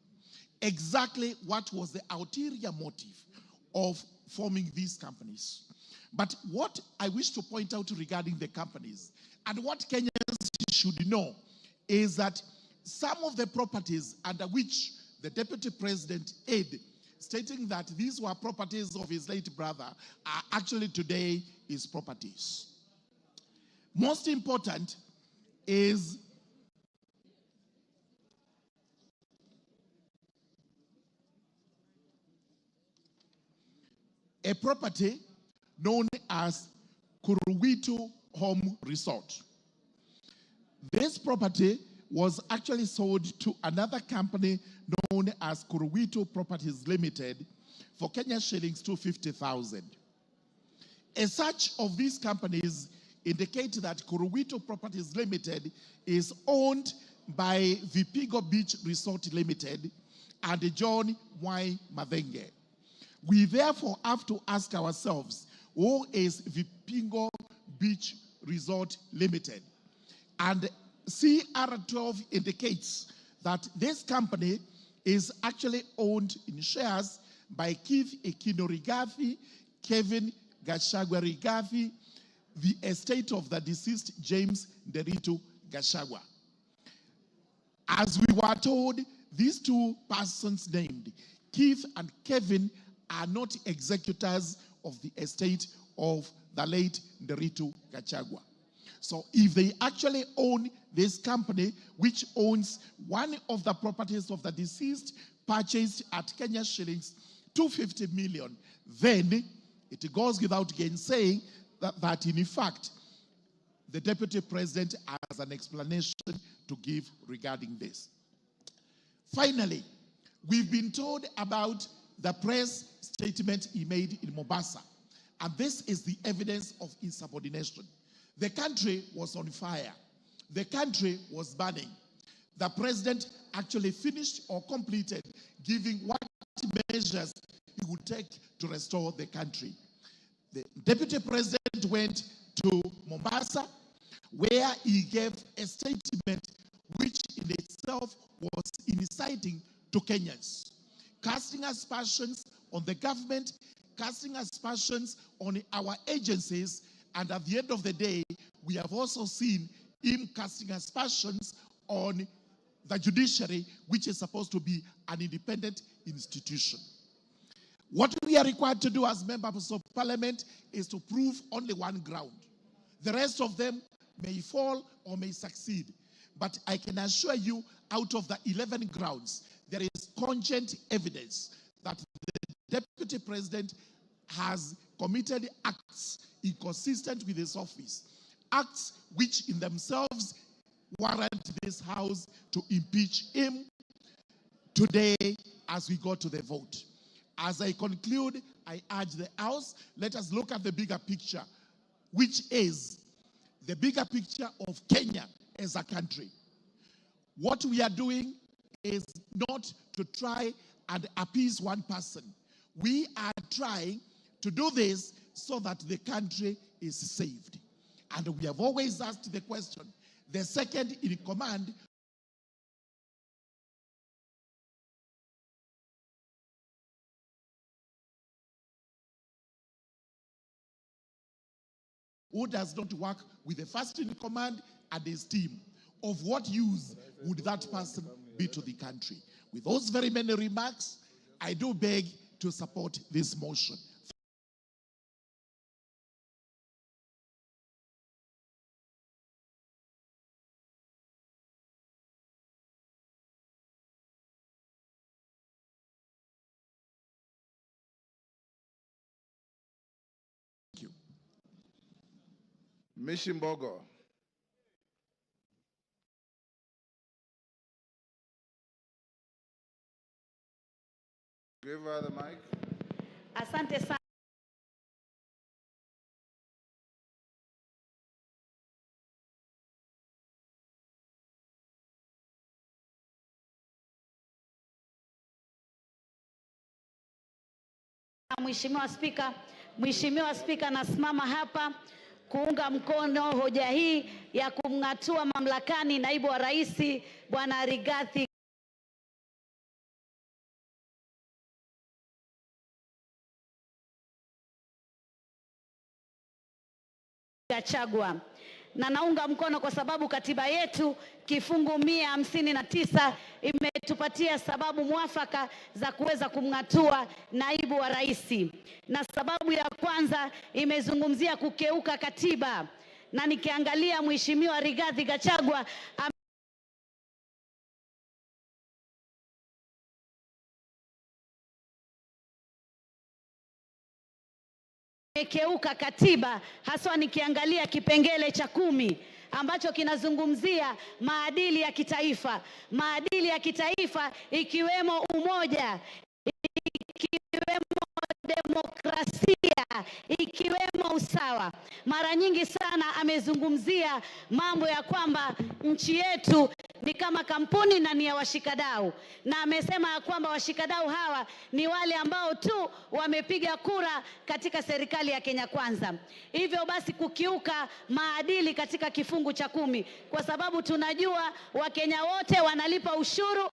Exactly what was the ulterior motive of forming these companies. But what I wish to point out regarding the companies, and what Kenyans should know, is that some of the properties under which the Deputy President aid, stating that these were properties of his late brother, are actually today his properties. Most important is a property known as Kuruwitu Home Resort. This property was actually sold to another company known as Kuruwitu Properties Limited for Kenya shillings 250,000. A search of these companies indicate that Kuruwitu Properties Limited is owned by Vipigo Beach Resort Limited and John Y. Madenge. We therefore have to ask ourselves, who is Vipigo Beach Resort Limited? And CR12 indicates that this company is actually owned in shares by Keith Ekino Rigathi, Kevin Gachagua Rigathi, the estate of the deceased James Nderitu Gachagua. As we were told, these two persons named, Keith and Kevin, are not executors of the estate of the late Nderitu Gachagua. So if they actually own this company, which owns one of the properties of the deceased, purchased at Kenya shillings 250 million, then it goes without gainsaying that in fact, the Deputy President has an explanation to give regarding this. Finally, we've been told about the press statement he made in Mombasa, and this is the evidence of insubordination. The country was on fire. The country was burning. The president actually finished or completed giving what measures he would take to restore the country. The deputy president went to Mombasa, where he gave a statement which in itself was inciting to Kenyans, casting aspersions on the government, casting aspersions on our agencies, and at the end of the day, we have also seen him casting aspersions on the judiciary, which is supposed to be an independent institution. What we are required to do as members of parliament is to prove only one ground. The rest of them may fall or may succeed. But I can assure you, out of the 11 grounds, there is cogent evidence that the deputy president has committed acts inconsistent with his office, acts which in themselves warrant this house to impeach him today as we go to the vote. As I conclude, I urge the House, let us look at the bigger picture, which is the bigger picture of Kenya as a country. What we are doing is not to try and appease one person. We are trying to do this so that the country is saved. And we have always asked the question, the second in command who does not work with the first in command and his team, of what use would that person be to the country? With those very many remarks, I do beg to support this motion. Thank you. Mishimbogo. Give her the mic. Asante sana. Mheshimiwa Spika, nasimama hapa kuunga mkono hoja hii ya kumng'atua mamlakani naibu wa rais Bwana Rigathi Gachagua. Na naunga mkono kwa sababu katiba yetu kifungu 159 imetupatia sababu mwafaka za kuweza kumng'atua naibu wa rais. Na sababu ya kwanza imezungumzia kukeuka katiba. Na nikiangalia Mheshimiwa Rigathi Gachagua amekeuka katiba, haswa nikiangalia kipengele cha 10 ambacho kinazungumzia maadili ya kitaifa. Maadili ya kitaifa ikiwemo umoja, ikiwemo demokrasia, ikiwemo usawa. Mara nyingi sana amezungumzia mambo ya kwamba nchi yetu ni kama kampuni na ni ya washikadau, na amesema ya kwamba washikadau hawa ni wale ambao tu wamepiga kura katika serikali ya Kenya Kwanza. Hivyo basi kukiuka maadili katika kifungu cha 10, kwa sababu tunajua Wakenya wote wanalipa ushuru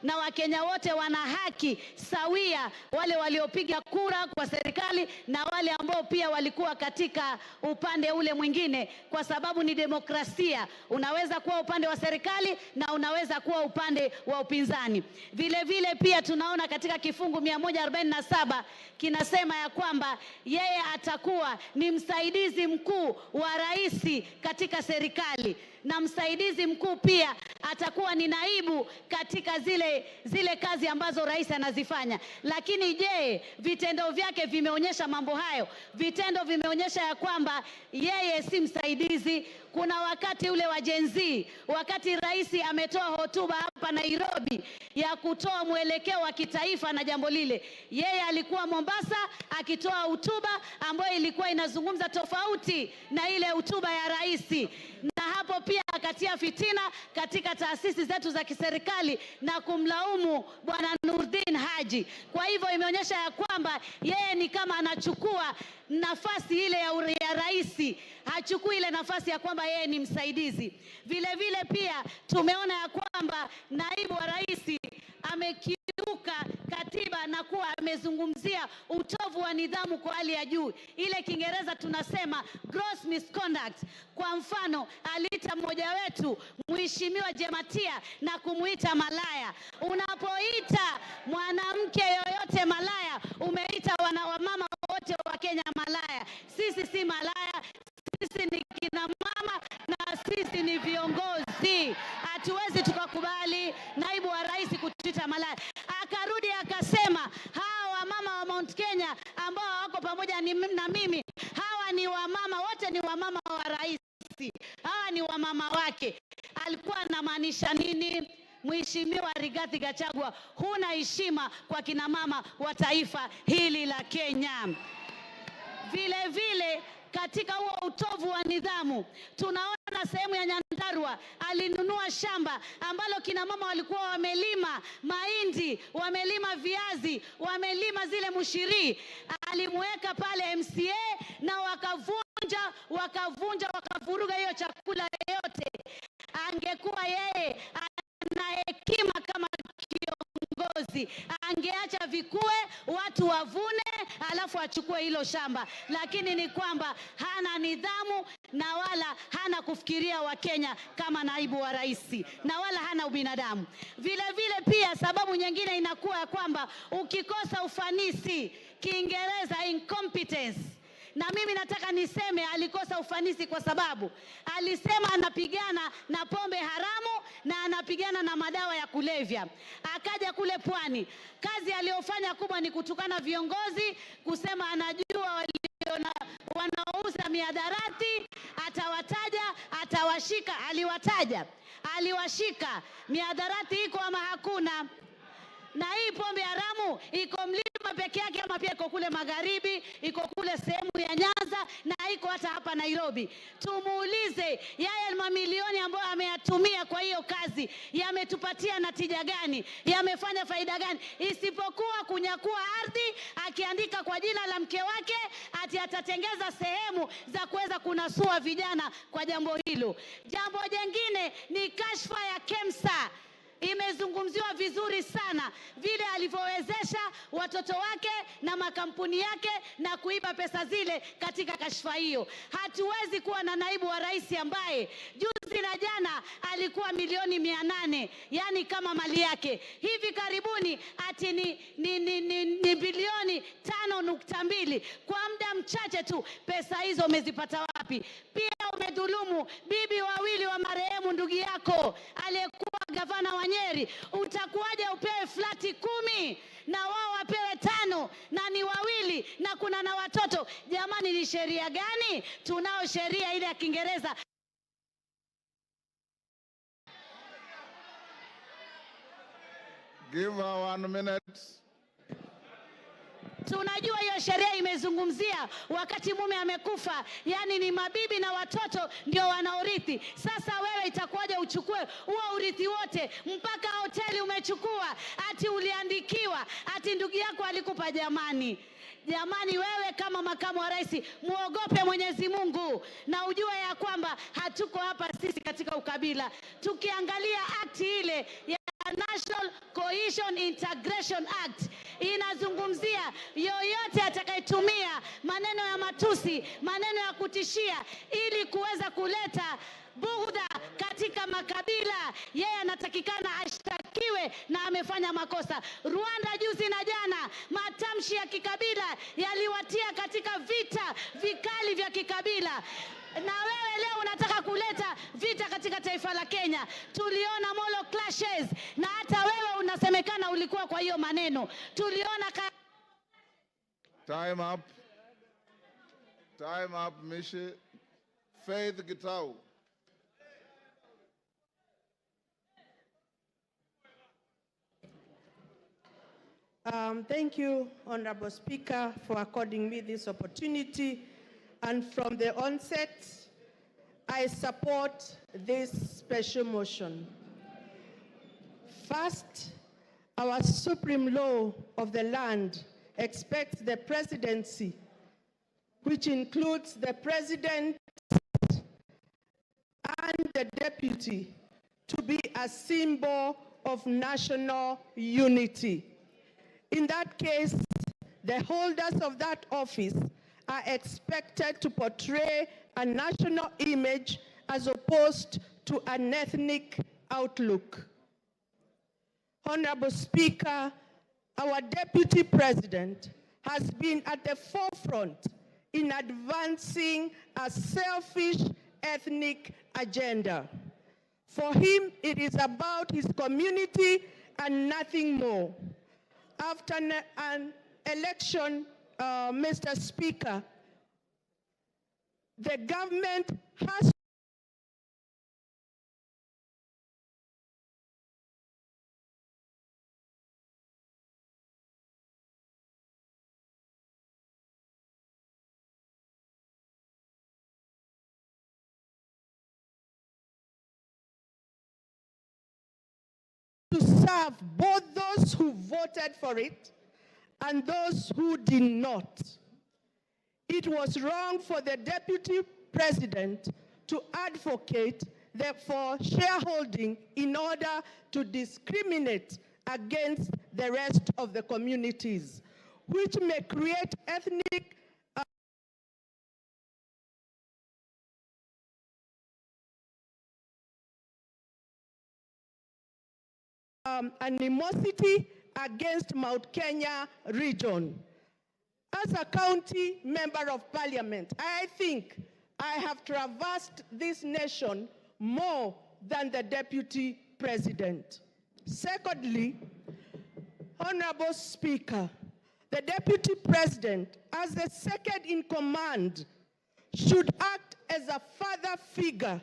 na Wakenya wote wana haki sawia, wale waliopiga kura kwa serikali na wale ambao pia walikuwa katika upande ule mwingine, kwa sababu ni demokrasia. Unaweza kuwa upande wa serikali na unaweza kuwa upande wa upinzani. Vile vile pia tunaona katika kifungu 147 kinasema ya kwamba yeye atakuwa ni msaidizi mkuu wa rais katika serikali, na msaidizi mkuu pia atakuwa ni naibu katika zile kazi ambazo rais anazifanya. Lakini je, vitendo vyake vimeonyesha mambo hayo? Vitendo vimeonyesha ya kwamba yeye si msaidizi. Kuna wakati ule wa Gen Z, wakati rais ametoa hotuba hapa Nairobi ya kutoa mwelekeo wa kitaifa na jambo lile, yeye alikuwa Mombasa akitoa hotuba ambayo ilikuwa inazungumza tofauti na ile hotuba ya rais, na hapo pia akatia fitina katika taasisi zetu za kiserikali na kumlaumu Bwana Nurdin Haji. Kwa hivyo imeonyesha ya kwamba yeye ni kama anachukua nafasi ile ya rais, hachukui ile nafasi ya kwamba yeye ni msaidizi. Vile vile pia tumeona ya kwamba naibu wa rais amekiuka katiba na kuwa amezungumzia utovu wa nidhamu kwa hali ya juu. Ile Kiingereza tunasema gross misconduct. Kwa mfano, aliita mmoja wetu Mheshimiwa Jematia na kumuita malaya. Unapoita mwanamke yoyote malaya, umeita wamama wote wa Kenya malaya. Sisi si malaya, sisi ni kina mama na sisi ni viongozi. Hatuwezi tukakubali naibu wa rais kutuita malaya. Akarudi akasema hawa wamama wa Mount Kenya ambao wako pamoja na mimi, hawa ni wamama, wote ni wamama wa rais, hawa ni wamama wake. Alikuwa anamaanisha nini? Mheshimiwa Rigathi Gachagua, huna heshima kwa kina mama wa taifa hili la Kenya. Vile vile katika huo utovu wa nidhamu, tunaona sehemu ya Nyandarua alinunua shamba ambalo kina mama walikuwa wamelima mahindi, wamelima viazi, wamelima zile mushiri. Alimweka pale MCA na wakavuruga hiyo chakula yote. Angekuwa yeye ana hekima kama kiongozi, angeacha vikue, watu wavune, alafu achukue hilo shamba. Lakini ni kwamba hana nidhamu na wala hana kufikiria Wakenya kama naibu wa rais, na wala hana ubinadamu. Vile vile pia sababu nyingine inakuwa ya kwamba ukikosa ufanisi, Kiingereza incompetence. Na mimi nataka niseme alikosa ufanisi kwa sababu alisema anapigana na pombe haramu na anapigana na madawa ya kulevya. Akaja kule Pwani, kazi aliyofanya kubwa ni kutukana viongozi, kusema anajua wanauza mihadarati, atawataja, atawashika. Aliwashika. Mihadarati iko ama hakuna? Na hii pombe haramu iko Mlima peke yake ama pia iko kule magharibi, iko kule sehemu ya Nyanza na iko hata hapa Nairobi. Tumuulize yale mamilioni ambayo ameyatumia kwa hiyo kazi yametupatia natija gani? Yamefanya faida gani? Isipokuwa kunyakua ardhi, akiandika kwa jina la mke wake ati atatengeza sehemu za kuweza kunasua vijana kwa jambo hilo. Jambo jingine ni kashfa ya KEMSA. Imezungumziwa vizuri sana vile alivyowezesha watoto wake na makampuni yake na kuiba pesa zile katika kashfa hiyo. Hatuwezi kuwa na naibu wa rais ambaye juzi na jana alikuwa milioni 800, yani kama mali yake. Hivi karibuni ati ni bilioni 5.2. Kwa muda mchache tu pesa hizo umezipata wapi? Pia umedhulumu bibi wawili wa marehemu ndugu yako aliyekuwa gavana wa Nyeri. Utakuwaje upewe flati 10 na wao wapewe 5 na ni wawili na kuna na watoto? Jamani, ni sheria gani? Tunao sheria ile ya Kiingereza. Give her 1 minute. Tunajua hiyo sheria imezungumzia wakati mume amekufa, yani ni mabibi na watoto ndio wanaorithi. Sasa wewe itakuwaje uchukue huo urithi wote? Mpaka hoteli umechukua, ati uliandikiwa, ati ndugu yako alikupa. Jamani, wewe kama makamu wa rais muogope Mwenyezi Mungu na ujue ya kwamba hatuko hapa sisi katika ukabila. Tukiangalia akti ile ya National Cohesion Integration Act inazungumzia yoyote atakayetumia maneno ya matusi, maneno ya kutishia ili kuweza kuleta bughudha katika makabila, yeye anatakikana ashtakiwe na amefanya makosa. Rwanda juzi na jana matamshi ya kikabila yaliwatia katika vita vikali vya kikabila. Na wewe leo unataka kuleta vita katika taifa la Kenya. Tuliona molo clashes na hata wewe unasemekana ulikuwa kwa hiyo maneno. Tuliona Time up. Time up, Mishi. Faith Gitau. Thank you, Honorable Speaker, for according me this opportunity. And from the onset, I support this special motion. First, our supreme law of the land expects the presidency, which includes the president and the deputy, to be a symbol of national unity. In that case, the holders of that office are expected to portray a national image as opposed to an ethnic outlook. Honorable Speaker, our Deputy President has been at the forefront in advancing a selfish ethnic agenda. For him, it is about his community and nothing more. After an election, Mr. Speaker, the government has to serve both those who voted for it and those who did not. It was wrong for the Deputy President to advocate for shareholding in order to discriminate against the rest of the communities, which may create ethnic animosity against Mount Kenya region. As a county member of parliament, I think I have traversed this nation more than the Deputy President. Secondly, Honorable Speaker, the Deputy President, as the second in command, should act as a father figure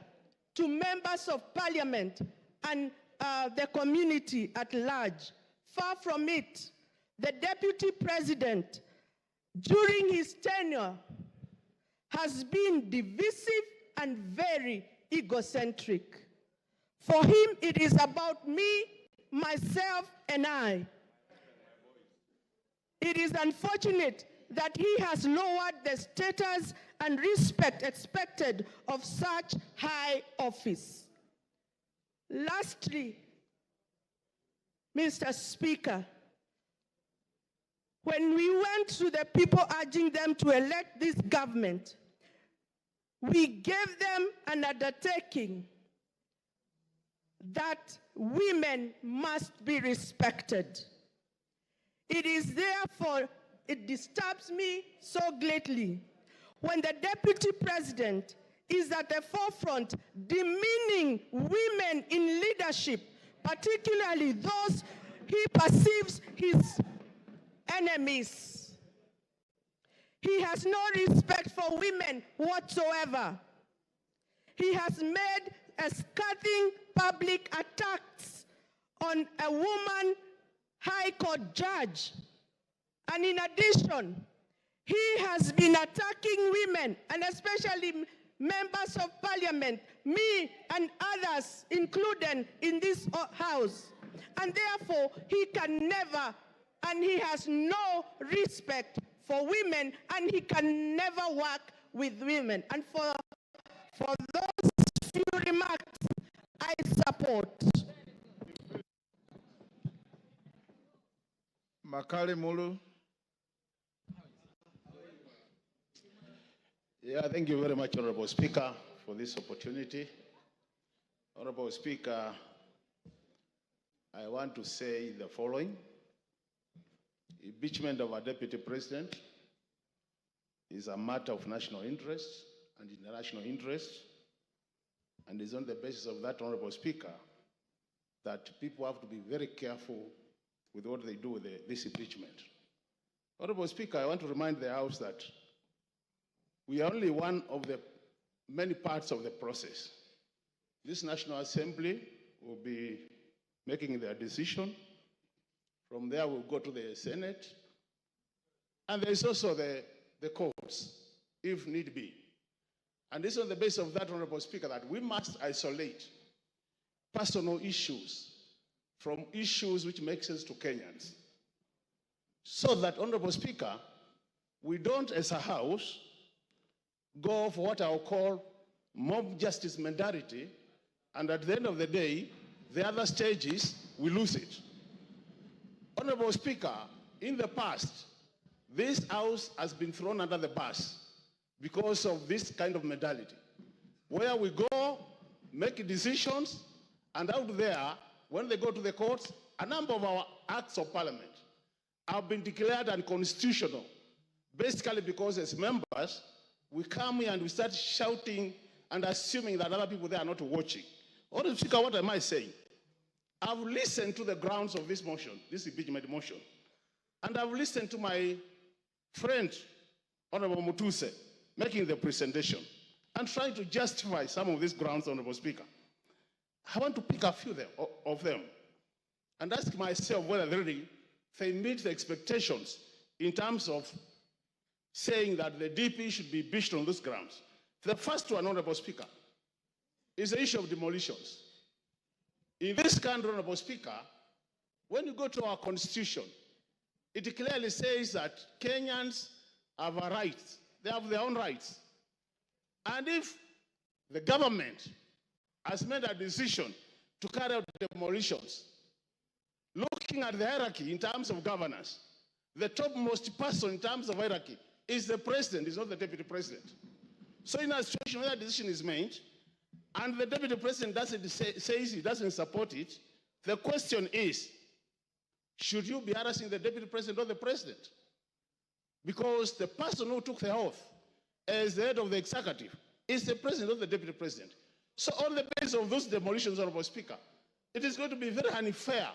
to members of parliament and the community at large. Far from it, the Deputy President during his tenure has been divisive and very egocentric. For him, it is about me, myself, and I. It is unfortunate that he has lowered the status and respect expected of such high office. Lastly, Mr. Speaker, when we went to the people urging them to elect this government, we gave them an undertaking that women must be respected. It is therefore, it disturbs me so greatly when the Deputy President is at the forefront demeaning women in leadership, particularly those he perceives his enemies. He has no respect for women whatsoever. He has made a scathing public attacks on a woman High Court judge. And in addition, he has been attacking women, and especially members of parliament, me and others included in this house. And therefore, he can never, and he has no respect for women, and he can never work with women. And for those few remarks, I support. Makali Mulu. Yeah, thank you very much, Honorable Speaker, for this opportunity. Honorable Speaker, I want to say the following. Impeachment of our Deputy President is a matter of national interest and international interest, and is on the basis of that, Honorable Speaker, that people have to be very careful with what they do with this impeachment. Honorable Speaker, I want to remind the House that we are only one of the many parts of the process. This National Assembly will be making their decision. From there, we'll go to the Senate. And there is also the courts, if need be. And it's on the basis of that, Honorable Speaker, that we must isolate personal issues from issues which make sense to Kenyans. So that, Honorable Speaker, we don't, as a House, go for what I'll call mob justice mentality, and at the end of the day, the other stages, we lose it. Honorable Speaker, in the past, this House has been thrown under the bus because of this kind of mentality, where we go, make decisions, and out there, when they go to the courts, a number of our acts of parliament have been declared unconstitutional, basically because as members, we come here and we start shouting and assuming that other people there are not watching. Honorable Speaker, what am I saying? I've listened to the grounds of this motion, this impeachment motion, and I've listened to my friend, Honorable Mutuse, making the presentation and trying to justify some of these grounds, Honorable Speaker. I want to pick a few of them and ask myself whether really they meet the expectations in terms of saying that the DP should be impeached on those grounds. The first one, Honorable Speaker, is the issue of demolitions. In this country, Honorable Speaker, when you go to our constitution, it clearly says that Kenyans have a right. They have their own rights. And if the government has made a decision to carry out demolitions, looking at the hierarchy in terms of governance, the topmost person in terms of hierarchy is the president, is not the deputy president. So in a situation where that decision is made, and the deputy president says he doesn't support it, the question is, should you be harassing the deputy president or the president? Because the person who took the oath as the head of the executive is the president or the deputy president. So on the basis of those demolitions, Honorable Speaker, it is going to be very unfair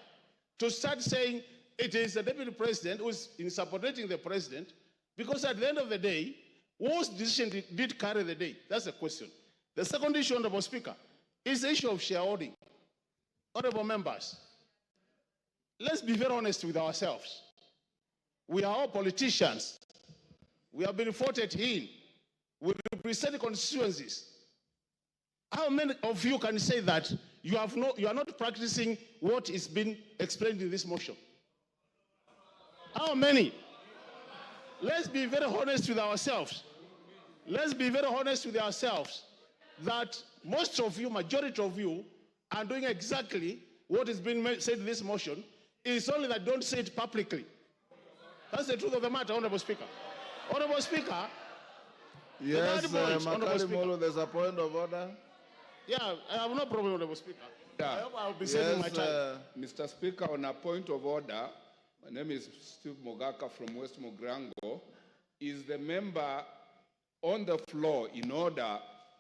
to start saying it is the deputy president who is in supporting the president, because at the end of the day, whose decision did carry the day? That's the question. The second issue, Honorable Speaker, is the issue of shareholding. Honorable members, let's be very honest with ourselves. We are all politicians. We have been voted in. We represent constituencies. How many of you can say that you are not practicing what is being explained in this motion? How many? Let's be very honest with ourselves. Let's be very honest with ourselves that most of you, majority of you, are doing exactly what is being said in this motion. It's only that don't say it publicly. That's the truth of the matter, Honorable Speaker. Honorable Speaker. Yes, Makali Molo, there's a point of order. Yeah, I have no problem, Honorable Speaker. Yeah. I hope I'll be saving my time. Mr. Speaker, on a point of order, my name is Steve Mogaka from West Mogrango. Is the member on the floor in order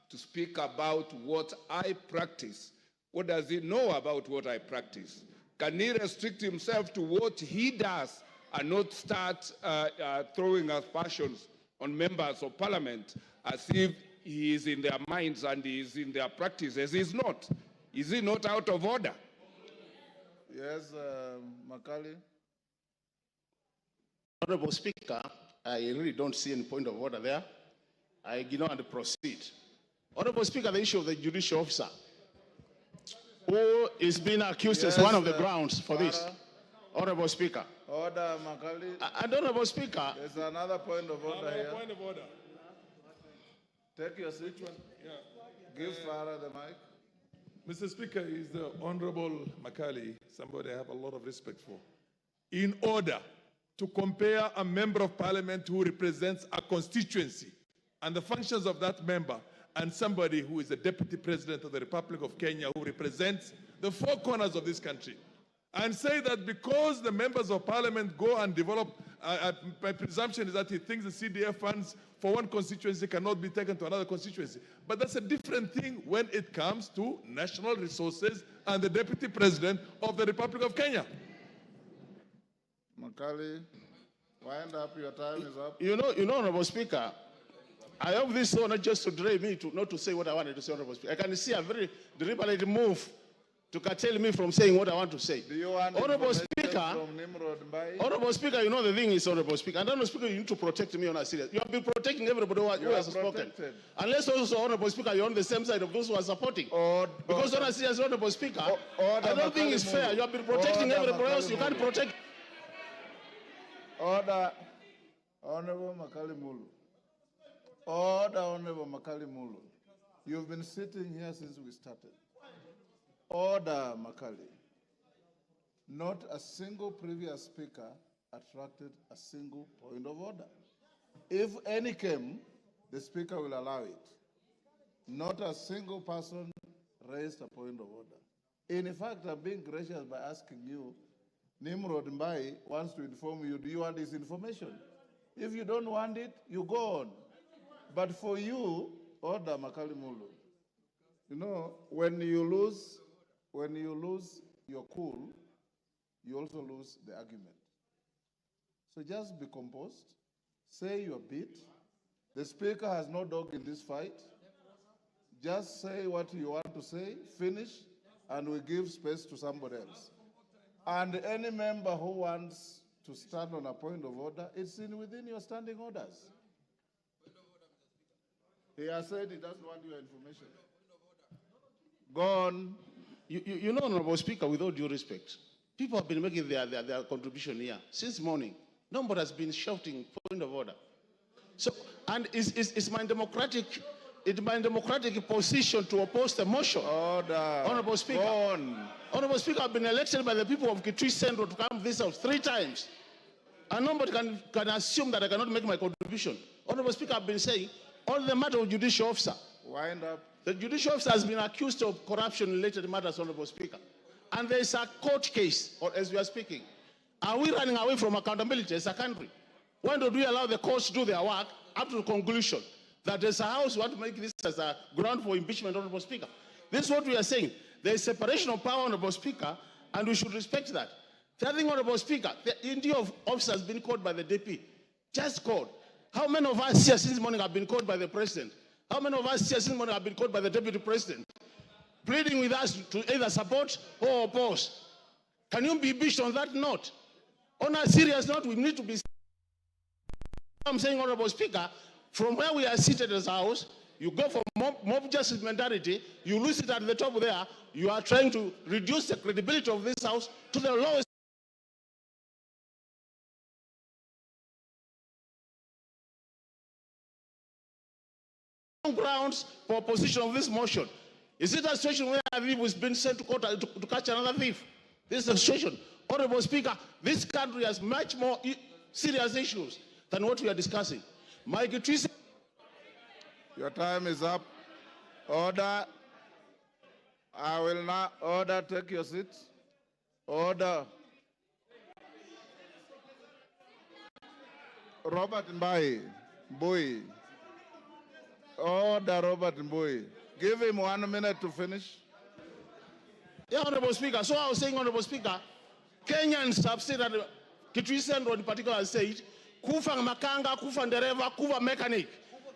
to speak about what I practice? What does he know about what I practice? Can he restrict himself to what he does and not start throwing aspersions on members of parliament as if he is in their minds and he is in their practices? He's not. Is he not out of order? Yes, Makali. Honorable Speaker, I really don't see any point of order there. I ignore and proceed. Honorable Speaker, the issue of the judicial officer who is being accused as one of the grounds for this. Honorable Speaker. Order, Makali. And Honorable Speaker. There's another point of order here. Point of order. Take your seat. Yeah. Give Farah the mic. Mr. Speaker, is the Honorable Makali, somebody I have a lot of respect for. In order to compare a member of parliament who represents a constituency and the functions of that member and somebody who is the Deputy President of the Republic of Kenya who represents the four corners of this country, and say that because the members of parliament go and develop, my presumption is that he thinks the CDF funds for one constituency cannot be taken to another constituency. But that's a different thing when it comes to national resources and the Deputy President of the Republic of Kenya. Makali, wind up, your time is up. You know, Honorable Speaker, I hope this is not just to drive me to not to say what I wanted to say, Honorable Speaker. I can see a very deliberate move to curtail me from saying what I want to say. Do you want Honorable Speaker, from Nimrod Mbai? Honorable Speaker, you know the thing is, Honorable Speaker, and Honorable Speaker, you need to protect me on a serious. You have been protecting everybody who has spoken. Unless also, Honorable Speaker, you're on the same side of those who are supporting. Because on a serious, Honorable Speaker, I don't think it's fair. You have been protecting everybody else. You can't protect. Order, Honorable Makali Mulu. Order, Honorable Makali Mulu. You've been sitting here since we started. Order, Makali. Not a single previous speaker attracted a single point of order. If any came, the speaker will allow it. Not a single person raised a point of order. In fact, I'm being gracious by asking you, Nimrod Mbai wants to inform you, do you want this information? If you don't want it, you go on. But for you, order, Makali Mulu. You know, when you lose your cool, you also lose the argument. So just be composed, say your bit. The speaker has no dog in this fight. Just say what you want to say, finish, and we give space to somebody else. And any member who wants to stand on a point of order, it's within your standing orders. He has said he doesn't want your information. Go on. You know, Honorable Speaker, with all due respect, people have been making their contribution here since morning. Nobody has been shouting point of order. So, and it's my democratic position to oppose the motion. Order. Honorable Speaker. Go on. Honorable Speaker, I've been elected by the people of Kitui Central to come this house 3 times. And nobody can assume that I cannot make my contribution. Honorable Speaker, I've been saying, on the matter of judicial officer. Wind up. The judicial officer has been accused of corruption-related matters, Honorable Speaker. And there is a court case, or as we are speaking. Are we running away from accountability as a country? When do we allow the courts to do their work up to the conclusion that there's a house we want to make this as a ground for impeachment, Honorable Speaker? This is what we are saying. There is separation of power, Honorable Speaker, and we should respect that. The other thing, Honorable Speaker, the India of officers has been called by the DP. Just called. How many of us here since morning have been called by the President? How many of us here since morning have been called by the Deputy President? Pleading with us to either support or oppose. Can you be impeached on that note? On a serious note, we need to be I'm saying, Honorable Speaker, from where we are seated as a House, you go for mob justice mentality, you lose it at the top there, you are trying to reduce the credibility of this House to the lowest grounds for opposition of this motion. Is it a situation where a thief has been sent to court to catch another thief? This is a situation. Honorable Speaker, this country has much more serious issues than what we are discussing. Mike Twiss. Your time is up. Order. I will now order. Take your seats. Order. Robert Mbai. Mbui. Order, Robert Mbui. Give him 1 minute to finish. Yeah, Honorable Speaker. So I was saying, Honorable Speaker, Kenyans have said that Kitwisen in particular said, kufa makanga, kufa ndereva, kufa mechanic,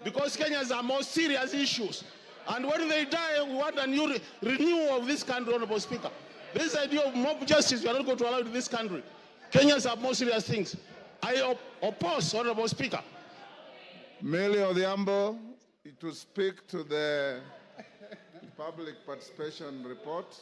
because Kenyans are more serious issues. And when they die, we want a new renewal of this country, Honorable Speaker. This idea of mob justice, we are not going to allow it in this country. Kenyans have more serious things. I oppose, Honorable Speaker. Millie Odhiambo to speak to the public participation report.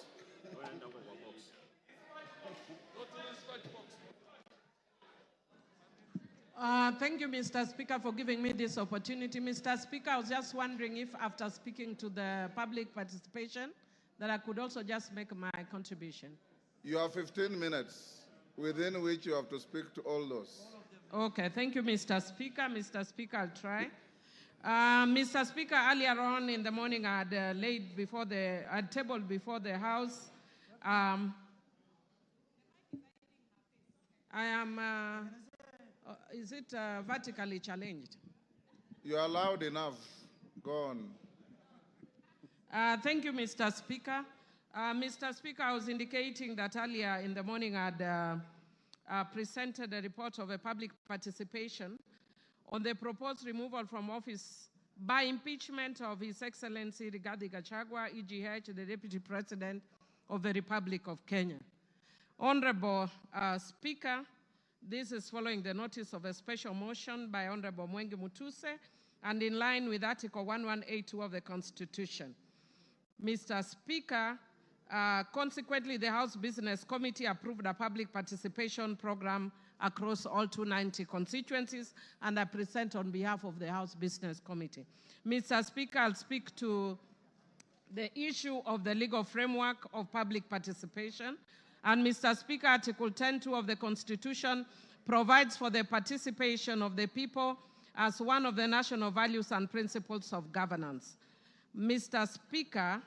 Thank you, Mr. Speaker, for giving me this opportunity. Mr. Speaker, I was just wondering if after speaking to the public participation, that I could also just make my contribution. You have 15 minutes within which you have to speak to all those. Okay, thank you, Mr. Speaker. Mr. Speaker, I'll try. Mr. Speaker, earlier on in the morning, I had tabled before the House. I am, is it vertically challenged? You are loud enough. Go on. Thank you, Mr. Speaker. Mr. Speaker, I was indicating that earlier in the morning I had presented a report of a public participation on the proposed removal from office by impeachment of His Excellency Rigathi Gachagua, EGH, the Deputy President of the Republic of Kenya. Honorable Speaker, this is following the notice of a special motion by Honorable Mwengi Mutuse and in line with Article 1182 of the Constitution. Mr. Speaker, consequently, the House Business Committee approved a public participation program across all 290 constituencies, and I present on behalf of the House Business Committee. Mr. Speaker, I'll speak to the issue of the legal framework of public participation. And Mr. Speaker, Article 10.2 of the Constitution provides for the participation of the people as one of the national values and principles of governance. Mr. Speaker,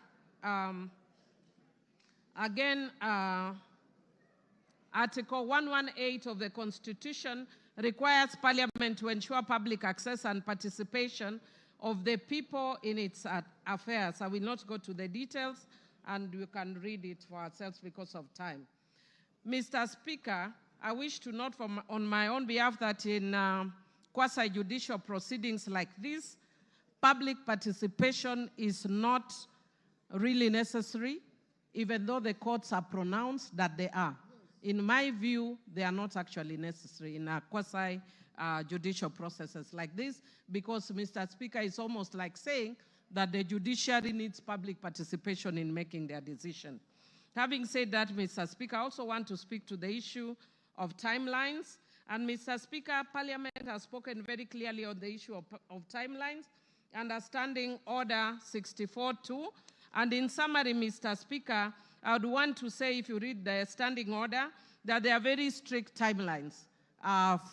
Article 118 of the Constitution requires Parliament to ensure public access and participation of the people in its affairs. I will not go to the details, and we can read it for ourselves because of time. Mr. Speaker, I wish to note on my own behalf that in quasi-judicial proceedings like this, public participation is not really necessary, even though the courts are pronounced that they are. In my view, they are not actually necessary in quasi-judicial processes like this, because, Mr. Speaker, it's almost like saying that the judiciary needs public participation in making their decision. Having said that, Mr. Speaker, I also want to speak to the issue of timelines. And, Mr. Speaker, Parliament has spoken very clearly on the issue of timelines, understanding Order 64.2. And in summary, Mr. Speaker, I would want to say, if you read the standing order, that there are very strict timelines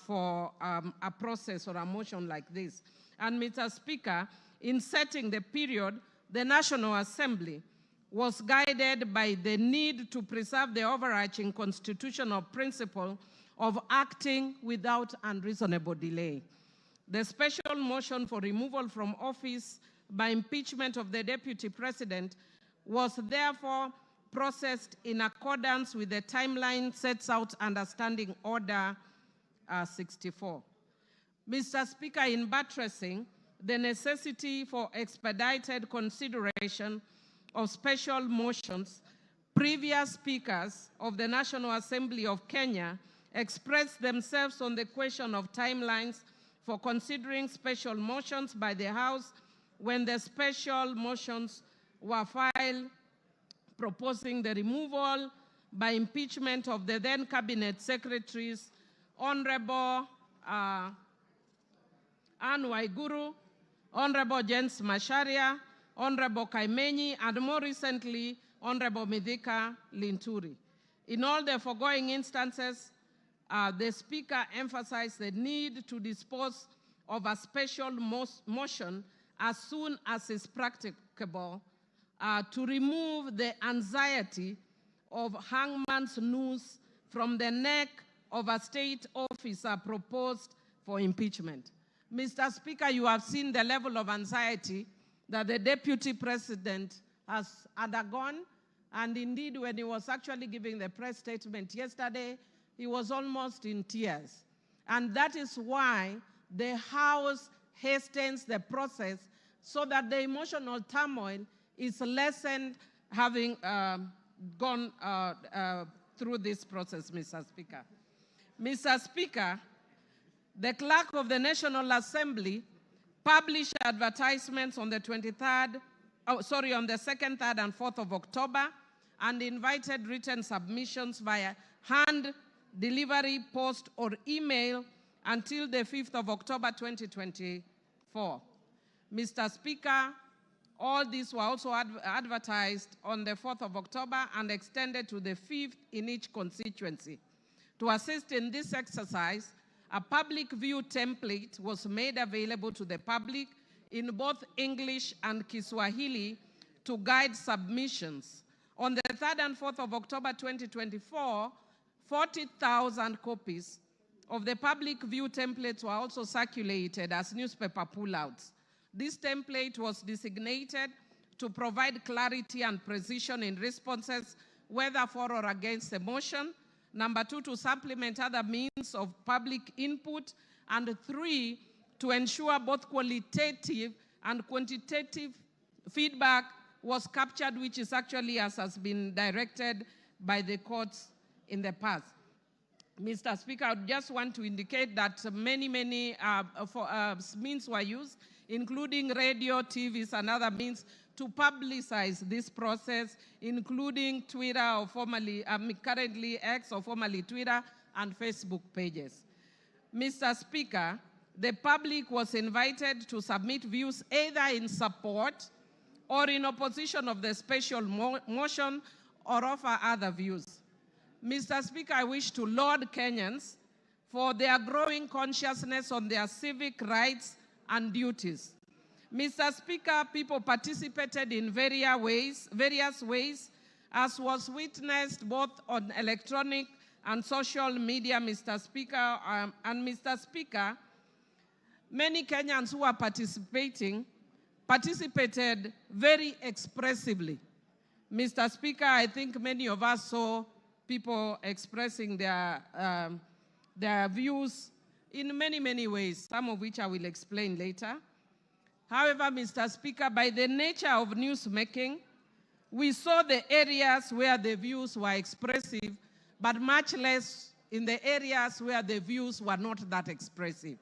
for a process or a motion like this. And, Mr. Speaker, in setting the period, the National Assembly was guided by the need to preserve the overarching constitutional principle of acting without unreasonable delay. The special motion for removal from office by impeachment of the Deputy President was therefore processed in accordance with the timeline sets out under Standing Order 64. Mr. Speaker, in buttressing the necessity for expedited consideration of special motions, previous speakers of the National Assembly of Kenya expressed themselves on the question of timelines for considering special motions by the House when the special motions were filed proposing the removal by impeachment of the then cabinet secretaries, Honorable Anne Waiguru, Honorable James Macharia, Honorable Kaimenyi, and more recently, Honorable Mithika Linturi. In all the foregoing instances, the Speaker emphasized the need to dispose of a special motion as soon as is practicable to remove the anxiety of hangman's noose from the neck of a state officer proposed for impeachment. Mr. Speaker, you have seen the level of anxiety that the Deputy President has undergone, and indeed when he was actually giving the press statement yesterday, he was almost in tears. And that is why the House hastens the process so that the emotional turmoil is lessened having gone through this process, Mr. Speaker. Mr. Speaker, the Clerk of the National Assembly published advertisements on the 2nd, 3rd, and 4th of October and invited written submissions via hand delivery, post, or email until the 5th of October 2024. Mr. Speaker, all these were also advertised on the 4th of October and extended to the 5th in each constituency. To assist in this exercise, a public view template was made available to the public in both English and Kiswahili to guide submissions. On the 3rd and 4th of October 2024, 40,000 copies of the public view templates were also circulated as newspaper pullouts. This template was designated to provide clarity and precision in responses, whether for or against the motion. Number 2, to supplement other means of public input. And 3, to ensure both qualitative and quantitative feedback was captured, which is actually as has been directed by the courts in the past. Mr. Speaker, I just want to indicate that many means were used, including radio, TVs, and other means to publicize this process, including Twitter, or formerly, currently X, or formerly Twitter, and Facebook pages. Mr. Speaker, the public was invited to submit views either in support or in opposition of the special motion or offer other views. Mr. Speaker, I wish to laud Kenyans for their growing consciousness on their civic rights and duties. Mr. Speaker, people participated in various ways, as was witnessed both on electronic and social media, Mr. Speaker. And Mr. Speaker, many Kenyans who are participated very expressively. Mr. Speaker, I think many of us saw people expressing their views in many ways, some of which I will explain later. However, Mr. Speaker, by the nature of newsmaking, we saw the areas where the views were expressive, but much less in the areas where the views were not that expressive.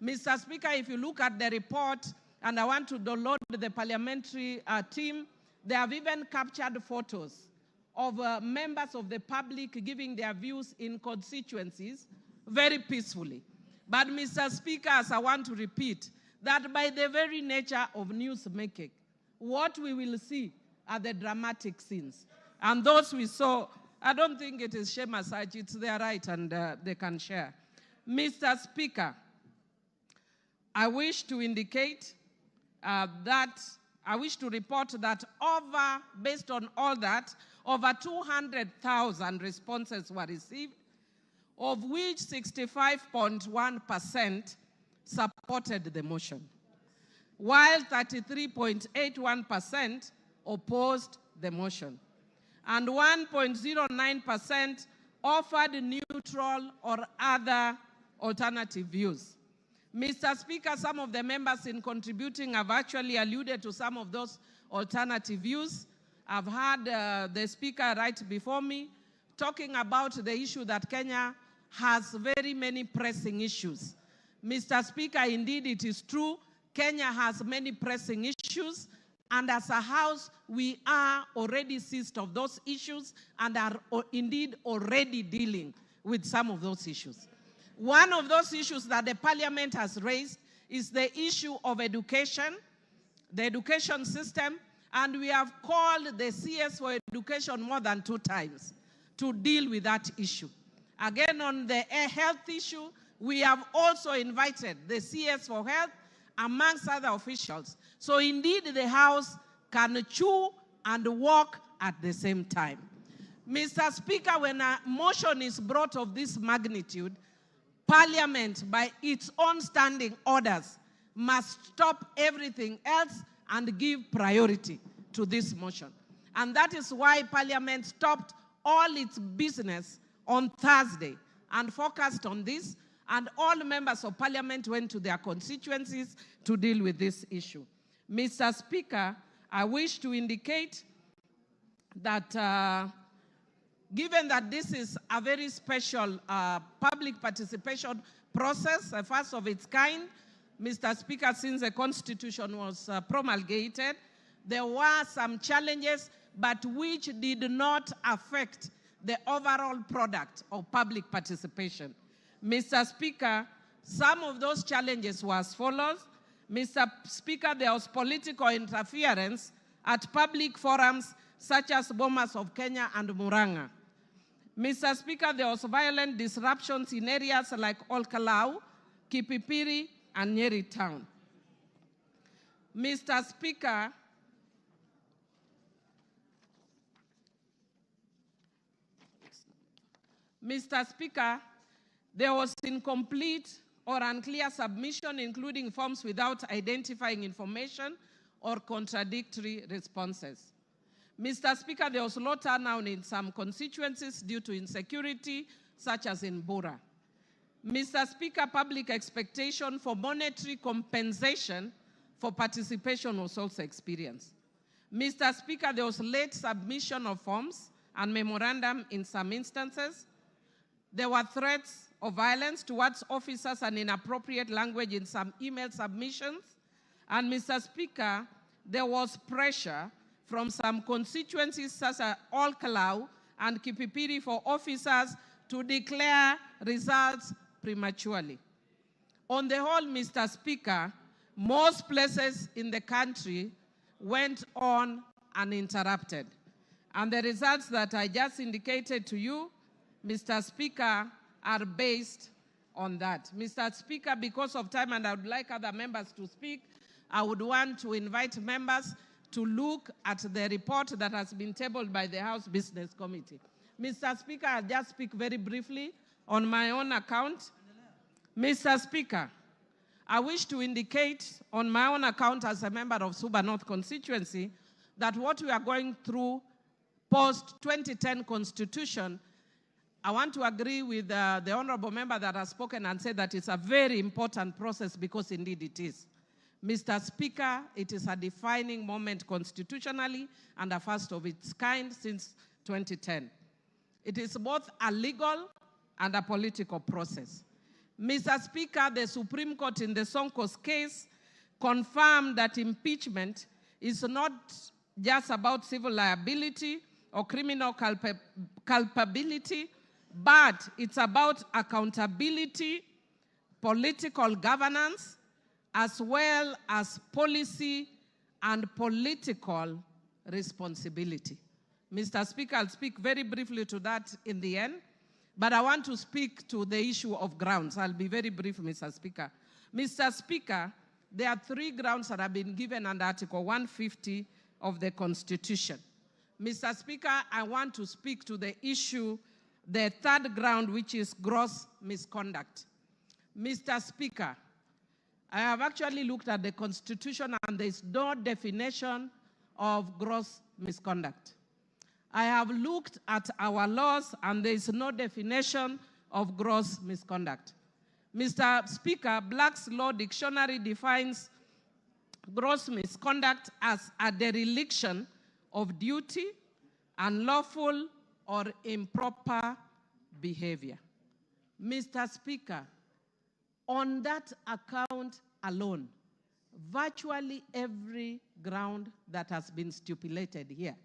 Mr. Speaker, if you look at the report, and I want to download the parliamentary team, they have even captured photos of members of the public giving their views in constituencies very peacefully. But Mr. Speaker, as I want to repeat, that by the very nature of newsmaking, what we will see are the dramatic scenes. And those we saw, I don't think it is shame as such, it's their right and they can share. Mr. Speaker, I wish to indicate I wish to report that based on all that, over 200,000 responses were received, of which 65.1% supported the motion, while 33.81% opposed the motion, and 1.09% offered neutral or other alternative views. Mr. Speaker, some of the members in contributing have actually alluded to some of those alternative views. I've heard the Speaker right before me talking about the issue that Kenya has very many pressing issues. Mr. Speaker, indeed it is true, Kenya has many pressing issues, and as a House, we are already seized of those issues and are indeed already dealing with some of those issues. One of those issues that the Parliament has raised is the issue of education, the education system, and we have called the CS for Education more than 2 times to deal with that issue. Again, on the health issue, we have also invited the CS for Health, amongst other officials. So indeed, the House can chew and walk at the same time. Mr. Speaker, when a motion is brought of this magnitude, Parliament, by its own standing orders, must stop everything else and give priority to this motion. And that is why Parliament stopped all its business on Thursday and focused on this, and all members of Parliament went to their constituencies to deal with this issue. Mr. Speaker, I wish to indicate that given that this is a very special public participation process, a first of its kind, Mr. Speaker, since the Constitution was promulgated, there were some challenges, but which did not affect the overall product of public participation. Mr. Speaker, some of those challenges were as follows. Mr. Speaker, there was political interference at public forums such as Bomas of Kenya and Murang'a. Mr. Speaker, there was violent disruptions in areas like Olkalau, Kipipiri, and Nyeri Town. Mr. Speaker, there was incomplete or unclear submission, including forms without identifying information or contradictory responses. Mr. Speaker, there was low turnout in some constituencies due to insecurity, such as in Bura. Mr. Speaker, public expectation for monetary compensation for participation was also experienced. Mr. Speaker, there was late submission of forms and memorandum in some instances. There were threats of violence towards officers and inappropriate language in some email submissions. And Mr. Speaker, there was pressure from some constituencies such as Olkalau and Kipipiri for officers to declare results prematurely. On the whole, Mr. Speaker, most places in the country went on uninterrupted. And the results that I just indicated to you, Mr. Speaker, are based on that. Mr. Speaker, because of time, and I would like other members to speak, I would want to invite members to look at the report that has been tabled by the House Business Committee. Mr. Speaker, I'll just speak very briefly on my own account. Mr. Speaker, I wish to indicate on my own account as a member of Suba North constituency that what we are going through post-2010 constitution, I want to agree with the honorable member that has spoken and said that it's a very important process, because indeed it is. Mr. Speaker, it is a defining moment constitutionally and a first of its kind since 2010. It is both a legal and a political process. Mr. Speaker, the Supreme Court in the Sonko's case confirmed that impeachment is not just about civil liability or criminal culpability, but it's about accountability, political governance, as well as policy and political responsibility. Mr. Speaker, I'll speak very briefly to that in the end, but I want to speak to the issue of grounds. I'll be very brief, Mr. Speaker. Mr. Speaker, there are 3 grounds that have been given under Article 150 of the Constitution. Mr. Speaker, I want to speak to the issue, the 3rd ground, which is gross misconduct. Mr. Speaker, I have actually looked at the Constitution and there is no definition of gross misconduct. I have looked at our laws and there is no definition of gross misconduct. Mr. Speaker, Black's Law Dictionary defines gross misconduct as a dereliction of duty, unlawful or improper behavior. Mr. Speaker, On that account alone, virtually every ground that has been stipulated here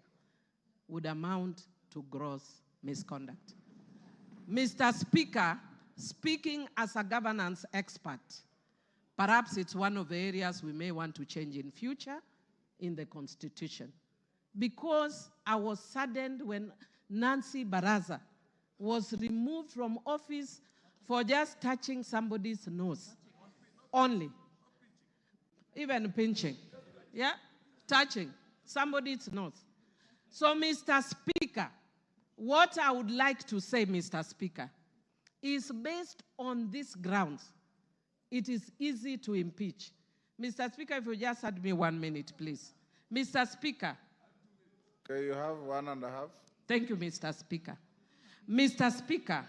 would amount to gross misconduct. Mr. Speaker, speaking as a governance expert, perhaps it's one of the areas we may want to change in future in the Constitution. Because I was saddened when Nancy Baraza was removed from office for just touching somebody's nose only. Even pinching, yeah? Touching somebody's nose. So, Mr. Speaker, what I would like to say, Mr. Speaker, is based on these grounds, it is easy to impeach. Mr. Speaker, if you just had me 1 minute, please. Mr. Speaker. Okay, you have 1.5. Thank you, Mr. Speaker. Mr. Speaker,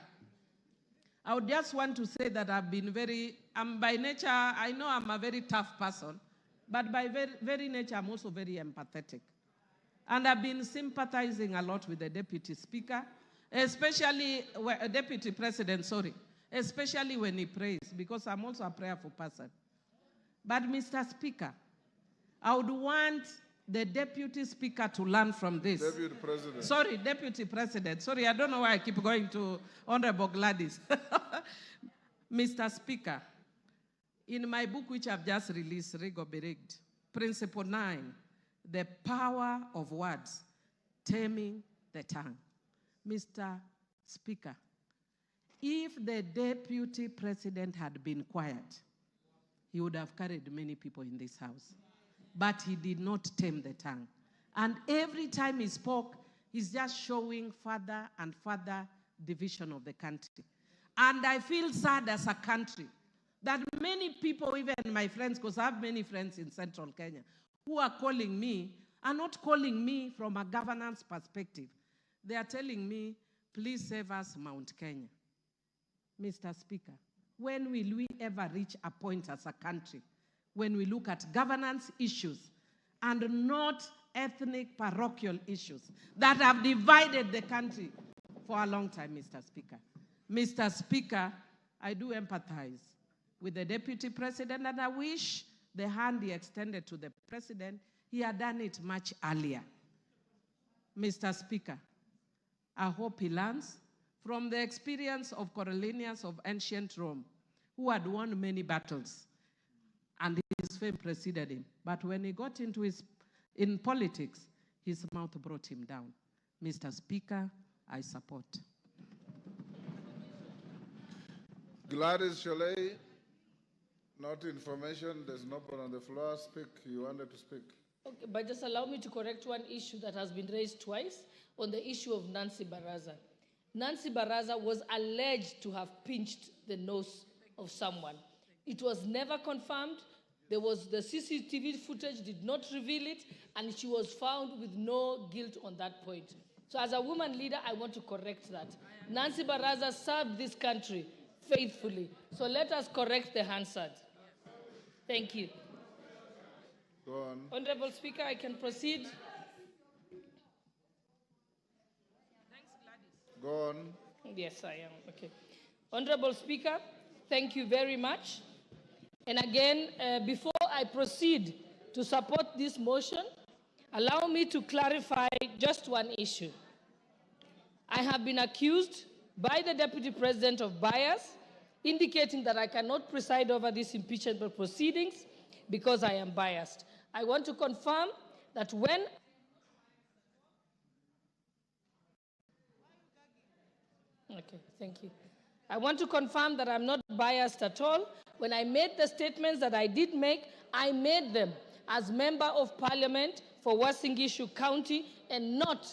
I would just want to say that I've been by nature, I know I'm a very tough person, but by very nature, I'm also very empathetic. And I've been sympathizing a lot with the Deputy Speaker, especially, Deputy President, sorry, especially when he prays, because I'm also a prayerful person. But Mr. Speaker, I would want the Deputy Speaker to learn from this. Deputy President. Sorry, Deputy President. Sorry, I don't know why I keep going to Honorable Gladys. Mr. Speaker, in my book, which I've just released, Rego Beregt, Principle 9, the power of words, taming the tongue. Mr. Speaker, if the Deputy President had been quiet, he would have carried many people in this house. But he did not tame the tongue. And every time he spoke, he's just showing further and further division of the country. And I feel sad as a country that many people, even my friends, because I have many friends in Central Kenya, who are calling me, are not calling me from a governance perspective. They are telling me, please save us Mount Kenya. Mr. Speaker, when will we ever reach a point as a country when we look at governance issues and not ethnic parochial issues that have divided the country for a long time, Mr. Speaker? Mr. Speaker, I do empathize with the Deputy President, and I wish the hand he extended to the President, he had done it much earlier. Mr. Speaker, I hope he learns from the experience of Coriolanus of ancient Rome, who had won many battles, and his fame preceded him. But when he got in politics, his mouth brought him down. Mr. Speaker, I support. Gladys Sholei, not information. There's no one on the floor. Speak. You wanted to speak. Okay, but just allow me to correct one issue that has been raised twice on the issue of Nancy Baraza. Nancy Baraza was alleged to have pinched the nose of someone. It was never confirmed. There was the CCTV footage did not reveal it, and she was found with no guilt on that point. So as a woman leader, I want to correct that. Nancy Baraza served this country faithfully. So let us correct the Hansard. Thank you. Go on. Honorable Speaker, I can proceed. Go on. Yes, I am. Okay. Honorable Speaker, thank you very much. And again, before I proceed to support this motion, allow me to clarify just one issue. I have been accused by the Deputy President of bias, indicating that I cannot preside over these impeachment proceedings because I am biased. I want to confirm that when Okay, thank you. I want to confirm that I'm not biased at all. When I made the statements that I did make, I made them as Member of Parliament for Uasin Gishu County and not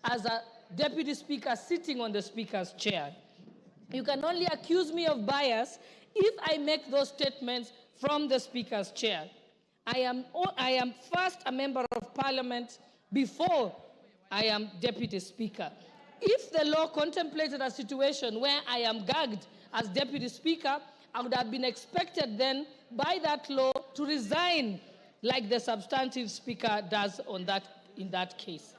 as a Deputy Speaker sitting on the Speaker's chair. You can only accuse me of bias if I make those statements from the Speaker's chair. I am first a Member of Parliament before I am Deputy Speaker. If the law contemplated a situation where I am gagged as Deputy Speaker, I would have been expected then by that law to resign like the substantive Speaker does in that case.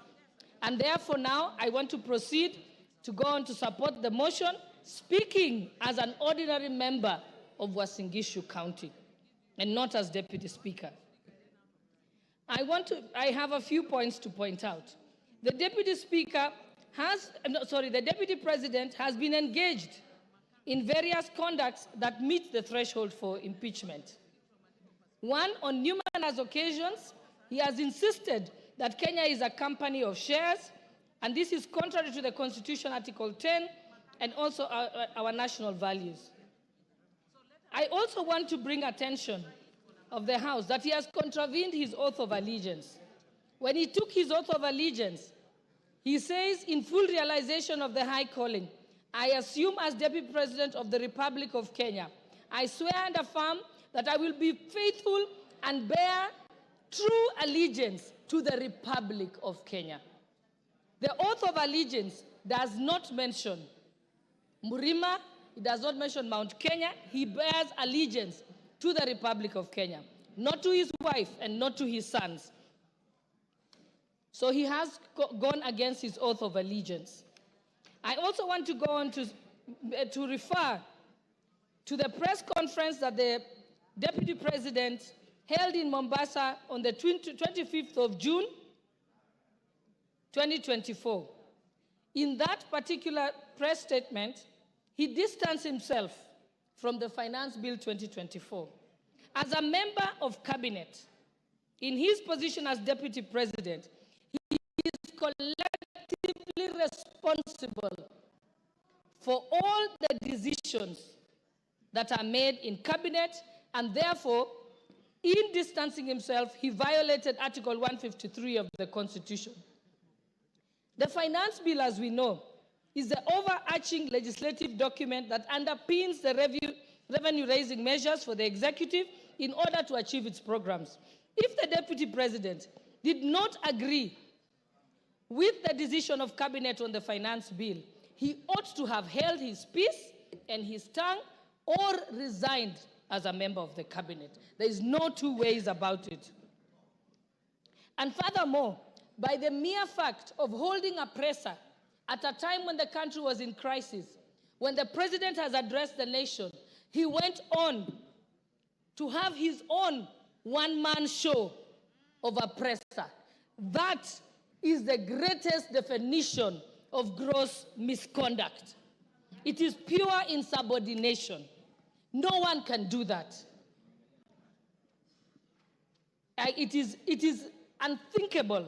And therefore now I want to proceed to go on to support the motion, speaking as an ordinary member of Uasin County and not as Deputy Speaker. I have a few points to point out. The Deputy President has been engaged in various conducts that meet the threshold for impeachment. One, on numerous occasions, he has insisted that Kenya is a company of shares, and this is contrary to the Constitution, Article 10, and also our national values. I also want to bring attention of the House that he has contravened his oath of allegiance. When he took his oath of allegiance, he says, in full realization of the high calling, I assume as Deputy President of the Republic of Kenya, I swear and affirm that I will be faithful and bear true allegiance to the Republic of Kenya. The oath of allegiance does not mention Murima, it does not mention Mount Kenya. He bears allegiance to the Republic of Kenya, not to his wife and not to his sons. So he has gone against his oath of allegiance. I also want to go on to refer to the press conference that the Deputy President held in Mombasa on the 25th of June, 2024. In that particular press statement, he distanced himself from the Finance Bill 2024. As a member of cabinet, in his position as Deputy President, he is collectively responsible for all the decisions that are made in cabinet, and therefore, in distancing himself, he violated Article 153 of the Constitution. The Finance Bill, as we know, is the overarching legislative document that underpins the revenue-raising measures for the executive in order to achieve its programs. If the Deputy President did not agree with the decision of Cabinet on the Finance Bill, he ought to have held his peace and his tongue or resigned as a member of the Cabinet. There is no two ways about it. And furthermore, by the mere fact of holding a presser at a time when the country was in crisis, when the President has addressed the nation, he went on to have his own one-man show of a presser. That is the greatest definition of gross misconduct. It is pure insubordination. No one can do that. It is unthinkable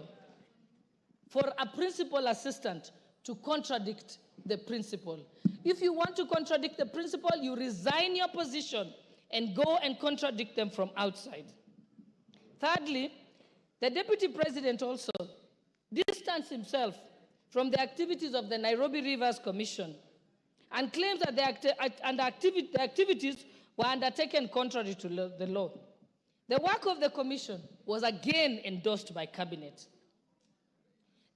for a principal assistant to contradict the principal. If you want to contradict the principal, you resign your position and go and contradict them from outside. Thirdly, the Deputy President also distanced himself from the activities of the Nairobi Rivers Commission and claims that the activities were undertaken contrary to the law. The work of the commission was again endorsed by Cabinet.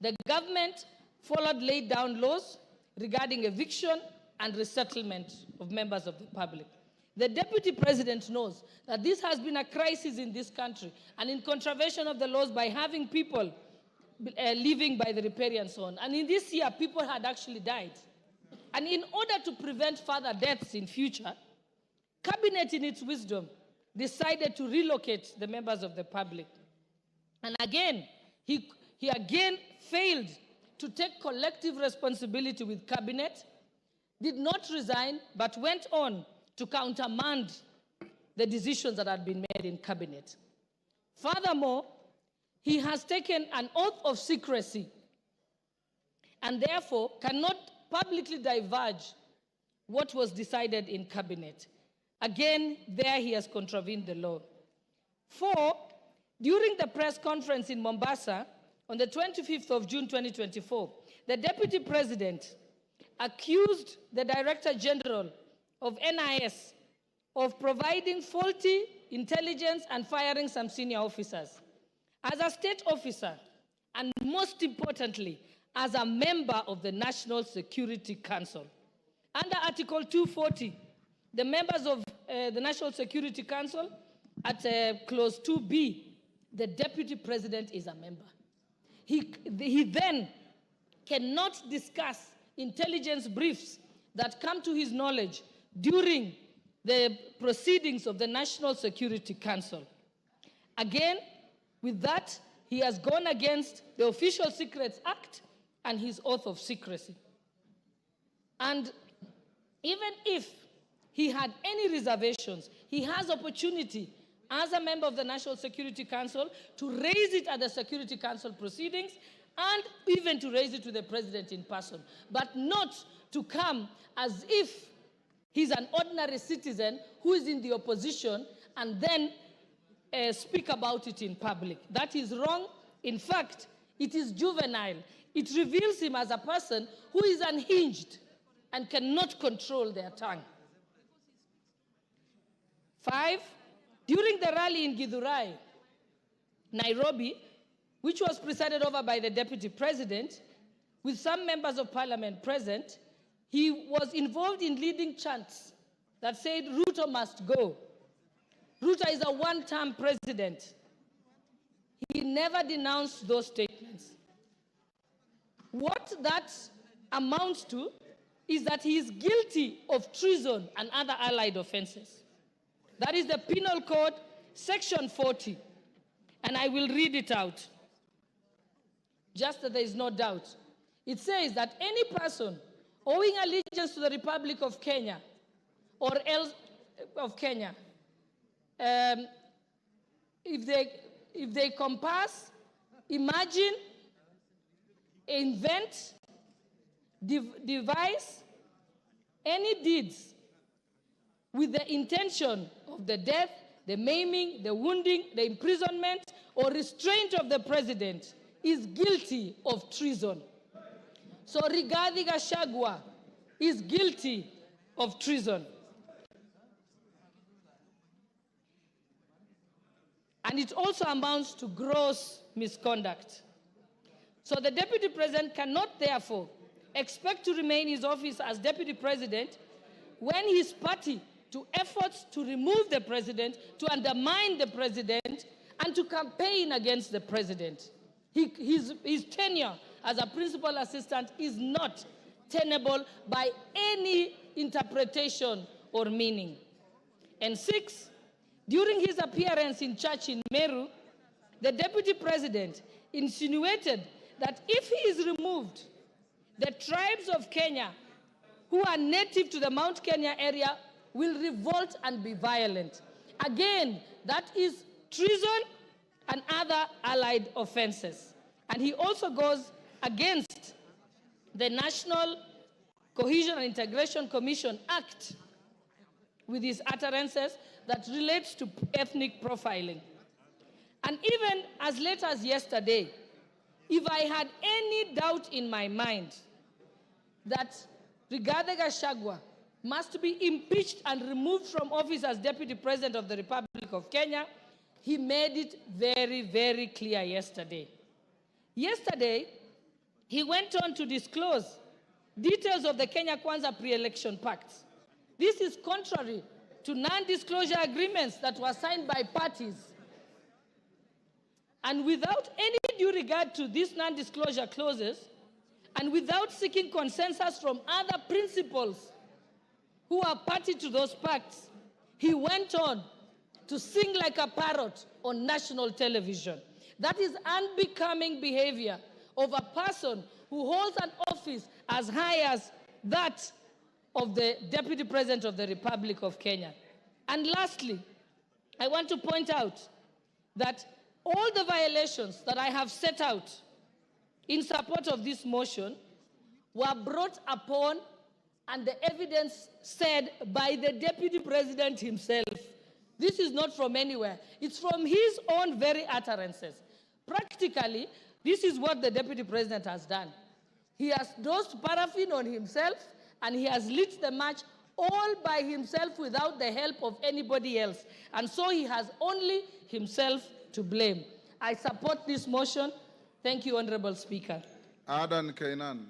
The government followed laid down laws regarding eviction and resettlement of members of the public. The Deputy President knows that this has been a crisis in this country and in contravention of the laws by having people living by the riparian zone. And in this year, people had actually died. And in order to prevent further deaths in future, Cabinet in its wisdom decided to relocate the members of the public. And again, he again failed to take collective responsibility with Cabinet, did not resign, but went on to countermand the decisions that had been made in Cabinet. Furthermore, he has taken an oath of secrecy and therefore cannot publicly divulge what was decided in Cabinet. Again, there he has contravened the law. 4, during the press conference in Mombasa on the 25th of June 2024, the Deputy President accused the Director General of NIS of providing faulty intelligence and firing some senior officers. As a state officer, and most importantly, as a member of the National Security Council, under Article 240, the members of the National Security Council, at Clause 2B, the Deputy President is a member. He then cannot discuss intelligence briefs that come to his knowledge during the proceedings of the National Security Council. Again, with that, he has gone against the Official Secrets Act and his oath of secrecy. And even if he had any reservations, he has opportunity as a member of the National Security Council to raise it at the Security Council proceedings and even to raise it to the president in person, but not to come as if he's an ordinary citizen who is in the opposition and then speak about it in public. That is wrong. In fact, it is juvenile. It reveals him as a person who is unhinged and cannot control their tongue. 5, during the rally in Githurai, Nairobi, which was presided over by the Deputy President, with some members of Parliament present, he was involved in leading chants that said, Ruto must go. Ruto is a one-term president. He never denounced those statements. What that amounts to is that he is guilty of treason and other allied offenses. That is the Penal Code, Section 40. And I will read it out, just that there is no doubt. It says that any person owing allegiance to the Republic of Kenya or else of Kenya, if they compass, imagine, invent, devise any deeds with the intention of the death, the maiming, the wounding, the imprisonment, or restraint of the president is guilty of treason. So Rigathi Gachagua is guilty of treason. And it also amounts to gross misconduct. So the Deputy President cannot therefore expect to remain in his office as Deputy President when his party to efforts to remove the President, to undermine the President, and to campaign against the President. His tenure as a principal assistant is not tenable by any interpretation or meaning. And 6, during his appearance in church in Meru, the Deputy President insinuated that if he is removed, the tribes of Kenya who are native to the Mount Kenya area will revolt and be violent. Again, that is treason and other allied offenses. And he also goes against the National Cohesion and Integration Commission Act with his utterances that relates to ethnic profiling. And even as late as yesterday, if I had any doubt in my mind that Rigathi Gachagua must be impeached and removed from office as Deputy President of the Republic of Kenya, he made it very, very clear yesterday. Yesterday, he went on to disclose details of the Kenya Kwanza pre-election pacts. This is contrary to non-disclosure agreements that were signed by parties. And without any due regard to these non-disclosure clauses, and without seeking consensus from other principals who are party to those pacts, he went on to sing like a parrot on national television. That is unbecoming behavior of a person who holds an office as high as that of the Deputy President of the Republic of Kenya. And lastly, I want to point out that all the violations that I have set out in support of this motion were brought upon and the evidence said by the Deputy President himself. This is not from anywhere. It's from his own very utterances. Practically, this is what the Deputy President has done. He has dosed paraffin on himself and he has lit the match all by himself without the help of anybody else. And so he has only himself to blame. I support this motion. Thank you, Honorable Speaker. Adan Kainan.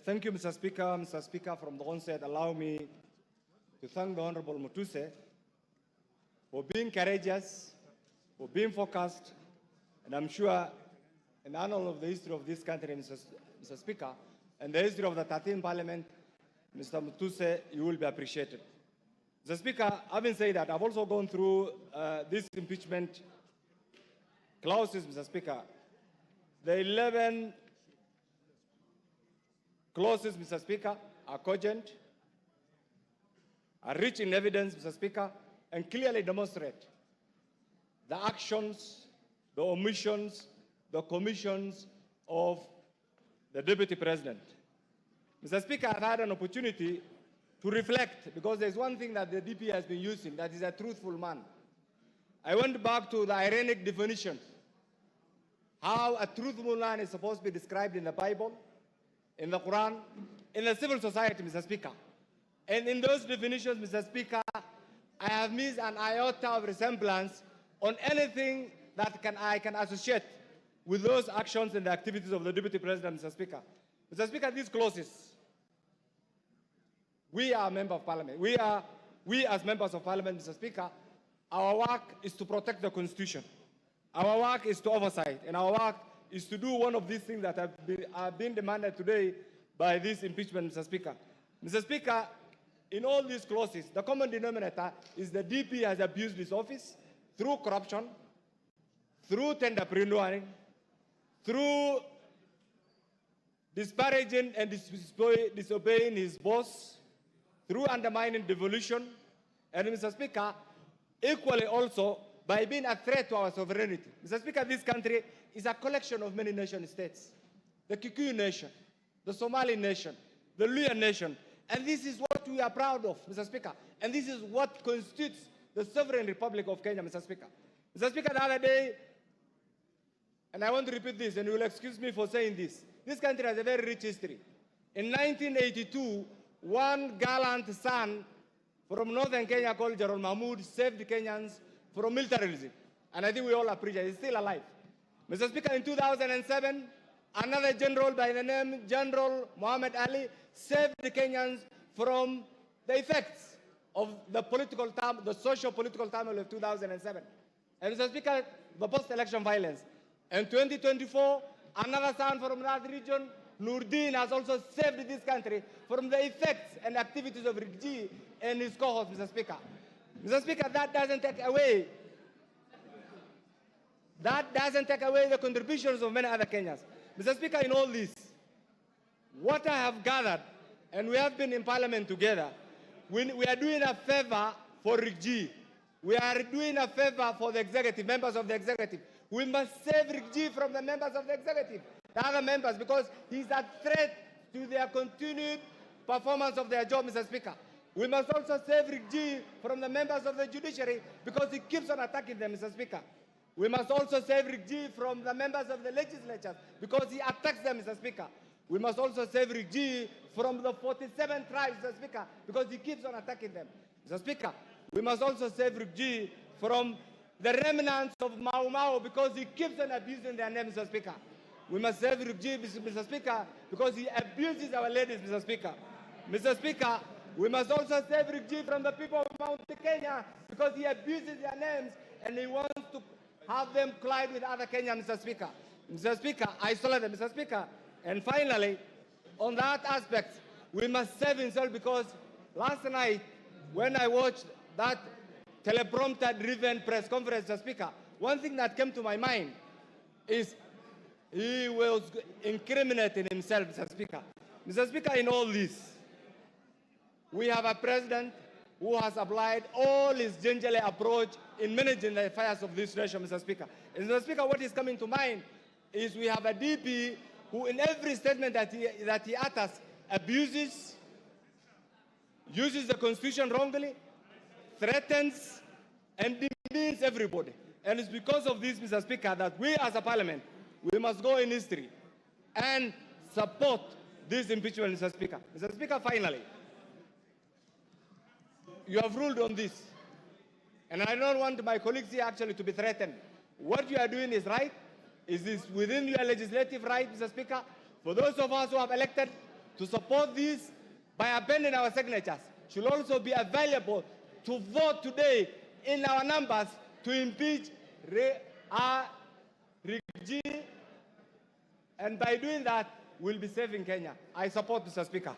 Thank you, Mr. Speaker. Mr. Speaker, from the onset, allow me to thank the Honorable Mutuse for being courageous, for being focused, and I'm sure in the annal of the history of this country, Mr. Speaker, and the history of the 13th Parliament, Mr. Mutuse, you will be appreciated. Mr. Speaker, having said that, I've also gone through this impeachment clauses, Mr. Speaker. The 11 clauses, Mr. Speaker, are cogent, are rich in evidence, Mr. Speaker, and clearly demonstrate the actions, the omissions, the commissions of the Deputy President. Mr. Speaker, I've had an opportunity to reflect, because there's one thing that the DP has been using, that is a truthful man. I went back to the ironic definition, how a truthful man is supposed to be described in the Bible, in the Quran, in the civil society, Mr. Speaker. And in those definitions, Mr. Speaker, I have missed an iota of resemblance on anything that I can associate with those actions and the activities of the Deputy President, Mr. Speaker. Mr. Speaker, these clauses, we are a member of Parliament. We as members of Parliament, Mr. Speaker, our work is to protect the Constitution. Our work is to oversight, and our work is to do one of these things that have been demanded today by this impeachment, Mr. Speaker. Mr. Speaker, in all these clauses, the common denominator is the DP has abused his office through corruption, through tenderpreneuring, through disparaging and disobeying his boss, through undermining devolution, and Mr. Speaker, equally also by being a threat to our sovereignty. Mr. Speaker, this country is a collection of many nation states. The Kikuyu nation, the Somali nation, the Luya nation, and this is what we are proud of, Mr. Speaker, and this is what constitutes the sovereign Republic of Kenya, Mr. Speaker. Mr. Speaker, the other day, and I want to repeat this, and you will excuse me for saying this country has a very rich history. In 1982, one gallant son from northern Kenya called Gerald Mahmoud saved Kenyans from militarism. And I think we all appreciate it. He's still alive. Mr. Speaker, in 2007, another general by the name General Muhammad Ali saved the Kenyans from the effects of the political the socio-political turmoil of 2007. And Mr. Speaker, the post-election violence. In 2024, another son from that region, Nurdin, has also saved this country from the effects and activities of Rigji and his cohorts, Mr. Speaker. Mr. Speaker, that doesn't take away the contributions of many other Kenyans. Mr. Speaker, in all this, what I have gathered, and we have been in Parliament together, we are doing a favor for Rigji. We are doing a favor for the executive, members of the executive. We must save Rigji from the members of the executive, the other members, because he's a threat to their continued performance of their job, Mr. Speaker. We must also save Rigji from the members of the judiciary because he keeps on attacking them, Mr. Speaker. We must also save Rigji from the members of the legislature because he attacks them, Mr. Speaker. We must also save Rigji from the 47 tribes, Mr. Speaker, because he keeps on attacking them. Mr. Speaker, we must also save Rigji from the remnants of Mau Mau because he keeps on abusing their names, Mr. Speaker. We must save Rigji, Mr. Speaker, because he abuses our ladies, Mr. Speaker. Mr. Speaker, we must also save Rigji from the people of Mount Kenya because he abuses their names and he wants to have them collide with other Kenyans, Mr. Speaker. Mr. Speaker, isolate them, Mr. Speaker. And finally, on that aspect, we must save himself because last night, when I watched that teleprompter-driven press conference, Mr. Speaker, one thing that came to my mind is he was incriminating himself, Mr. Speaker. Mr. Speaker, in all this, we have a president who has applied all his gingerly approach in managing the affairs of this nation, Mr. Speaker. And Mr. Speaker, what is coming to mind is we have a DP who in every statement that he utters abuses, uses the Constitution wrongly, threatens, and demeans everybody. And it's because of this, Mr. Speaker, that we as a parliament, we must go in history and support this impeachment, Mr. Speaker. Mr. Speaker, finally, you have ruled on this. And I don't want my colleagues here actually to be threatened. What you are doing is right. It is within your legislative right, Mr. Speaker, for those of us who have elected to support this by appending our signatures should also be available to vote today in our numbers to impeach Rigji, and by doing that, we'll be saving Kenya. I support, Mr. Speaker.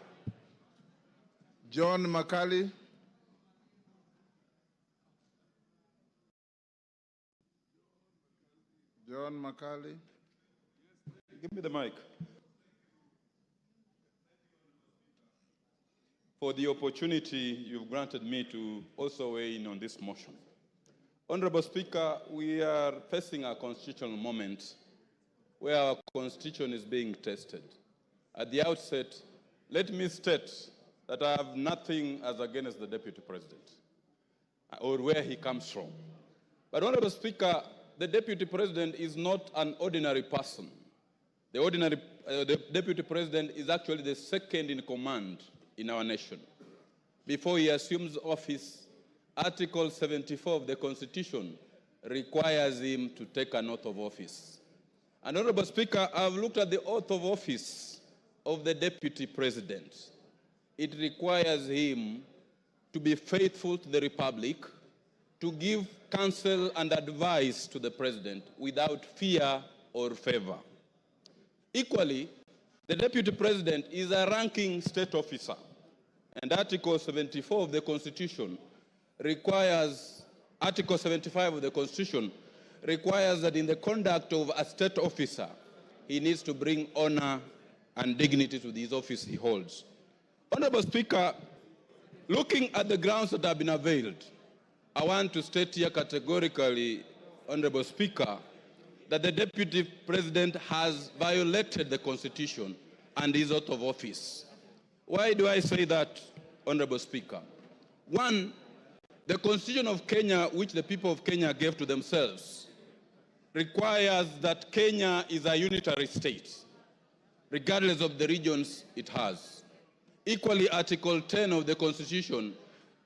John Makali. John Makali. Give me the mic. For the opportunity you've granted me to also weigh in on this motion. Honorable Speaker, we are facing a constitutional moment where our constitution is being tested. At the outset, let me state that I have nothing as against the Deputy President or where he comes from. But Honorable Speaker, the Deputy President is not an ordinary person. The Deputy President is actually the second in command in our nation. Before he assumes office, Article 74 of the Constitution requires him to take an oath of office. And Honorable Speaker, I've looked at the oath of office of the Deputy President. It requires him to be faithful to the Republic, to give counsel and advice to the President without fear or favor. Equally, the Deputy President is a ranking state officer, and Article 74 of the Constitution requires, Article 75 of the Constitution requires that in the conduct of a state officer, he needs to bring honor and dignity to this office he holds. Honorable Speaker, looking at the grounds that have been availed, I want to state here categorically, Honorable Speaker, that the Deputy President has violated the Constitution and his oath of office. Why do I say that, Honorable Speaker? One, the Constitution of Kenya, which the people of Kenya gave to themselves, requires that Kenya is a unitary state, regardless of the regions it has. Equally, Article 10 of the Constitution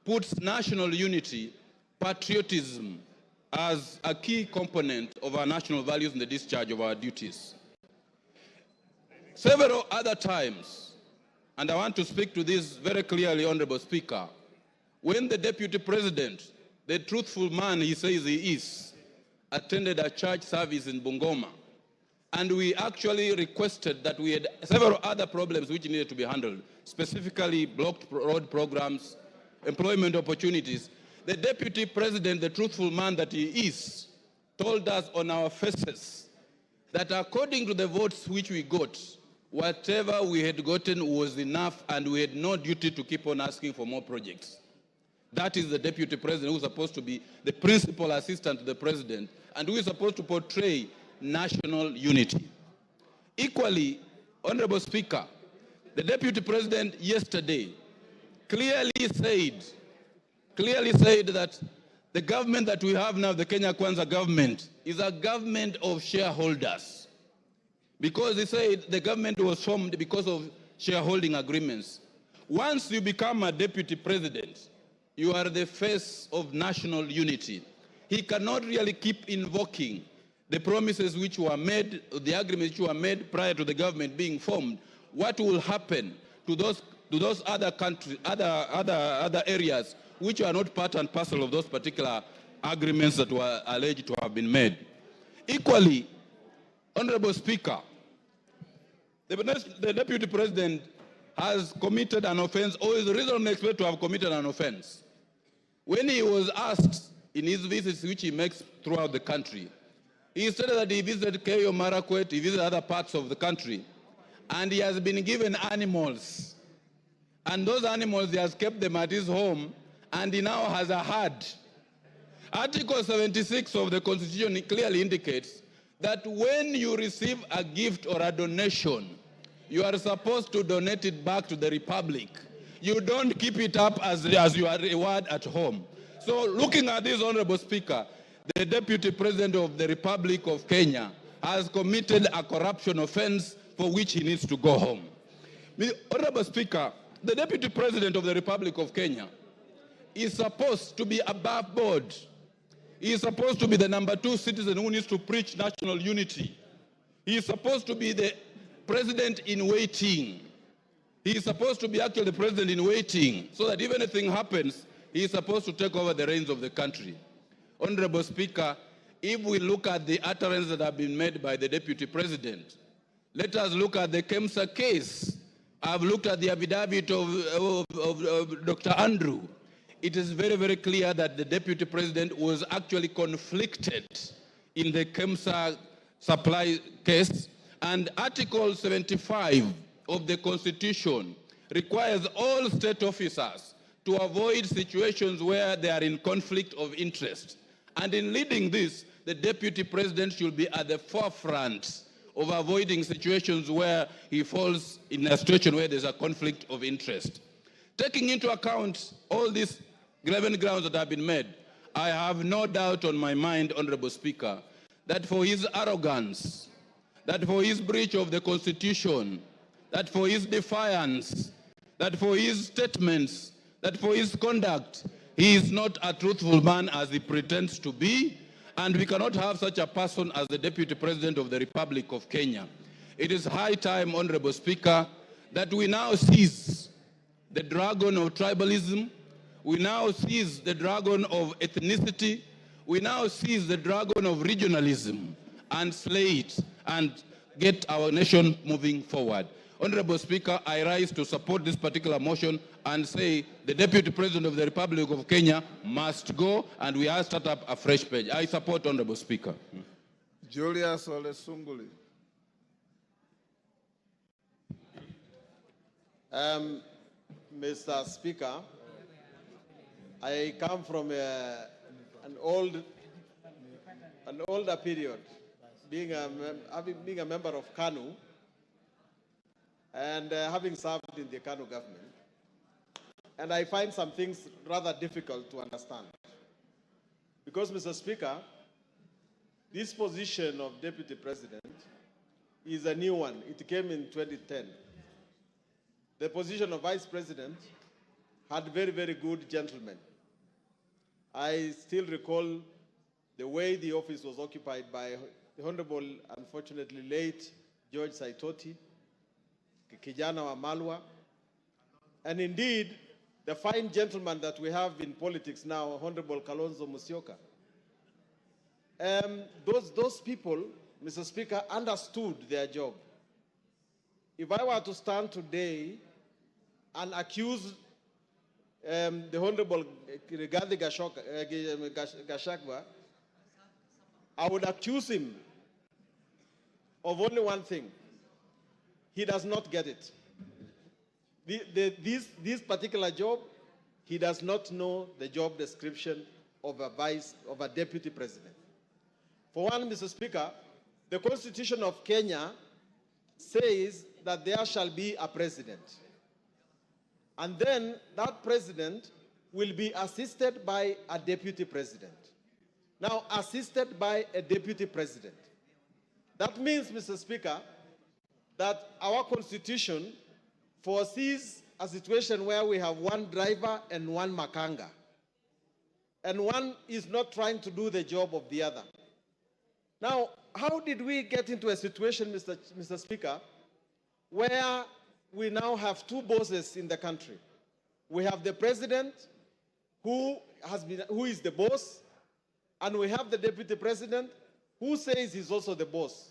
puts national unity, patriotism, as a key component of our national values in the discharge of our duties. Several other times, and I want to speak to this very clearly, Honorable Speaker, when the Deputy President, the truthful man he says he is, attended a church service in Bungoma, and we actually requested that we had several other problems which needed to be handled, specifically blocked road programs, employment opportunities. The Deputy President, the truthful man that he is, told us on our faces that according to the votes which we got, whatever we had gotten was enough and we had no duty to keep on asking for more projects. That is the Deputy President who is supposed to be the principal assistant to the President and who is supposed to portray national unity. Equally, Honorable Speaker, the Deputy President yesterday clearly said that the government that we have now, the Kenya Kwanza government, is a government of shareholders. Because he said the government was formed because of shareholding agreements. Once you become a Deputy President, you are the face of national unity. He cannot really keep invoking the promises which were made, the agreements which were made prior to the government being formed. What will happen to those other countries, other areas which are not part and parcel of those particular agreements that were alleged to have been made? Equally, Honorable Speaker, the Deputy President has committed an offense, or is reasonably expected to have committed an offense. When he was asked in his visits which he makes throughout the country, he said that he visited Keyo Marakwet, he visited other parts of the country, and he has been given animals. And those animals, he has kept them at his home, and he now has a herd. Article 76 of the Constitution clearly indicates that when you receive a gift or a donation, you are supposed to donate it back to the Republic. You don't keep it up as your reward at home. So looking at this, Honorable Speaker, the Deputy President of the Republic of Kenya has committed a corruption offense for which he needs to go home. Honorable Speaker, the Deputy President of the Republic of Kenya is supposed to be above board. He is supposed to be the number 2 citizen who needs to preach national unity. He is supposed to be the president in waiting. He is supposed to be actually the president in waiting, so that if anything happens, he is supposed to take over the reins of the country. Honorable Speaker, if we look at the utterances that have been made by the Deputy President, let us look at the KEMSA case. I've looked at the affidavit of Dr. Andrew. It is very, very clear that the Deputy President was actually conflicted in the KEMSA supply case, and Article 75 of the Constitution requires all state officers to avoid situations where they are in conflict of interest. And in leading this, the Deputy President should be at the forefront of avoiding situations where he falls in a situation where there's a conflict of interest. Taking into account all these 11 grounds that have been made, I have no doubt on my mind, Honorable Speaker, that for his arrogance, that for his breach of the Constitution, that for his defiance, that for his statements, that for his conduct, he is not a truthful man as he pretends to be, and we cannot have such a person as the Deputy President of the Republic of Kenya. It is high time, Honorable Speaker, that we now seize the dragon of tribalism, we now seize the dragon of ethnicity, we now seize the dragon of regionalism and slay it and get our nation moving forward. Honorable Speaker, I rise to support this particular motion and say the Deputy President of the Republic of Kenya must go, and we have start up a fresh page. I support, Honorable Speaker. Julius Ole Sunguli. Mr. Speaker, I come from an older period, being a member of KANU, and having served in the KANU government. And I find some things rather difficult to understand. Because, Mr. Speaker, this position of Deputy President is a new one. It came in 2010. The position of Vice President had very, very good gentlemen. I still recall the way the office was occupied by the Honorable, unfortunately late, George Saitoti, Kijana wa Malwa, and indeed, the fine gentleman that we have in politics now, Honorable Kalonzo Musyoka. Those people, Mr. Speaker, understood their job. If I were to stand today and accuse the Honorable Rigathi Gachagua, I would accuse him of only one thing. He does not get it. This particular job, he does not know the job description of a deputy president. For one, Mr. Speaker, the Constitution of Kenya says that there shall be a president. And then that president will be assisted by a deputy president. Now, assisted by a deputy president. That means, Mr. Speaker, that our Constitution foresees a situation where we have one driver and one makanga. And one is not trying to do the job of the other. Now, how did we get into a situation, Mr. Speaker, where we now have two bosses in the country? We have the president who is the boss, and we have the deputy president who says he's also the boss.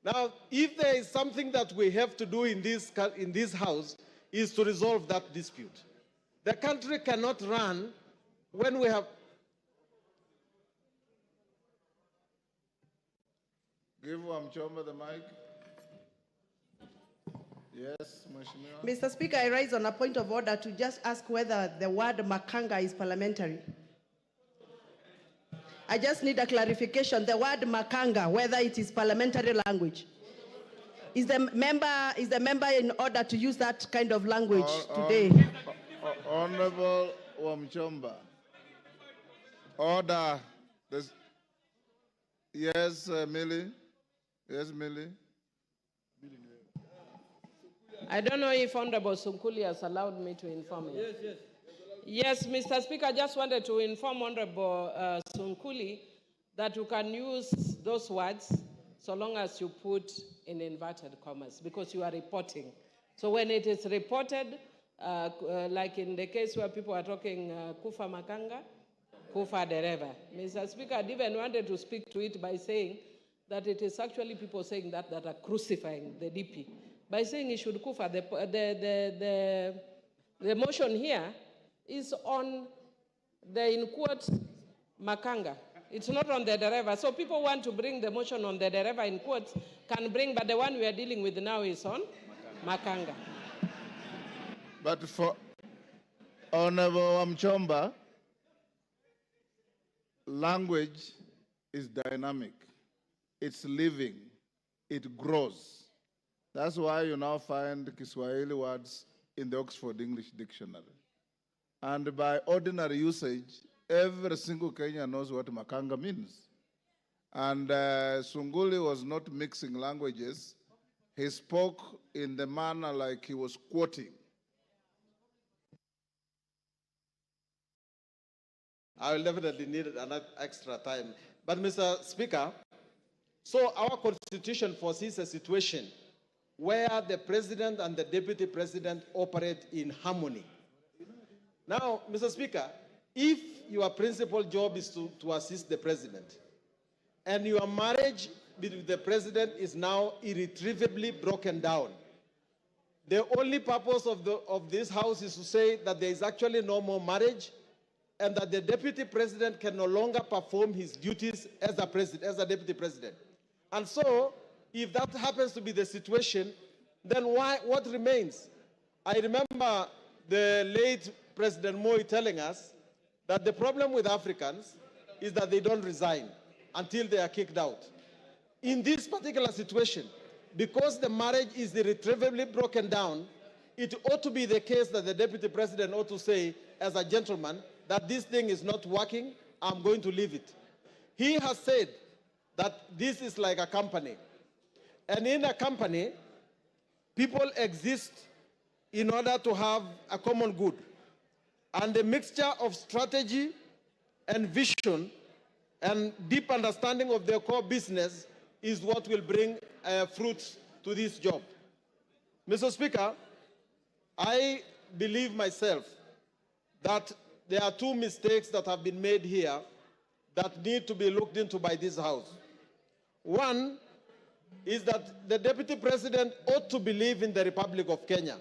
Now, if there is something that we have to do in this house, is to resolve that dispute. The country cannot run when we have... Give Wamchomba the mic. Yes, Mheshimiwa. Mr. Speaker, I rise on a point of order to just ask whether the word makanga is parliamentary. I just need a clarification. The word makanga, whether it is parliamentary language. Is the member in order to use that kind of language today? Honorable Wamchomba. Order. Yes, Millie. Yes, Millie. I don't know if Honorable Sunkuli has allowed me to inform him. Yes, Mr. Speaker, I just wanted to inform Honorable Sunkuli that you can use those words so long as you put in inverted commas, because you are reporting. So when it is reported, like in the case where people are talking kufa makanga, kufa dereva. Mr. Speaker, I even wanted to speak to it by saying that it is actually people saying that are crucifying the DP. by saying he should kufa. The motion here is on the, in quotes, Makanga. It's not on the driver. So people want to bring the motion on the driver in quotes, can bring, but the one we are dealing with now is on Makanga. But for Honorable Amchomba, language is dynamic. It's living. It grows. That's why you now find Kiswahili words in the Oxford English Dictionary. And by ordinary usage, every single Kenyan knows what Makanga means. And Sunguli was not mixing languages. He spoke in the manner like he was quoting. I will definitely need another extra time. But Mr. Speaker, so our constitution foresees a situation where the president and the deputy president operate in harmony. Now, Mr. Speaker, if your principal job is to assist the president, and your marriage with the president is now irretrievably broken down, the only purpose of this house is to say that there is actually no more marriage, and that the deputy president can no longer perform his duties as a deputy president. And so, if that happens to be the situation, then what remains? I remember the late President Moi telling us that the problem with Africans is that they don't resign until they are kicked out. In this particular situation, because the marriage is irretrievably broken down, it ought to be the case that the deputy president ought to say, as a gentleman, that this thing is not working, I'm going to leave it. He has said that this is like a company. And in a company, people exist in order to have a common good. And the mixture of strategy and vision and deep understanding of their core business is what will bring fruits to this job. Mr. Speaker, I believe myself that there are two mistakes that have been made here that need to be looked into by this House. One is that the Deputy President ought to believe in the Republic of Kenya.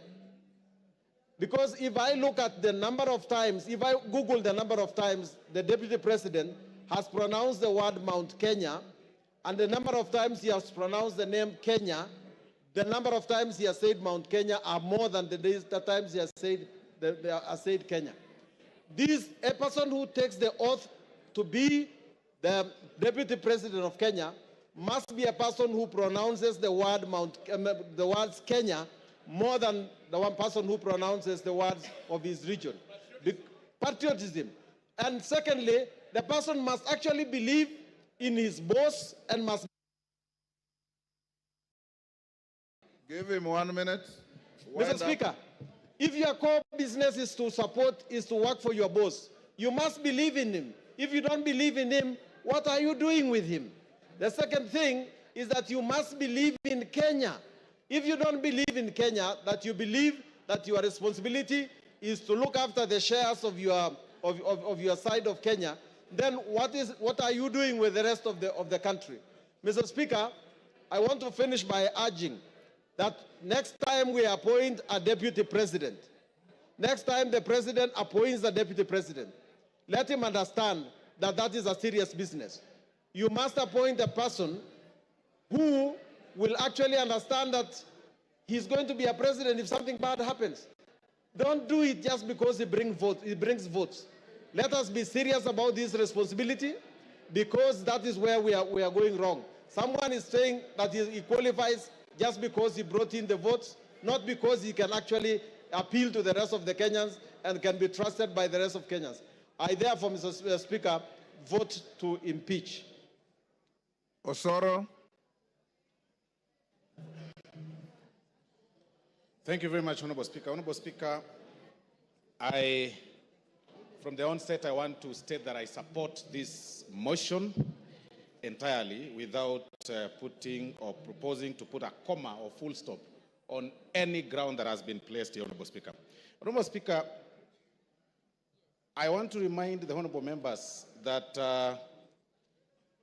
Because if I look at the number of times, if I Google the number of times the Deputy President has pronounced the word Mount Kenya, and the number of times he has pronounced the name Kenya, the number of times he has said Mount Kenya are more than the times he has said Kenya. A person who takes the oath to be the Deputy President of Kenya must be a person who pronounces the words Kenya more than the one person who pronounces the words of his region. Patriotism. And secondly, the person must actually believe in his boss and must... Give him 1 minute. Mr. Speaker, if your core business is to work for your boss, you must believe in him. If you don't believe in him, what are you doing with him? The second thing is that you must believe in Kenya. If you don't believe in Kenya, that you believe that your responsibility is to look after the shares of your side of Kenya, then what are you doing with the rest of the country? Mr. Speaker, I want to finish by urging that next time we appoint a deputy president, next time the president appoints a deputy president, let him understand that that is a serious business. You must appoint a person who will actually understand that he's going to be a president if something bad happens. Don't do it just because he brings votes. Let us be serious about this responsibility, because that is where we are going wrong. Someone is saying that he qualifies just because he brought in the votes, not because he can actually appeal to the rest of the Kenyans and can be trusted by the rest of Kenyans. I therefore, Mr. Speaker, vote to impeach. Osoro. Thank you very much, Honorable Speaker. Honorable Speaker, from the onset, I want to state that I support this motion entirely without putting or proposing to put a comma or full stop on any ground that has been placed here, Honorable Speaker. Honorable Speaker, I want to remind the honorable members that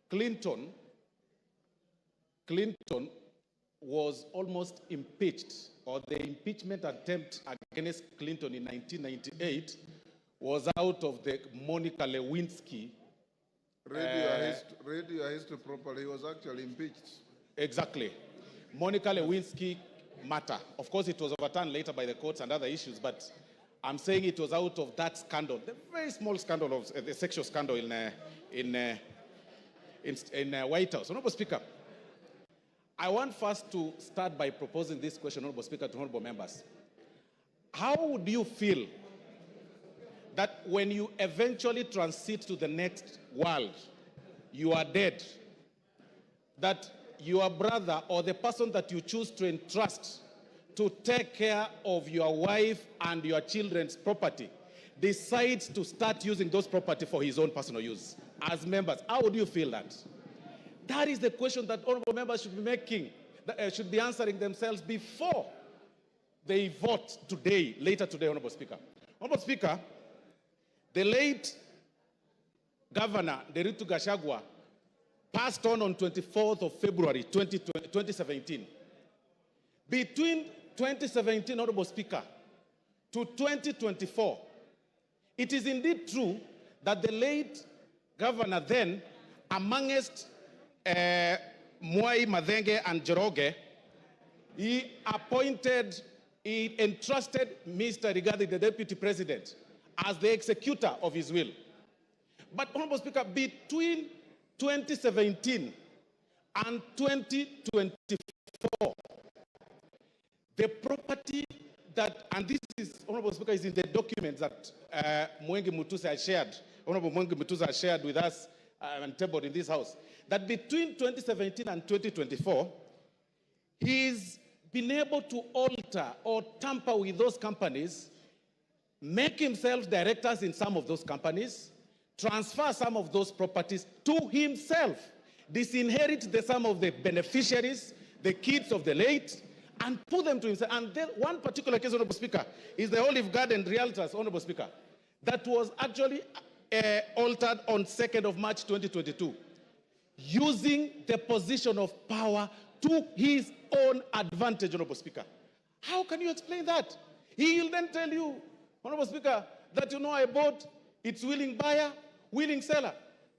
Clinton was almost impeached, or the impeachment attempt against Clinton in 1998 was out of the Monica Lewinsky. Read your history properly. He was actually impeached. Exactly. Monica Lewinsky matter. Of course, it was overturned later by the courts and other issues, but I'm saying it was out of that scandal, the very small scandal of the sexual scandal in White House. Honorable Speaker, I want first to start by proposing this question, Honorable Speaker, to honorable members. How would you feel that when you eventually transit to the next world, you are dead, that your brother or the person that you choose to entrust to take care of your wife and your children's property decides to start using those property for his own personal use? As members, how would you feel that? That is the question that honorable members should be making, should be answering themselves before they vote today, later today, Honorable Speaker. Honorable Speaker, the late Governor Meru GACHAGUA passed on 24th of February 2017. Between 2017, Honorable Speaker, to 2024, it is indeed true that the late governor then, amongst Mwai, Madenge, and Njoroge, he entrusted Mr. Rigathi, the deputy president, as the executor of his will. But, Honorable Speaker, between 2017 and 2024, the property that, and this is, Honorable Speaker, is in the documents that Mwengi Mutuse has shared, Honorable Mwengi Mutuse has shared with us and tabled in this house, that between 2017 and 2024, he's been able to alter or tamper with those companies, make himself directors in some of those companies, transfer some of those properties to himself, disinherit some of the beneficiaries, the kids of the late, and put them to himself. And then one particular case, Honorable Speaker, is the Olive Garden Realtors, Honorable Speaker, that was actually altered on 2nd of March 2022, using the position of power to his own advantage, Honorable Speaker. How can you explain that? He will then tell you, Honorable Speaker, that I bought, it's willing buyer, willing seller.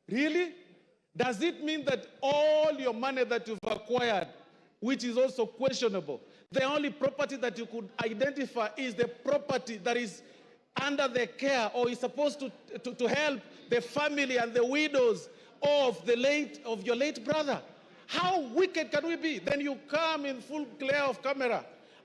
Really? Does it mean that all your money that you've acquired, which is also questionable, the only property that you could identify is the property that is under the care or is supposed to help the family and the widows of your late brother? How wicked can we be? Then you come in full glare of camera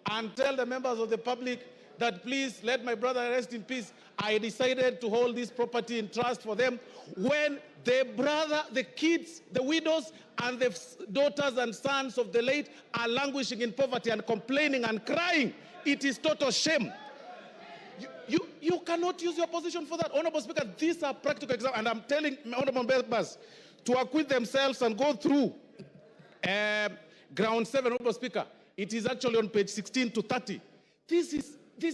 and tell the members of the public that please let my brother rest in peace. I decided to hold this property in trust for them, when the brother, the kids, the widows, and the daughters and sons of the late are languishing in poverty and complaining and crying. It is total shame. You cannot use your position for that. Honorable Speaker, these are practical examples, and I'm telling honorable members to acquit themselves and go through ground 7, Honorable Speaker. It is actually on page 16 to 30. This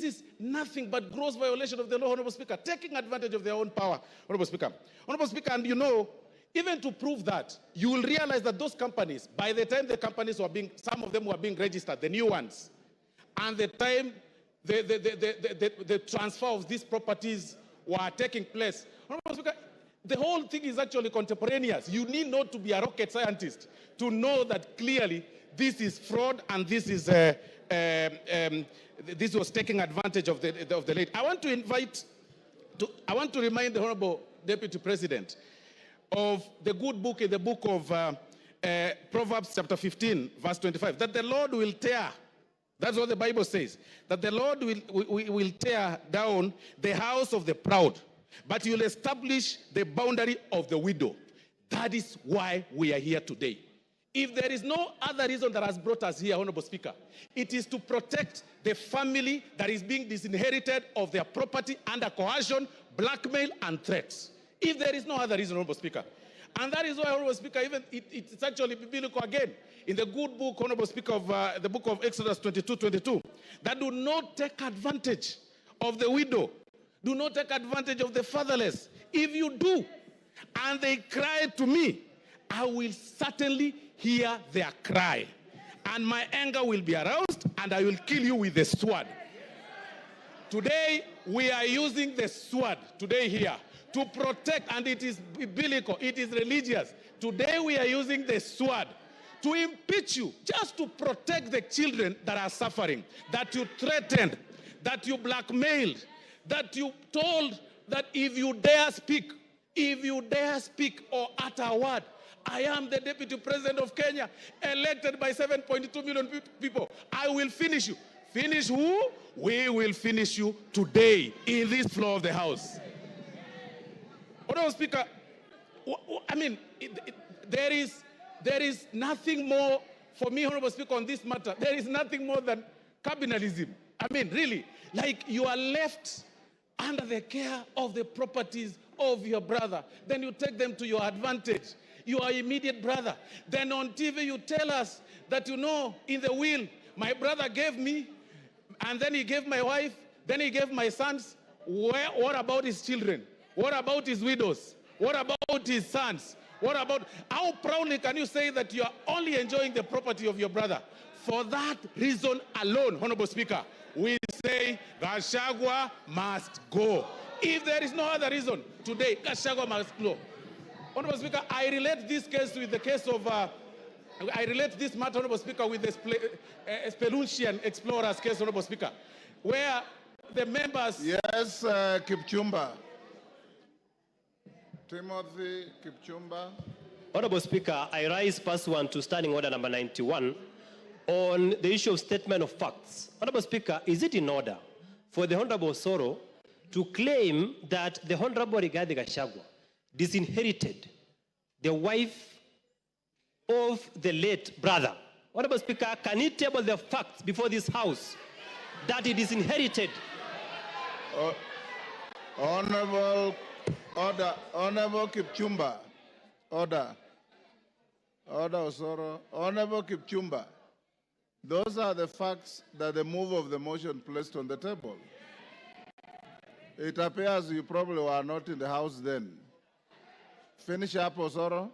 is nothing but gross violation of the law, Honorable Speaker, taking advantage of their own power, Honorable Speaker. Honorable Speaker, and even to prove that, you will realize that those companies, by the time the companies some of them were being registered, the new ones, and the time the transfer of these properties were taking place, Honorable Speaker, the whole thing is actually contemporaneous. You need not to be a rocket scientist to know that clearly this is fraud and this is this was taking advantage of the late. I want to remind the Honorable Deputy President of the good book in the book of Proverbs chapter 15, verse 25, that the Lord will tear, that's what the Bible says, that the Lord will tear down the house of the proud, but he will establish the boundary of the widow. That is why we are here today. If there is no other reason that has brought us here, Honorable Speaker, it is to protect the family that is being disinherited of their property under coercion, blackmail, and threats. If there is no other reason, Honorable Speaker. And that is why, Honorable Speaker, even it's actually biblical again. In the good book, Honorable Speaker, of the book of Exodus 22:22, that do not take advantage of the widow, do not take advantage of the fatherless. If you do, and they cry to me, I will certainly hear their cry, and my anger will be aroused, and I will kill you with the sword. Today, we are using the sword today here to protect, and it is biblical, it is religious. Today, we are using the sword to impeach you, just to protect the children that are suffering, that you threatened, that you blackmailed, that you told that if you dare speak or utter a word, I am the Deputy President of Kenya, elected by 7.2 million people. I will finish you. Finish who? We will finish you today in this floor of the House. Honorable Speaker, I mean, there is nothing more, for me, Honorable Speaker, on this matter, there is nothing more than cabinalism. I mean, really, like you are left under the care of the properties of your brother. Then you take them to your advantage, your immediate brother. Then on TV you tell us that, you know, in the will, my brother gave me, and then he gave my wife, then he gave my sons. What about his children? What about his widows? What about his sons? What about, how proudly can you say that you are only enjoying the property of your brother? For that reason alone, Honorable Speaker, we say GACHAGUA must go. If there is no other reason, today, GACHAGUA must go. Honorable Speaker, I relate this case with the case of, I relate this matter, Honorable Speaker, with the Spelunchian explorers case, Honorable Speaker, where the members... Yes, Kipchumba. Timothy Kipchumba. Honorable Speaker, I rise pursuant to Standing Order number 91 on the issue of statement of facts. Honorable Speaker, is it in order for the Honorable Soro to claim that the Honorable Rigathi Gachagua disinherited the wife of the late brother? Honorable Speaker, can he table the facts before this House that he disinherited? Honorable Kipchumba. Order, Osoro. Honorable Kipchumba. Those are the facts that the move of the motion placed on the table. It appears you probably were not in the House then. Finish up, Osoro.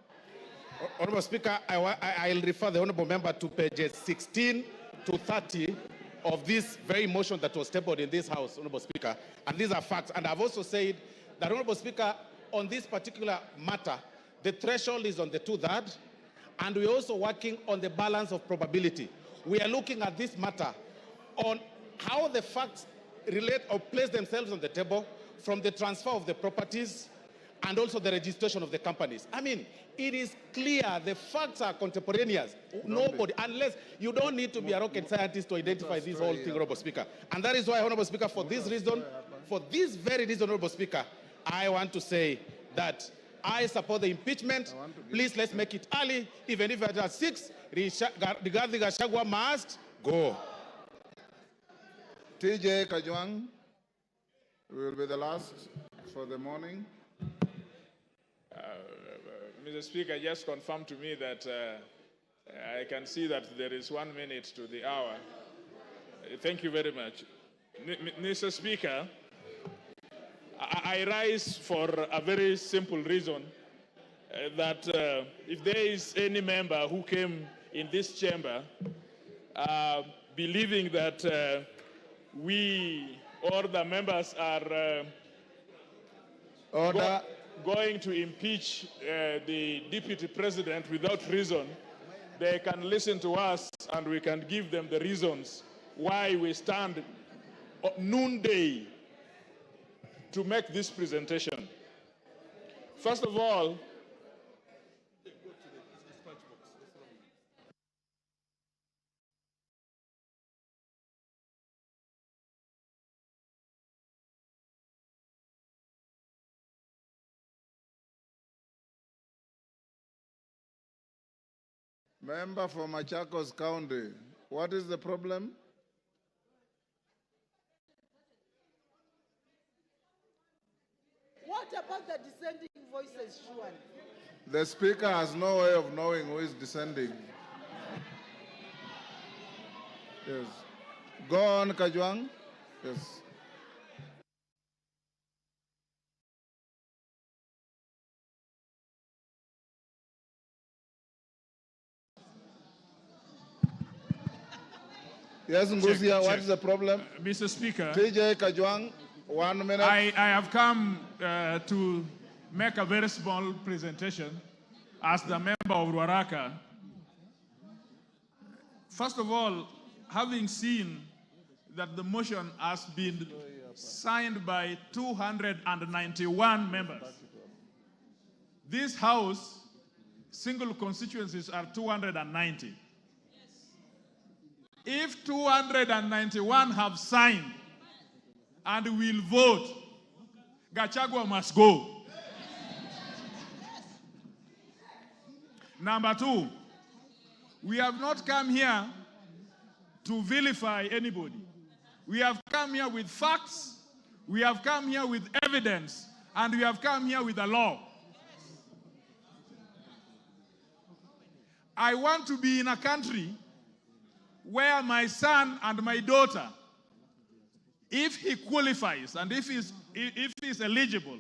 Honorable Speaker, I'll refer the Honorable Member to pages 16 to 30 of this very motion that was tabled in this House, Honorable Speaker. And these are facts. And I've also said that, Honorable Speaker, on this particular matter, the threshold is on the 2/3, and we're also working on the balance of probability. We are looking at this matter on how the facts relate or place themselves on the table from the transfer of the properties and also the registration of the companies. I mean, it is clear, the facts are contemporaneous. Nobody, unless you don't need to be a rocket scientist to identify this whole thing, Honorable Speaker. And that is why, Honorable Speaker, for this reason, for this very reason, Honorable Speaker, I want to say that I support the impeachment. Please, let's make it early. Even if it's at 6, Rigathi Gachagua must go. TJ Kajwang will be the last for the morning. Mr. Speaker, just confirm to me that I can see that there is 1 minute to the hour. Thank you very much. Mr. Speaker, I rise for a very simple reason, that if there is any member who came in this chamber believing that we or the members are going to impeach the Deputy President without reason, they can listen to us and we can give them the reasons why we stand noonday to make this presentation. First of all, Member for Machakos County, what is the problem? What about the dissenting voices, Shuan? The Speaker has no way of knowing who is descending. Yes. Go on, Kajwang. Yes. Yes, Ngusia, what is the problem? Mr. Speaker, TJ Kajwang, 1 minute. I have come to make a very small presentation as the member of Ruaraka. First of all, having seen that the motion has been signed by 291 members. This House, single constituencies are 290. If 291 have signed and will vote, GACHAGUA must go. Number two, we have not come here to vilify anybody. We have come here with facts, we have come here with evidence, and we have come here with a law. I want to be in a country where my son and my daughter, if he qualifies and if he's eligible,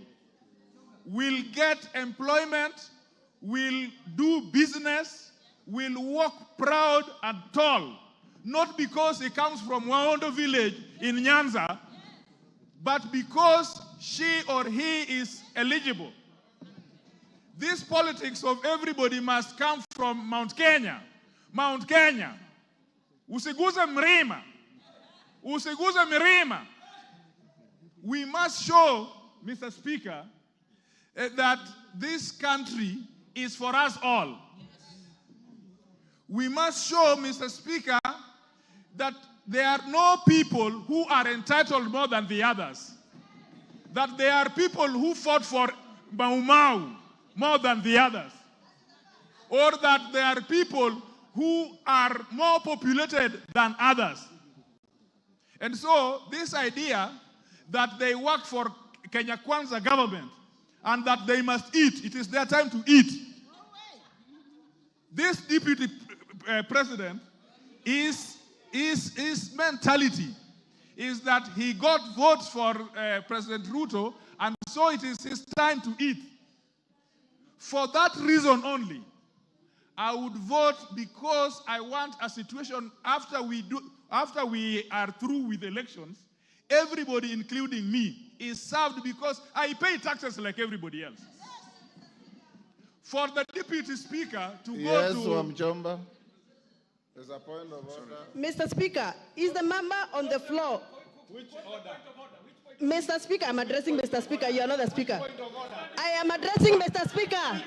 will get employment, will do business, will walk proud and tall, not because he comes from Waondo village in Nyanza, but because she or he is eligible. This politics of everybody must come from Mount Kenya. Mount Kenya. Usiguze mlima. Usiguze milima. We must show, Mr. Speaker, that this country is for us all. We must show, Mr. Speaker, that there are no people who are entitled more than the others. That there are people who fought for Mau Mau more than the others. Or that there are people who are more populated than others. And so this idea that they work for Kenya Kwanza government and that they must eat, it is their time to eat. This deputy president his mentality is that he got votes for President Ruto, and so it is his time to eat. For that reason only, I would vote, because I want a situation after we are through with elections, everybody, including me, is served because I pay taxes like everybody else. For the deputy speaker to go to... Yes, Wamjomba. There's a point of order. Mr. Speaker, is the member on the floor? Which order? Mr. Speaker, I'm addressing Mr. Speaker. You are not the Speaker. I am addressing Mr. Speaker.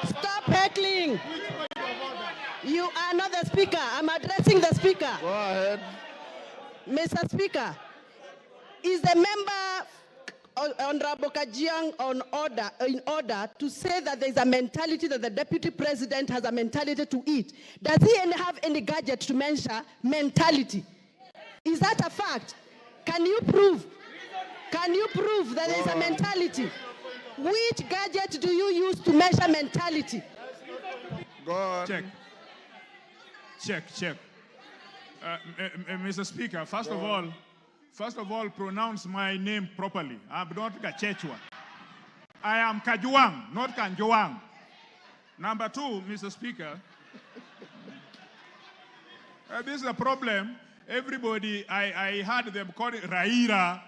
Stop heckling. You are not the Speaker. I'm addressing the Speaker. Go ahead. Mr. Speaker, is the member Honorable Kajiang in order to say that there is a mentality that the deputy president has a mentality to eat? Does he have any gadget to measure mentality? Is that a fact? Can you prove? Can you prove that there is a mentality? Which gadget do you use to measure mentality? Go on. Check. Mr. Speaker, first of all, pronounce my name properly. I'm not Gachechwa. I am Kajuang, not Kanjuang. Number two, Mr. Speaker, this is a problem. Everybody, I heard them call it Raira,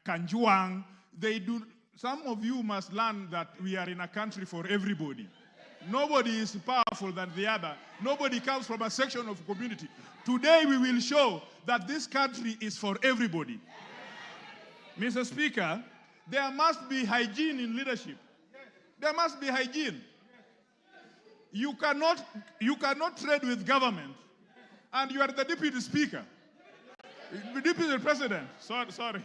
Kanjuang. Some of you must learn that we are in a country for everybody. Nobody is powerful than the other. Nobody comes from a section of community. Today we will show that this country is for everybody. Mr. Speaker, there must be hygiene in leadership. There must be hygiene. You cannot trade with government, and you are the deputy speaker. Deputy president, sorry.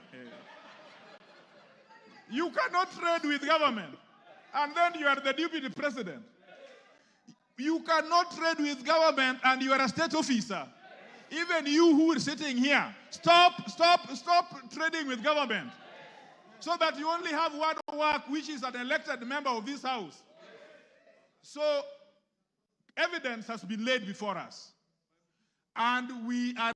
You cannot trade with government, and then you are the deputy president. You cannot trade with government and you are a state officer. Even you who are sitting here, stop trading with government, so that you only have one work, which is an elected member of this house. So evidence has been laid before us, and we are